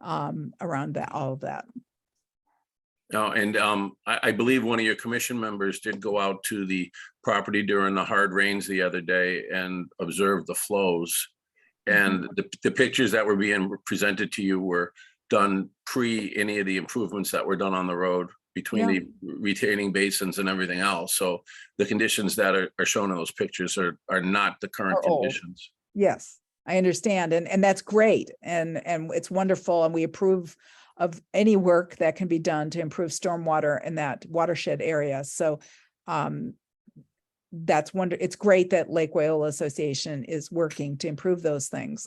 around that, all of that. No, and I believe one of your commission members did go out to the property during the hard rains the other day and observe the flows. And the pictures that were being presented to you were done pre any of the improvements that were done on the road between the retaining basins and everything else. So the conditions that are shown in those pictures are not the current conditions. Yes, I understand. And that's great. And it's wonderful. And we approve of any work that can be done to improve stormwater in that watershed area. So that's it's great that Lake Wyola Association is working to improve those things.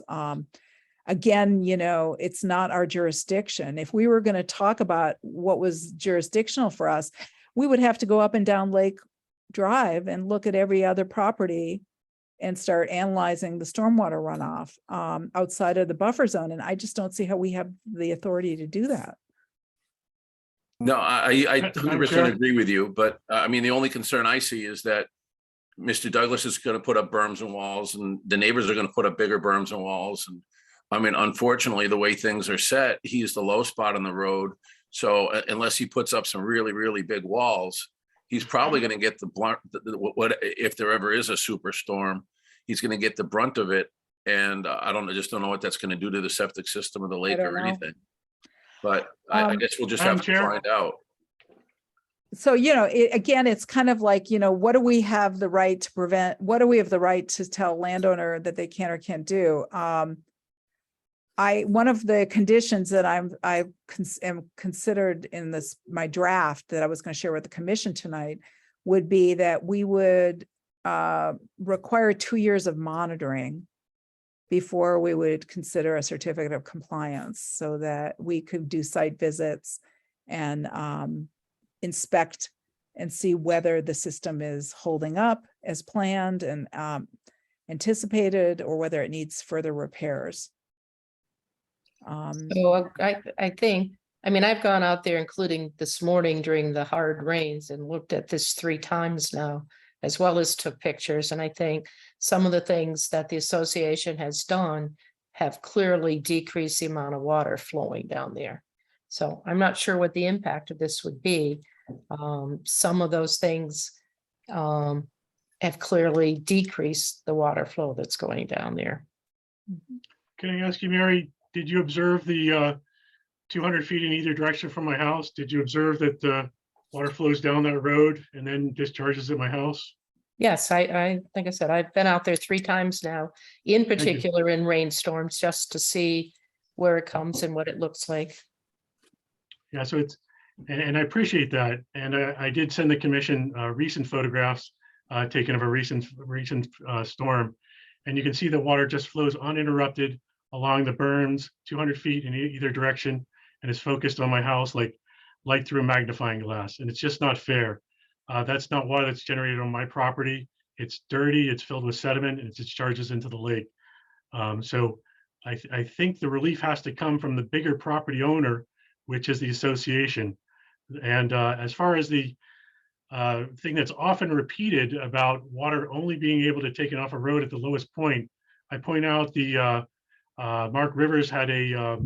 Again, you know, it's not our jurisdiction. If we were going to talk about what was jurisdictional for us, we would have to go up and down Lake Drive and look at every other property and start analyzing the stormwater runoff outside of the buffer zone. And I just don't see how we have the authority to do that. No, I 100% agree with you, but I mean, the only concern I see is that Mr. Douglas is going to put up berms and walls, and the neighbors are going to put up bigger berms and walls. And I mean, unfortunately, the way things are set, he's the low spot on the road. So unless he puts up some really, really big walls, he's probably going to get the blunt, what if there ever is a superstorm, he's going to get the brunt of it. And just don't know what that's going to do to the septic system of the lake or anything. But I guess we'll just have to find out. So, you know, again, it's kind of like, you know, what do we have the right to prevent? What do we have the right to tell landowner that they can or can't do? One of the conditions that I am considered in this, my draft that I was going to share with the commission tonight would be that we would require 2 years of monitoring before we would consider a certificate of compliance, so that we could do site visits and inspect and see whether the system is holding up as planned and anticipated, or whether it needs further repairs. So I think, I mean, I've gone out there, including this morning during the hard rains, and looked at this 3 times now, as well as took pictures. And I think some of the things that the association has done have clearly decreased the amount of water flowing down there. So I'm not sure what the impact of this would be. Some of those things have clearly decreased the water flow that's going down there. Can I ask you, Mary, did you observe the 200 feet in either direction from my house? Did you observe that the water flows down that road and then discharges at my house? Yes, I like I said, I've been out there 3 times now, in particular in rainstorms, just to see where it comes and what it looks like. Yeah, so it's, and I appreciate that. And I did send the commission recent photographs taken of a recent storm. And you can see the water just flows uninterrupted along the berms, 200 feet in either direction, and is focused on my house like light through a magnifying glass. And it's just not fair. That's not water that's generated on my property. It's dirty, it's filled with sediment, and it discharges into the lake. So I think the relief has to come from the bigger property owner, which is the association. And as far as the thing that's often repeated about water only being able to take it off a road at the lowest point, I point out the Mark Rivers had hit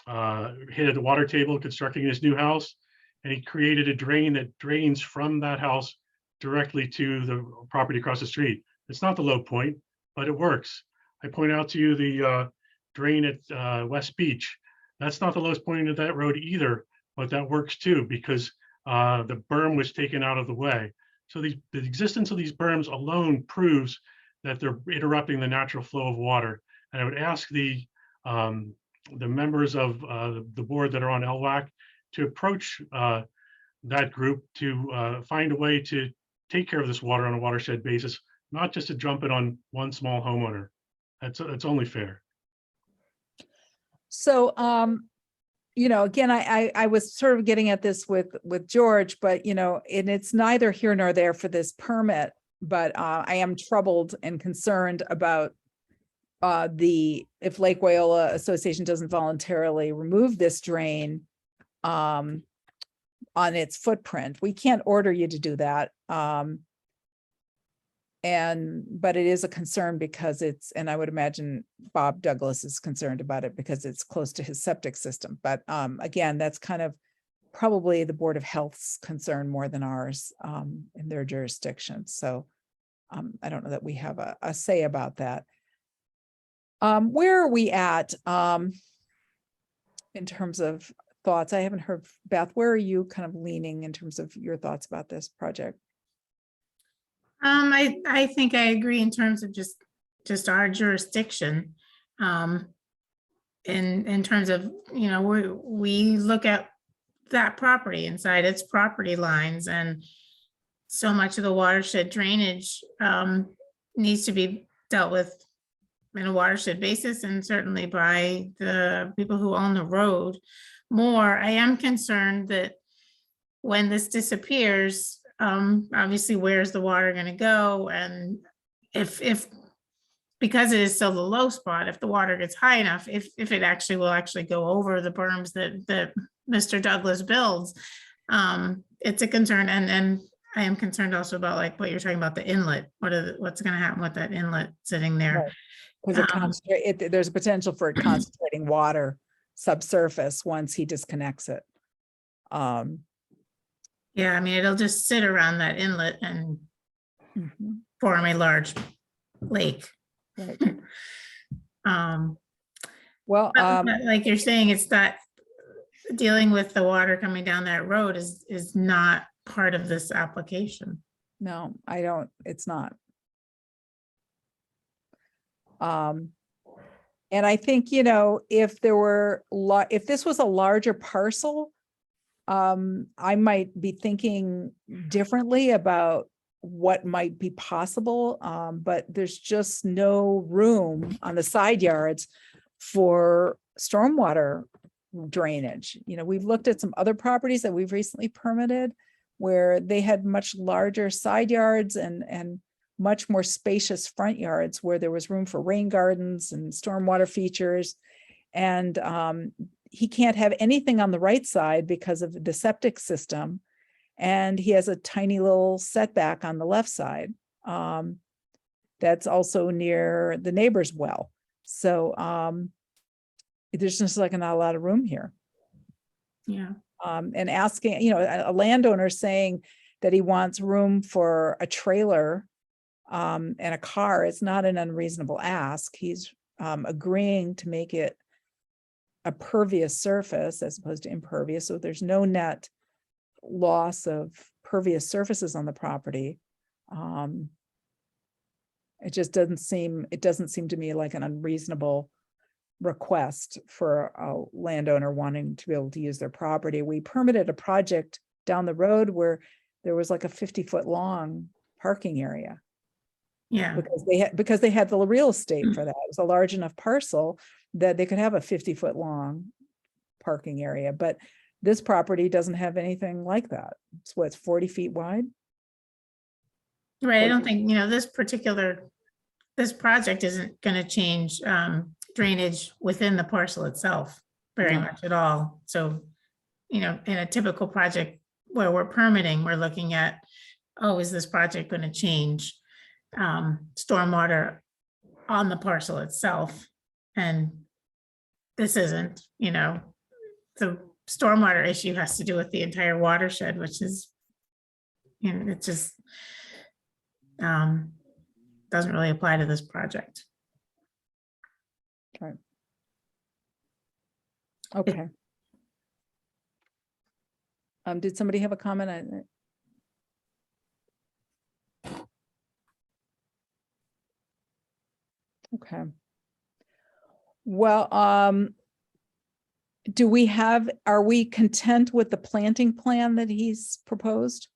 the water table constructing his new house, and he created a drain that drains from that house directly to the property across the street. It's not the low point, but it works. I point out to you the drain at West Beach. That's not the lowest point of that road either, but that works too, because the berm was taken out of the way. So the existence of these berms alone proves that they're interrupting the natural flow of water. And I would ask the members of the board that are on LWAC to approach that group to find a way to take care of this water on a watershed basis, not just to dump it on one small homeowner. That's only fair. So, again, I was sort of getting at this with George, but, and it's neither here nor there for this permit, but I am troubled and concerned about if Lake Wyola Association doesn't voluntarily remove this drain on its footprint. We can't order you to do that. But it is a concern because and I would imagine Bob Douglas is concerned about it because it's close to his septic system. But again, that's kind of probably the Board of Health's concern more than ours in their jurisdiction. So I don't know that we have a say about that. Where are we at in terms of thoughts? I haven't heard, Beth, where are you kind of leaning in terms of your thoughts about this project? I think I agree in terms of just our jurisdiction. In terms of, we look at that property inside its property lines, and so much of the watershed drainage needs to be dealt with in a watershed basis, and certainly by the people who own the road more. I am concerned that when this disappears, obviously, where's the water going to go? And if because it is still the low spot, if the water gets high enough, if it actually will go over the berms that Mr. Douglas builds, it's a concern. And I am concerned also about like what you're talking about, the inlet. What's going to happen with that inlet sitting there? Because there's a potential for it concentrating water subsurface once he disconnects it. Yeah, I mean, it'll just sit around that inlet and form a large lake. Right. But like you're saying, it's not dealing with the water coming down that road is not part of this application. No, it's not. And I think, if this was a larger parcel, I might be thinking differently about what might be possible, but there's just no room on the side yards for stormwater drainage. We've looked at some other properties that we've recently permitted where they had much larger side yards and much more spacious front yards where there was room for rain gardens and stormwater features. And he can't have anything on the right side because of the septic system. And he has a tiny little setback on the left side. That's also near the neighbor's well. So there's just like not a lot of room here. Yeah. And asking, a landowner saying that he wants room for a trailer and a car is not an unreasonable ask. He's agreeing to make it a pervious surface as opposed to impervious. So there's no net loss of pervious surfaces on the property. It doesn't seem to me like an unreasonable request for a landowner wanting to be able to use their property. We permitted a project down the road where there was like a 50-foot long parking area. Yeah. Because they had the real estate for that. It was a large enough parcel that they could have a 50-foot long parking area. But this property doesn't have anything like that. It's 40 feet wide. Right. I don't think, this project isn't going to change drainage within the parcel itself very much at all. So, in a typical project where we're permitting, we're looking at, is this project going to change stormwater on the parcel itself? And this isn't, the stormwater issue has to do with the entire watershed, which is, it just doesn't really apply to this project. Right. Okay. Did somebody have a comment on it? Okay. Well, are we content with the planting plan that he's proposed?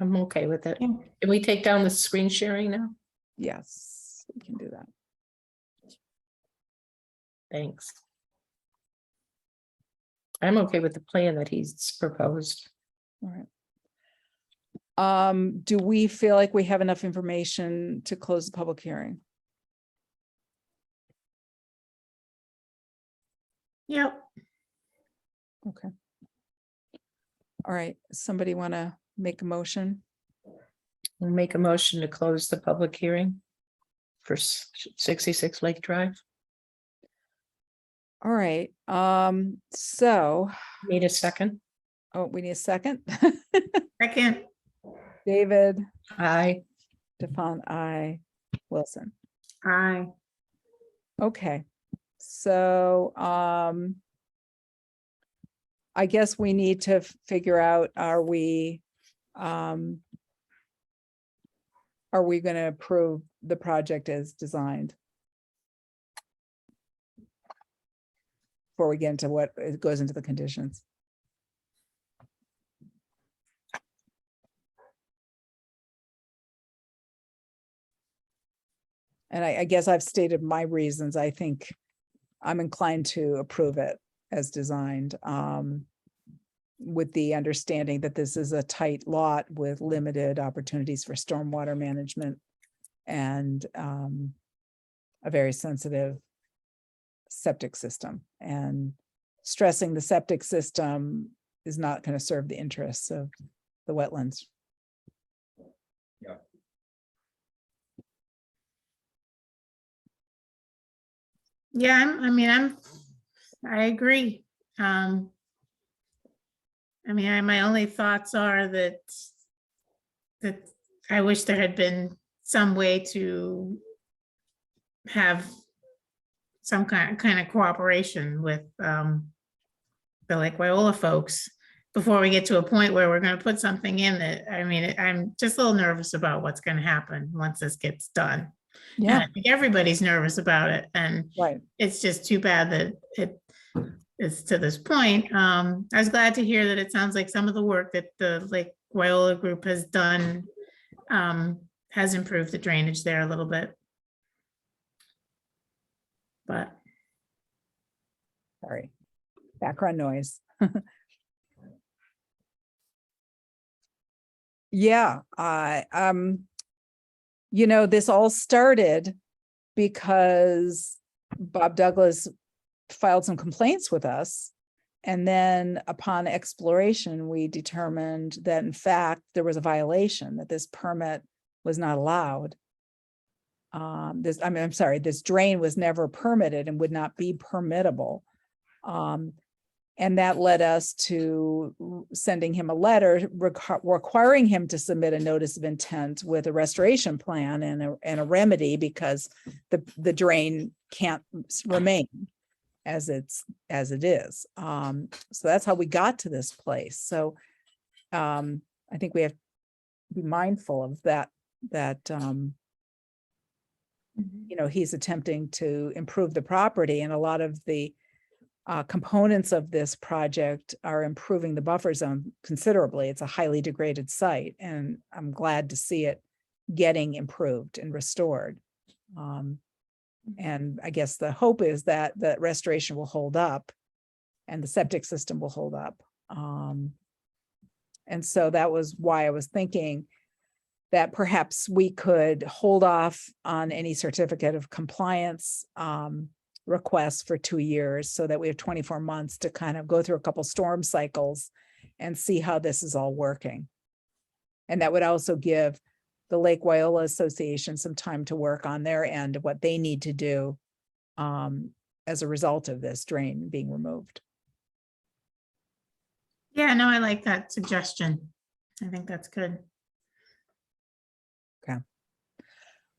I'm okay with it. Can we take down the screen sharing now? Yes, we can do that. Thanks. I'm okay with the plan that he's proposed. All right. Do we feel like we have enough information to close the public hearing? Yep. Okay. All right, somebody want to make a motion? We'll make a motion to close the public hearing for 66 Lake Drive. All right, so, Need a second? oh, we need a second. Second. David, Aye. Stefan, I, Wilson. Aye. Okay, so, I guess we need to figure out, are we going to approve the project as designed? Before we get into what it goes into the conditions. And I guess I've stated my reasons. I think I'm inclined to approve it as designed, with the understanding that this is a tight lot with limited opportunities for stormwater management and a very sensitive septic system. And stressing the septic system is not going to serve the interests of the wetlands. Yeah, I agree. My only thoughts are that I wish there had been some way to have some kind of cooperation with the Lake Wyola folks before we get to a point where we're going to put something in that, I'm just a little nervous about what's going to happen once this gets done. And Yeah, I think everybody's nervous about it, and right. it's just too bad that it is to this point. I was glad to hear that it sounds like some of the work that the Lake Wyola group has done has improved the drainage there a little bit. But Sorry, background noise. Yeah, this all started because Bob Douglas filed some complaints with us. And then upon exploration, we determined that in fact, there was a violation, that this permit was not allowed. This drain was never permitted and would not be permittable. And that led us to sending him a letter requiring him to submit a notice of intent with a restoration plan and a remedy, because the drain can't remain as it is. So that's how we got to this place. So I think we have to be mindful of that, he's attempting to improve the property, and a lot of the components of this project are improving the buffer zone considerably. It's a highly degraded site, and I'm glad to see it getting improved and restored. And I guess the hope is that the restoration will hold up and the septic system will hold up. And so that was why I was thinking that perhaps we could hold off on any certificate of compliance requests for 2 years, so that we have 24 months to kind of go through a couple storm cycles and see how this is all working. And that would also give the Lake Wyola Association some time to work on their end of what they need to do as a result of this drain being removed. yeah, no, I like that suggestion. I think that's good. Okay.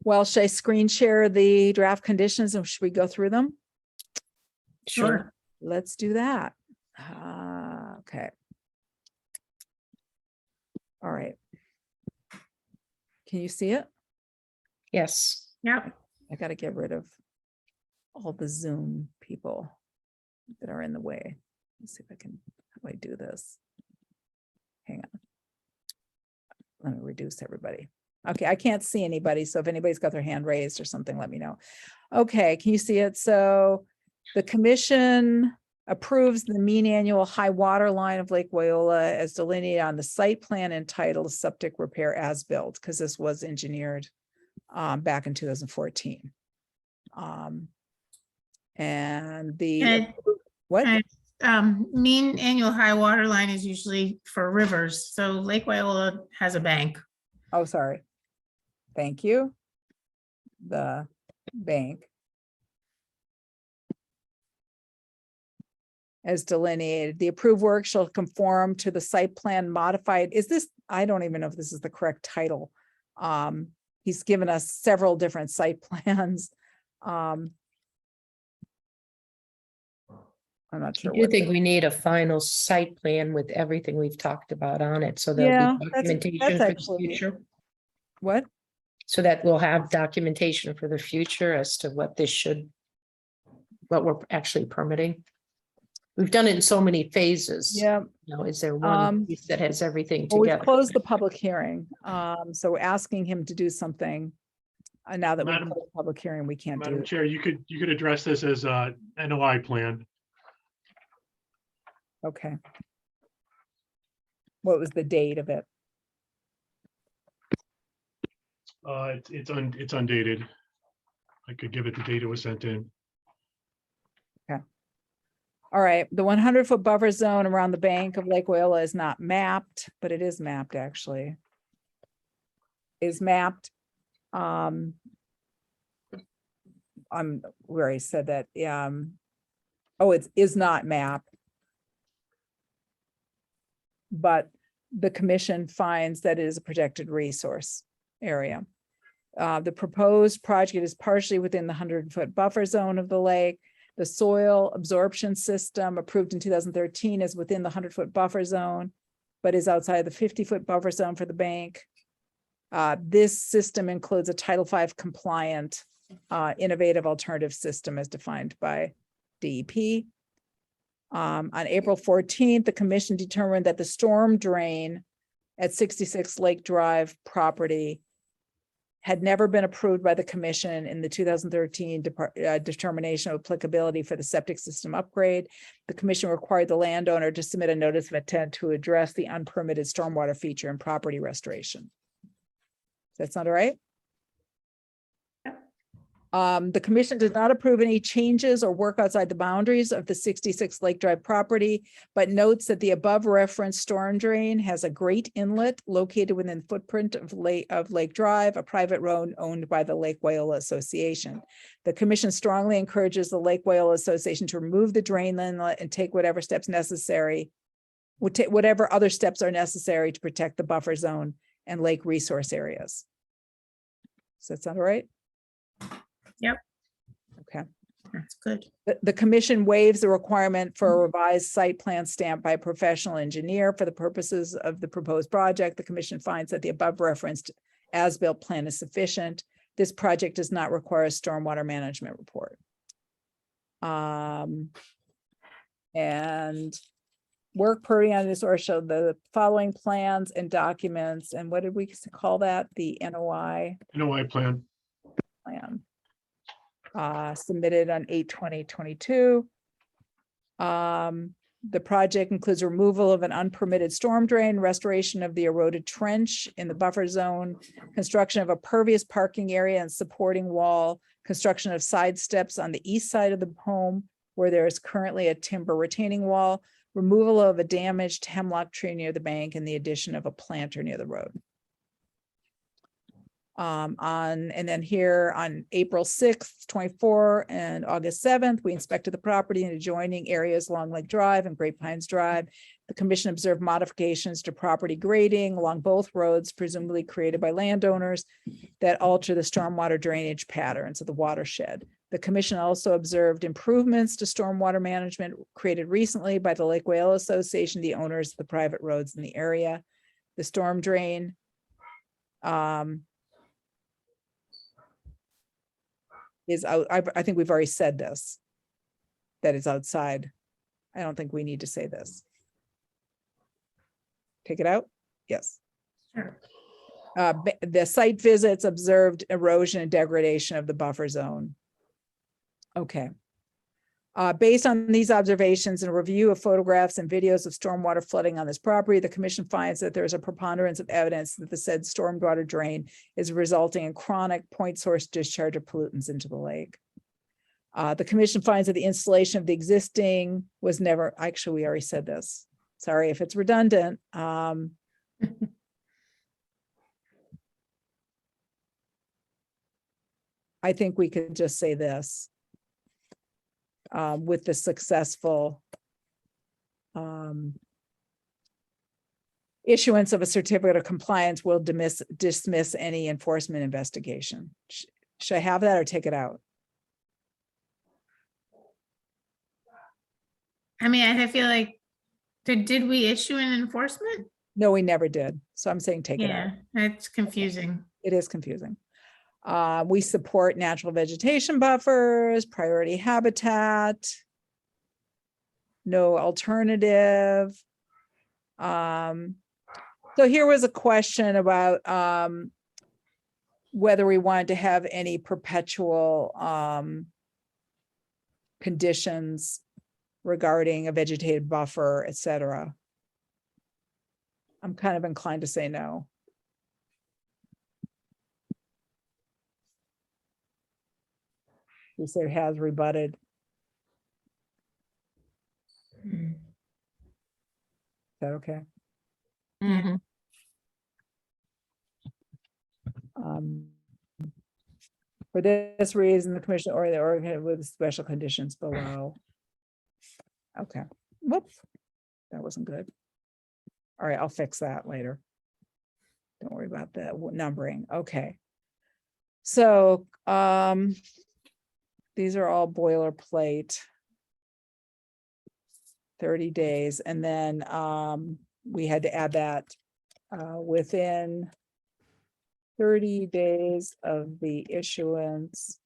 Well, should I screen share the draft conditions, or should we go through them? Sure. Let's do that. Okay. All right. Can you see it? Yes. Yep. I got to get rid of all the Zoom people that are in the way. Let's see if I can, how do I do this? Hang on. Let me reduce everybody. Okay, I can't see anybody, so if anybody's got their hand raised or something, let me know. Okay, can you see it? So the commission approves the mean annual high water line of Lake Wyola as delineated on the site plan entitled Septic Repair As Built, because this was engineered back in 2014. And the, And- what? and, mean annual high water line is usually for rivers, so Lake Wyola has a bank. Oh, sorry. Thank you. The bank. As delineated, the approved work shall conform to the site plan modified. Is this, I don't even know if this is the correct title. He's given us several different site plans. I'm not I sure do what. think we need a final site plan with everything we've talked about on it, so there'll Yeah, be that's documentation for the actually, future. what? So that we'll have documentation for the future as to what this should, what we're actually permitting. We've done it in so many phases. Yeah. You know, is there one piece that has everything Well, we've together? closed the public hearing. So we're asking him to do something. Now that we've Madam- closed the public hearing, we can't do Madam it. Chair, you could address this as a NOI plan. Okay. What was the date of it? It's undated. I could give it the date it was sent in. All right, the 100-foot buffer zone around the bank of Lake Wyola is not mapped, but it is mapped actually. Is mapped. Where I said that, oh, it is not mapped. But the commission finds that it is a protected resource area. The proposed project is partially within the 100-foot buffer zone of the lake. The soil absorption system approved in 2013 is within the 100-foot buffer zone, but is outside the 50-foot buffer zone for the bank. This system includes a Title V compliant innovative alternative system as defined by DEP. On April 14th, the commission determined that the storm drain at 66 Lake Drive property had never been approved by the commission in the 2013 determination of applicability for the septic system upgrade. The commission required the landowner to submit a notice of intent to address the unpermitted stormwater feature and property restoration. Does that sound all right? The commission did not approve any changes or work outside the boundaries of the 66 Lake Drive property, but notes that the above referenced storm drain has a great inlet located within the footprint of Lake Drive, a private road owned by the Lake Wyola Association. The commission strongly encourages the Lake Wyola Association to remove the drain inlet and take whatever steps necessary, whatever other steps are necessary to protect the buffer zone and lake resource areas. Does that sound all right? Yep. Okay. That's good. The commission waives the requirement for a revised site plan stamped by a professional engineer for the purposes of the proposed project. The commission finds that the above referenced as-built plan is sufficient. This project does not require a stormwater management report. And work per on this or show the following plans and documents. And what did we call that? The NOI NOI plan. plan. Submitted on 8/20/22. The project includes removal of an unpermitted storm drain, restoration of the eroded trench in the buffer zone, construction of a pervious parking area and supporting wall, construction of side steps on the east side of the home where there is currently a timber retaining wall, removal of a damaged hemlock tree near the bank, and the addition of a planter near the road. And then here on April 6th, 24 and August 7th, we inspected the property and adjoining areas along Lake Drive and Great Pines Drive. The commission observed modifications to property grading along both roads, presumably created by landowners, that alter the stormwater drainage patterns of the watershed. The commission also observed improvements to stormwater management created recently by the Lake Wyola Association, the owners of the private roads in the area. The storm drain is out. I think we've already said this, that is outside. I don't think we need to say this. Take it out? Yes. Sure. The site visits observed erosion and degradation of the buffer zone. Okay. Based on these observations and a review of photographs and videos of stormwater flooding on this property, the commission finds that there's a preponderance of evidence that the said stormwater drain is resulting in chronic point source discharge of pollutants into the lake. The commission finds that the installation of the existing was never, actually, we already said this. Sorry if it's redundant. I think we could just say this. With the successful issuance of a certificate of compliance, will dismiss any enforcement investigation. Should I have that or take it out? I mean, I feel like, did we issue an enforcement? No, we never did. So I'm saying take it out. Yeah, it's confusing. It is confusing. We support natural vegetation buffers, priority habitat, no alternative. So here was a question about whether we wanted to have any perpetual conditions regarding a vegetated buffer, et cetera. I'm kind of inclined to say no. You said has rebutted. Is that okay? Mhm. For this reason, the commission or the organ with special conditions below. Okay, whoops, that wasn't good. All right, I'll fix that later. Don't worry about the numbering. Okay. So, these are all boilerplate. 30 days, and then we had to add that within 30 days of the issuance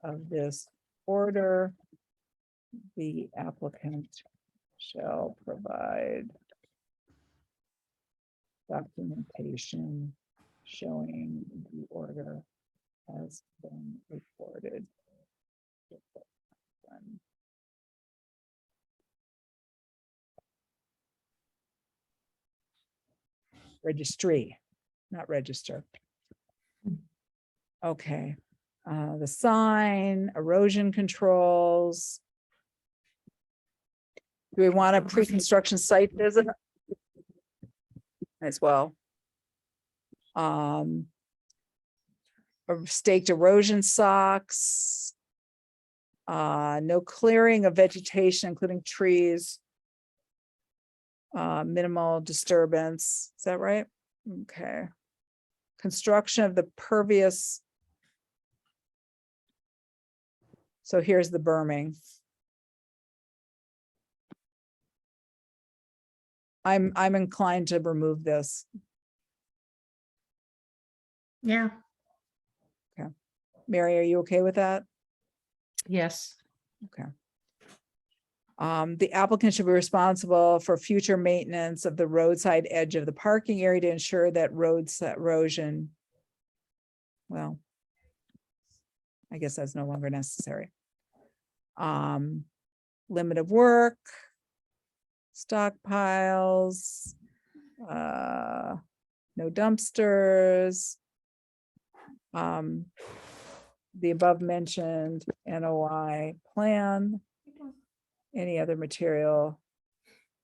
of this order, the applicant shall provide documentation showing the order has been recorded. Registry, not register. Okay, the sign, erosion controls. Do we want a pre-construction site visit? As well. Staked erosion socks. No clearing of vegetation, including trees. Minimal disturbance, is that right? Okay. Construction of the pervious. So here's the berming. I'm inclined to remove this. Yeah. Okay. Mary, are you okay with that? Yes. Okay. The applicant should be responsible for future maintenance of the roadside edge of the parking area to ensure that road erosion. Well, I guess that's no longer necessary. Limit of work, stockpiles, no dumpsters. The above mentioned NOI plan. Any other material.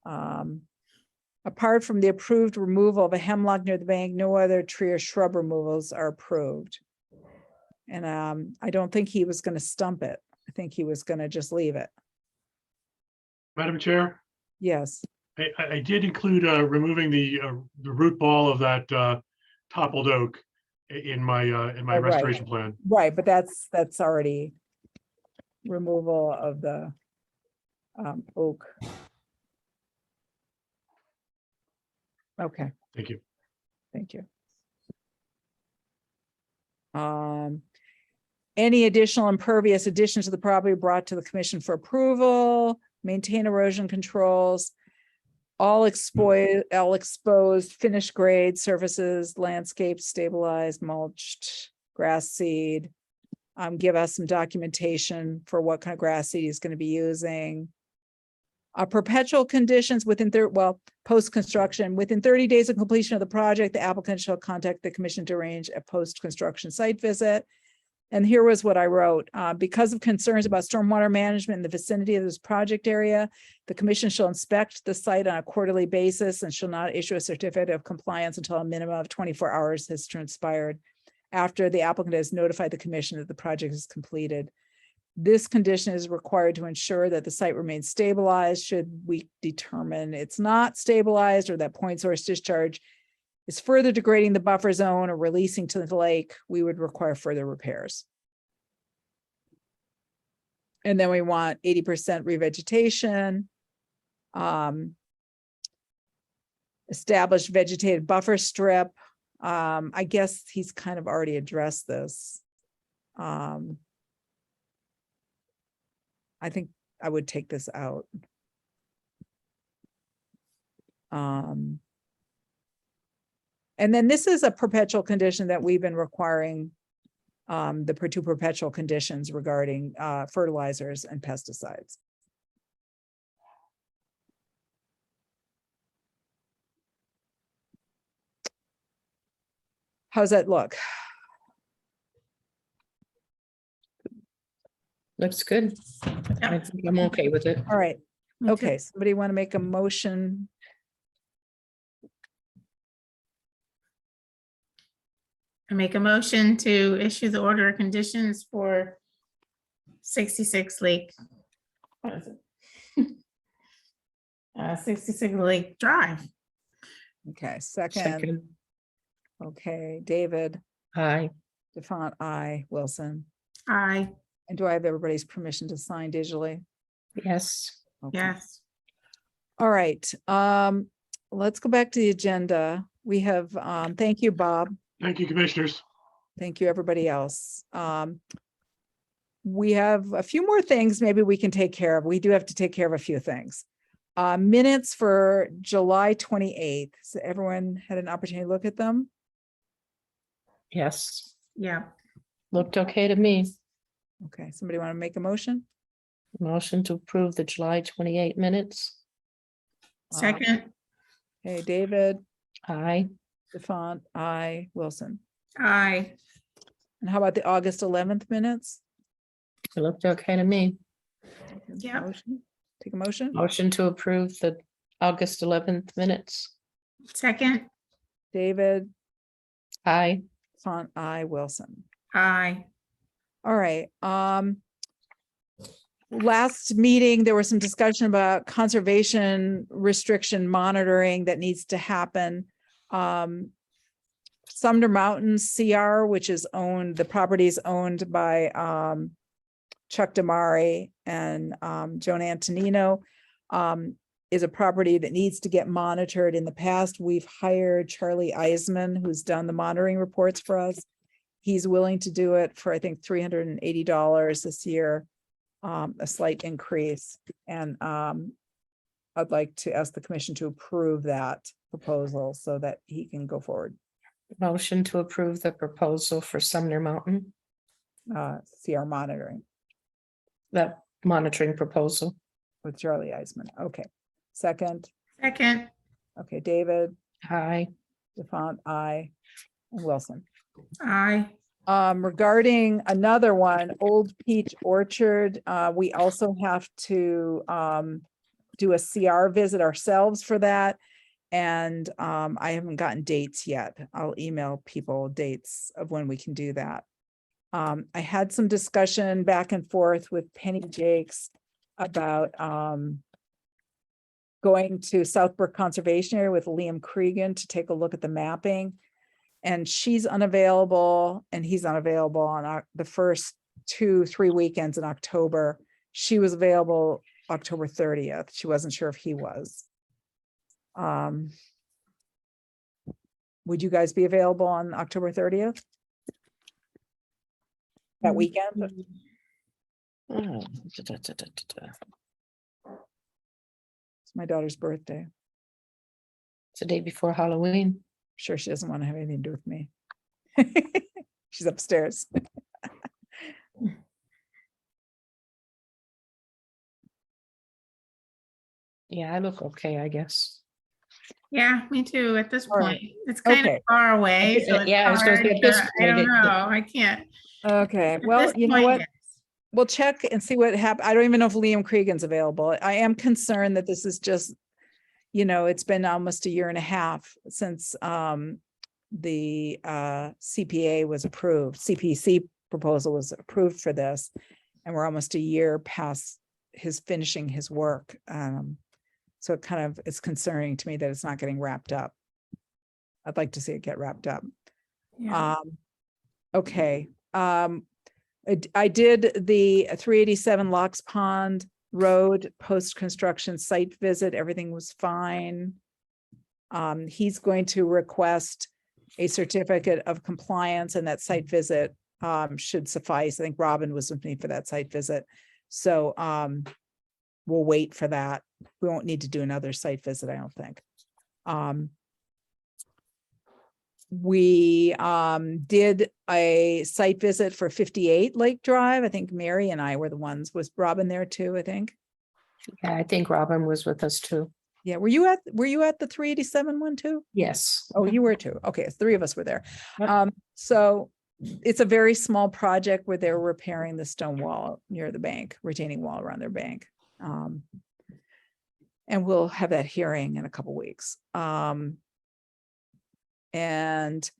Apart from the approved removal of a hemlock near the bank, no other tree or shrub removals are approved. And I don't think he was going to stump it. I think he was going to just leave it. Madam Chair, Yes. I did include removing the root ball of that toppled oak in my Oh, right. restoration plan. Right, but that's already removal of the oak. Okay, Thank you. thank you. Any additional impervious additions to the property brought to the commission for approval, maintain erosion controls. all exposed, finished grade surfaces, landscape stabilized, mulched, grass seed. Give us some documentation for what kind of grass seed he's going to be using. Perpetual conditions post-construction, within 30 days of completion of the project, the applicant shall contact the commission to arrange a post-construction site visit. And here was what I wrote. Because of concerns about stormwater management in the vicinity of this project area, the commission shall inspect the site on a quarterly basis and shall not issue a certificate of compliance until a minimum of 24 hours has transpired after the applicant has notified the commission that the project is completed. This condition is required to ensure that the site remains stabilized. Should we determine it's not stabilized or that point source discharge is further degrading the buffer zone or releasing to the lake, we would require further repairs. And then we want 80% revegetation, established vegetated buffer strip. I guess he's kind of already addressed this. I think I would take this out. And then this is a perpetual condition that we've been requiring, the two perpetual conditions regarding fertilizers and pesticides. How's that look? Looks good. I think I'm okay with it. All right. Me too. Okay, somebody want to make a motion? I make a motion to issue the order of conditions for 66 Lake. What is it? 66 Lake Drive. Okay, second. Second. Okay, David, Aye. DeFont, aye, Wilson. Aye, And do I have everybody's permission to sign digitally? Yes. Okay. yes. All right, let's go back to the agenda. We have, thank you, Bob. Thank you, commissioners. Thank you, everybody else. We have a few more things maybe we can take care of. We do have to take care of a few things. Minutes for July 28th. So everyone had an opportunity to look at them? Yes. Yeah, Looked okay to me. Okay, somebody want to make a motion? Motion to approve the July 28 minutes. second. Hey, David, Aye. DeFont, aye, Wilson. Aye, And how about the August 11th minutes? It looked okay to me. yeah, Motion? Take a motion? Motion to approve the August 11th minutes. second. David, Aye. DeFont, aye, Wilson. Aye, All right, last meeting, there was some discussion about conservation restriction monitoring that needs to happen. Sumner Mountains CR, which is owned, the property is owned by Chuck Damari and Joan Antonino, is a property that needs to get monitored. In the past, we've hired Charlie Eisman, who's done the monitoring reports for us. He's willing to do it for, I think, $380 this year, a slight increase. And I'd like to ask the commission to approve that proposal so that he can go forward. Motion to approve the proposal for Sumner Mountain, CR monitoring that monitoring proposal. with Charlie Eisman. Okay. Second. second. Okay, David, Aye. DeFont, aye, and Wilson. Aye, Regarding another one, Old Peach Orchard, we also have to do a CR visit ourselves for that. And I haven't gotten dates yet. I'll email people dates of when we can do that. I had some discussion back and forth with Penny Jakes about going to Southbrook Conservation Area with Liam Cregan to take a look at the mapping. And she's unavailable and he's unavailable on the first 2-3 weekends in October. She was available October 30th. She wasn't sure if he was. Would you guys be available on October 30th? That weekend? Oh. It's my daughter's birthday. the day before Halloween. Sure, she doesn't want to have anything to do with me. She's upstairs. Yeah, I look okay, I guess. Yeah, me too, at this All right. point. It's kind of Okay. far away, think so that- it's yeah, I was gonna hard say at this to- I point, don't it- know, I can't. Okay, At well, this you know point, what? yes. We'll check and see what happened. I don't even know if Liam Cregan's available. I am concerned that this is just, it's been almost a year and a half since the CPA was approved, CPC proposal was approved for this. And we're almost a year past his finishing his work. So it kind of is concerning to me that it's not getting wrapped up. I'd like to see it get wrapped up. Yeah. Okay. I did the 387 Locks Pond Road post-construction site visit. Everything was fine. He's going to request a certificate of compliance, and that site visit should suffice. I think Robin was with me for that site visit. So we'll wait for that. We won't need to do another site visit, I don't think. We did a site visit for 58 Lake Drive. I think Mary and I were the ones. Was Robin there too, I think? Yeah, I think Robin was with us too. Yeah, were you at the 387 one too? Yes. Oh, you were too. Okay, 3 of us were there. Yep. So it's a very small project where they're repairing the stone wall near the bank, retaining wall around their bank. And we'll have that hearing in a couple weeks. And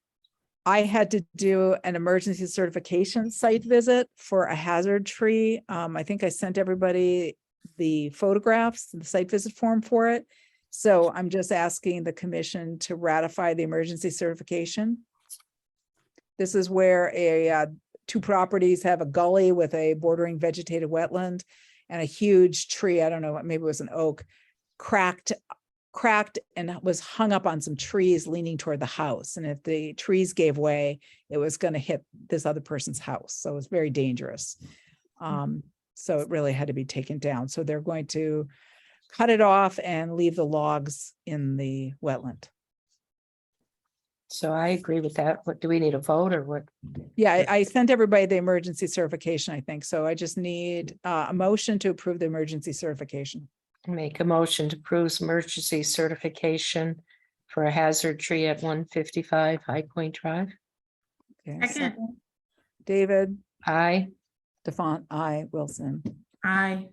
I had to do an emergency certification site visit for a hazard tree. I think I sent everybody the photographs, the site visit form for it. So I'm just asking the commission to ratify the emergency certification. This is where 2 properties have a gully with a bordering vegetated wetland and a huge tree. I don't know, maybe it was an oak, cracked and was hung up on some trees leaning toward the house. And if the trees gave way, it was going to hit this other person's house. So it was very dangerous. So it really had to be taken down. So they're going to cut it off and leave the logs in the wetland. So I agree with that. What, do we need a vote or what? Yeah, I sent everybody the emergency certification, I think. So I just need a motion to approve the emergency certification. Make a motion to approve emergency certification for a hazard tree at 155 High Point Drive. Okay, Second. David, Aye. Defont, aye, Wilson. Aye.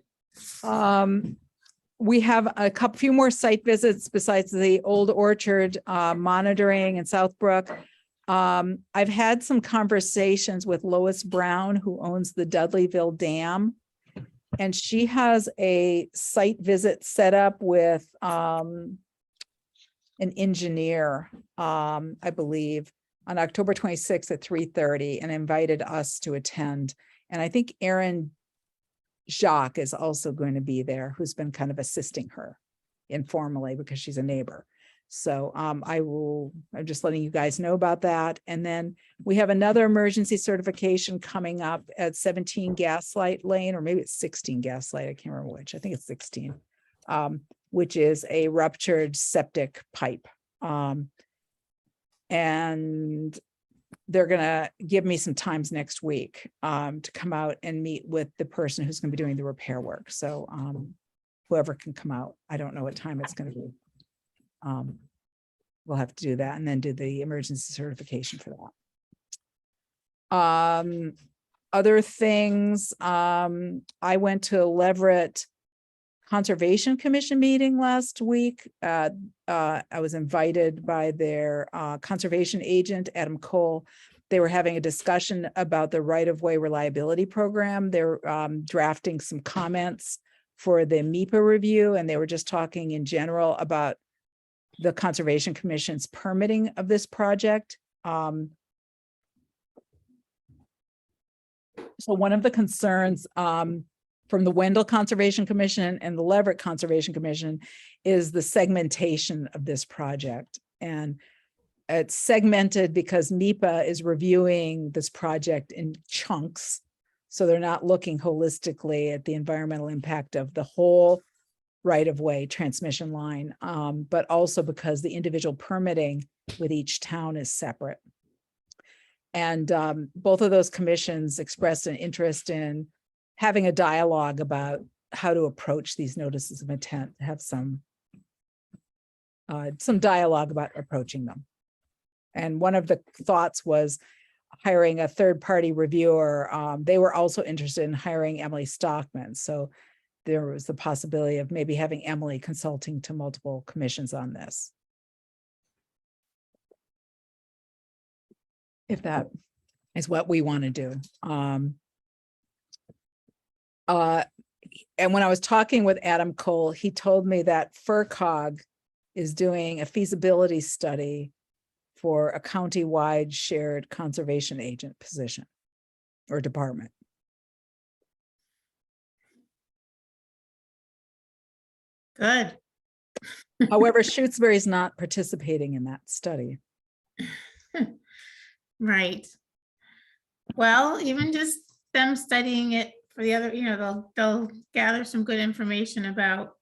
We have a few more site visits besides the Old Orchard monitoring in Southbrook. I've had some conversations with Lois Brown, who owns the Dudleyville Dam. And she has a site visit set up with an engineer, I believe, on October 26th at 3:30 and invited us to attend. And I think Erin Jacques is also going to be there, who's been kind of assisting her informally because she's a neighbor. So I'm just letting you guys know about that. And then we have another emergency certification coming up at 17 Gaslight Lane, or maybe it's 16 Gaslight. I can't remember which. I think it's 16, which is a ruptured septic pipe. And they're going to give me some times next week to come out and meet with the person who's going to be doing the repair work. So whoever can come out, I don't know what time it's going to be. We'll have to do that and then do the emergency certification for that. Other things, I went to Leverett Conservation Commission meeting last week. I was invited by their conservation agent, Adam Cole. They were having a discussion about the right-of-way reliability program. They're drafting some comments for the MIPA review, and they were just talking in general about the Conservation Commission's permitting of this project. So one of the concerns from the Wendell Conservation Commission and the Leverett Conservation Commission is the segmentation of this project. And it's segmented because MIPA is reviewing this project in chunks. So they're not looking holistically at the environmental impact of the whole right-of-way transmission line, but also because the individual permitting with each town is separate. And both of those commissions expressed an interest in having a dialogue about how to approach these notices of intent, have some dialogue about approaching them. And one of the thoughts was hiring a third-party reviewer. They were also interested in hiring Emily Stockman. So there was the possibility of maybe having Emily consulting to multiple commissions on this. If that is what we want to do. And when I was talking with Adam Cole, he told me that FERCog is doing a feasibility study for a county-wide shared conservation agent position or department. Good. However, Shutesbury is not participating in that study. Right. Well, even just them studying it for the other, they'll gather some good information about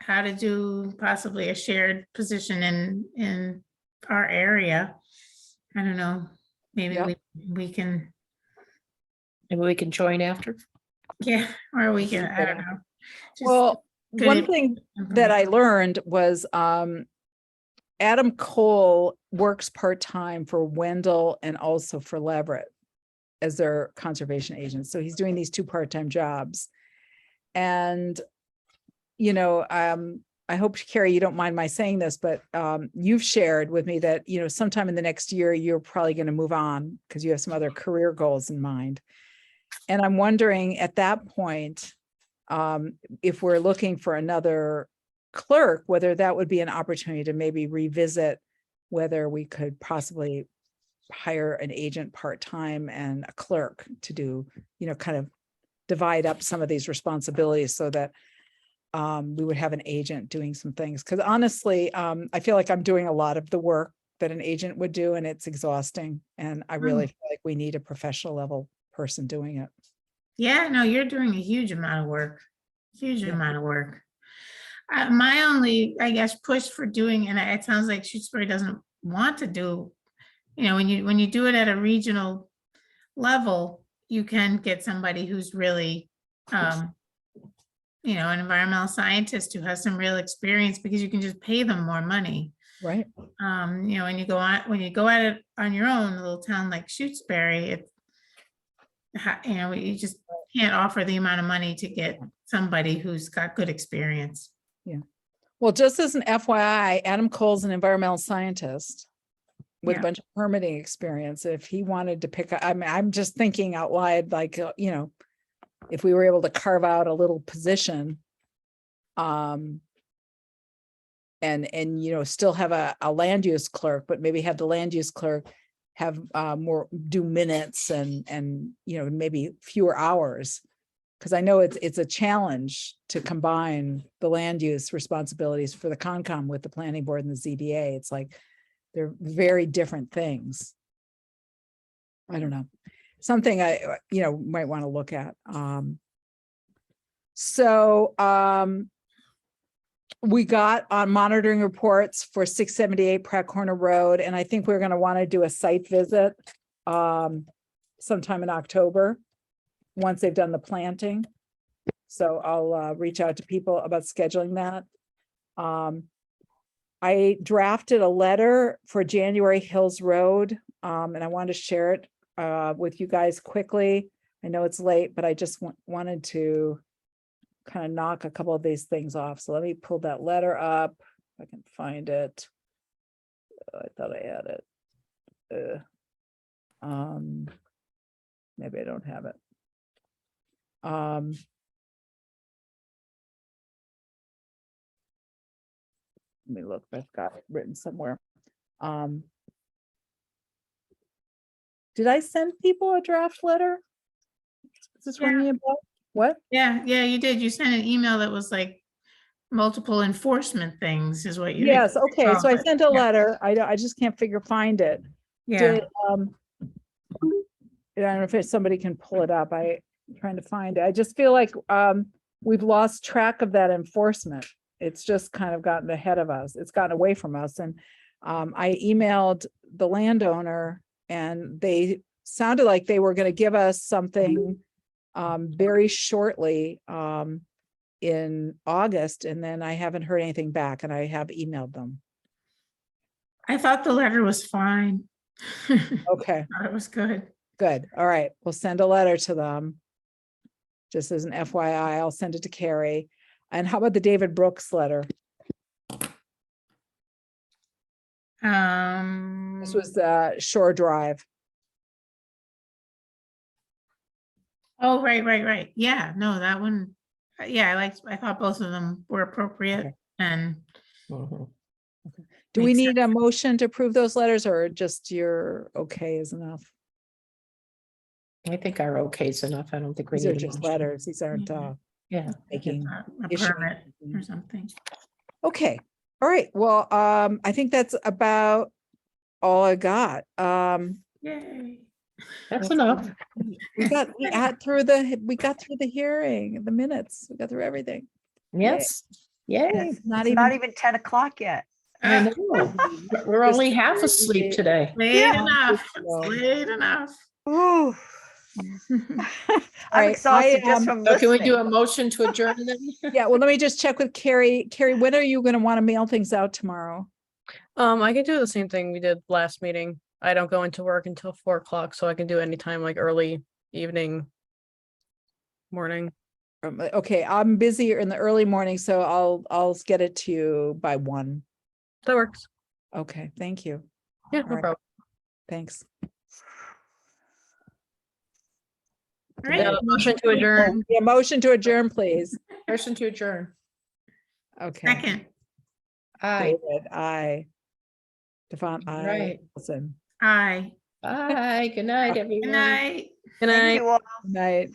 how to do possibly a shared position in our area. I don't know, maybe Yep. we can, Maybe we can join after. yeah, or we can, I don't know. Just Well, good one thing that I learned was Adam Cole works part-time for Wendell and also for Leverett as their conservation agents. So he's doing these two part-time jobs. And, I hope, Carrie, you don't mind my saying this, but you've shared with me that, sometime in the next year, you're probably going to move on because you have some other career goals in mind. And I'm wondering at that point, if we're looking for another clerk, whether that would be an opportunity to maybe revisit whether we could possibly hire an agent part-time and a clerk to do, kind of divide up some of these responsibilities so that we would have an agent doing some things. Because honestly, I feel like I'm doing a lot of the work that an agent would do, and it's exhausting. And I really feel like we need a professional level person doing it. Yeah, no, you're doing a huge amount of work, amount of work. My only, I guess, push for doing, and it sounds like Shutesbury doesn't want to do, when you do it at a regional level, you can get somebody who's really, an environmental scientist who has some real experience because you can just pay them more money. Right. When you go at it on your own, a little town like Shutesbury, you just can't offer the amount of money to get somebody who's got good experience. Yeah. Well, just as an FYI, Adam Cole's an environmental scientist with a bunch of permitting experience. If he wanted to pick up, I'm just thinking out loud, like, if we were able to carve out a little position, and still have a land use clerk, but maybe have the land use clerk have more do minutes and maybe fewer hours. Because I know it's a challenge to combine the land use responsibilities for the Concom with the planning board and the ZBA. It's like they're very different things. I don't know. Something I might want to look at. We got on monitoring reports for 678 Pratt Corner Road, and I think we're going to want to do a site visit sometime in October once they've done the planting. So I'll reach out to people about scheduling that. I drafted a letter for January Hills Road, and I wanted to share it with you guys quickly. I know it's late, but I just wanted to kind of knock a couple of these things off. So let me pull that letter up if I can find it. I thought I had it. Maybe I don't have it. Let me look. I've got it written somewhere. Did I send people a draft letter? Is this ringing a bell? What? Yeah, you did. You sent an email that was like multiple enforcement things is what you. Yes, okay, so I called it. sent a letter. I just can't find it. Yeah. I don't know if somebody can pull it up. I'm trying to find it. I just feel like we've lost track of that enforcement. It's just kind of gotten ahead of us. It's gotten away from us. And I emailed the landowner and they sounded like they were going to give us something very shortly in August. And then I haven't heard anything back and I have emailed them. I thought the letter was fine. Okay, Thought it was good. good. All right. We'll send a letter to them. Just as an FYI, I'll send it to Carrie. And how about the David Brooks letter? This was Shore Drive. Oh, right. Yeah, no, that one, yeah, I thought both of them were appropriate Okay. and Mhm. Do we Makes need a motion to approve those letters or just your okay is enough? I think our okay is enough. I don't think we These are need a just motion. letters. These aren't Yeah. making. a issuing permit anything. or something. Okay, all right. Well, I think that's about all I got. Yay. That's enough. We got through the hearing, the minutes. We got through everything. Yes. Yay. It's not It's not even even 10 o'clock yet. I know. We're only half asleep today. Late enough. It's late enough. Ooh, I'm right, exhausted just from So can we do listening. a motion to adjourn then? Yeah, well, let me just check with Carrie. Carrie, when are you going to want to mail things out tomorrow? I can do the same thing we did last meeting. I don't go into work until 4 o'clock, so I can do anytime like early evening, morning. Okay, I'm busy in the early morning, so I'll get it to you by 1. That works. Okay, thank you. Yeah, All no right, problem. thanks. All right. Motion to adjourn. Yeah, motion to adjourn, please. Motion to adjourn. Okay. Second. Aye. David, aye. Stefan, aye. Right. Wilson. Aye. Bye. Good night, everyone. Good night. Good Thank night. you all. Good night.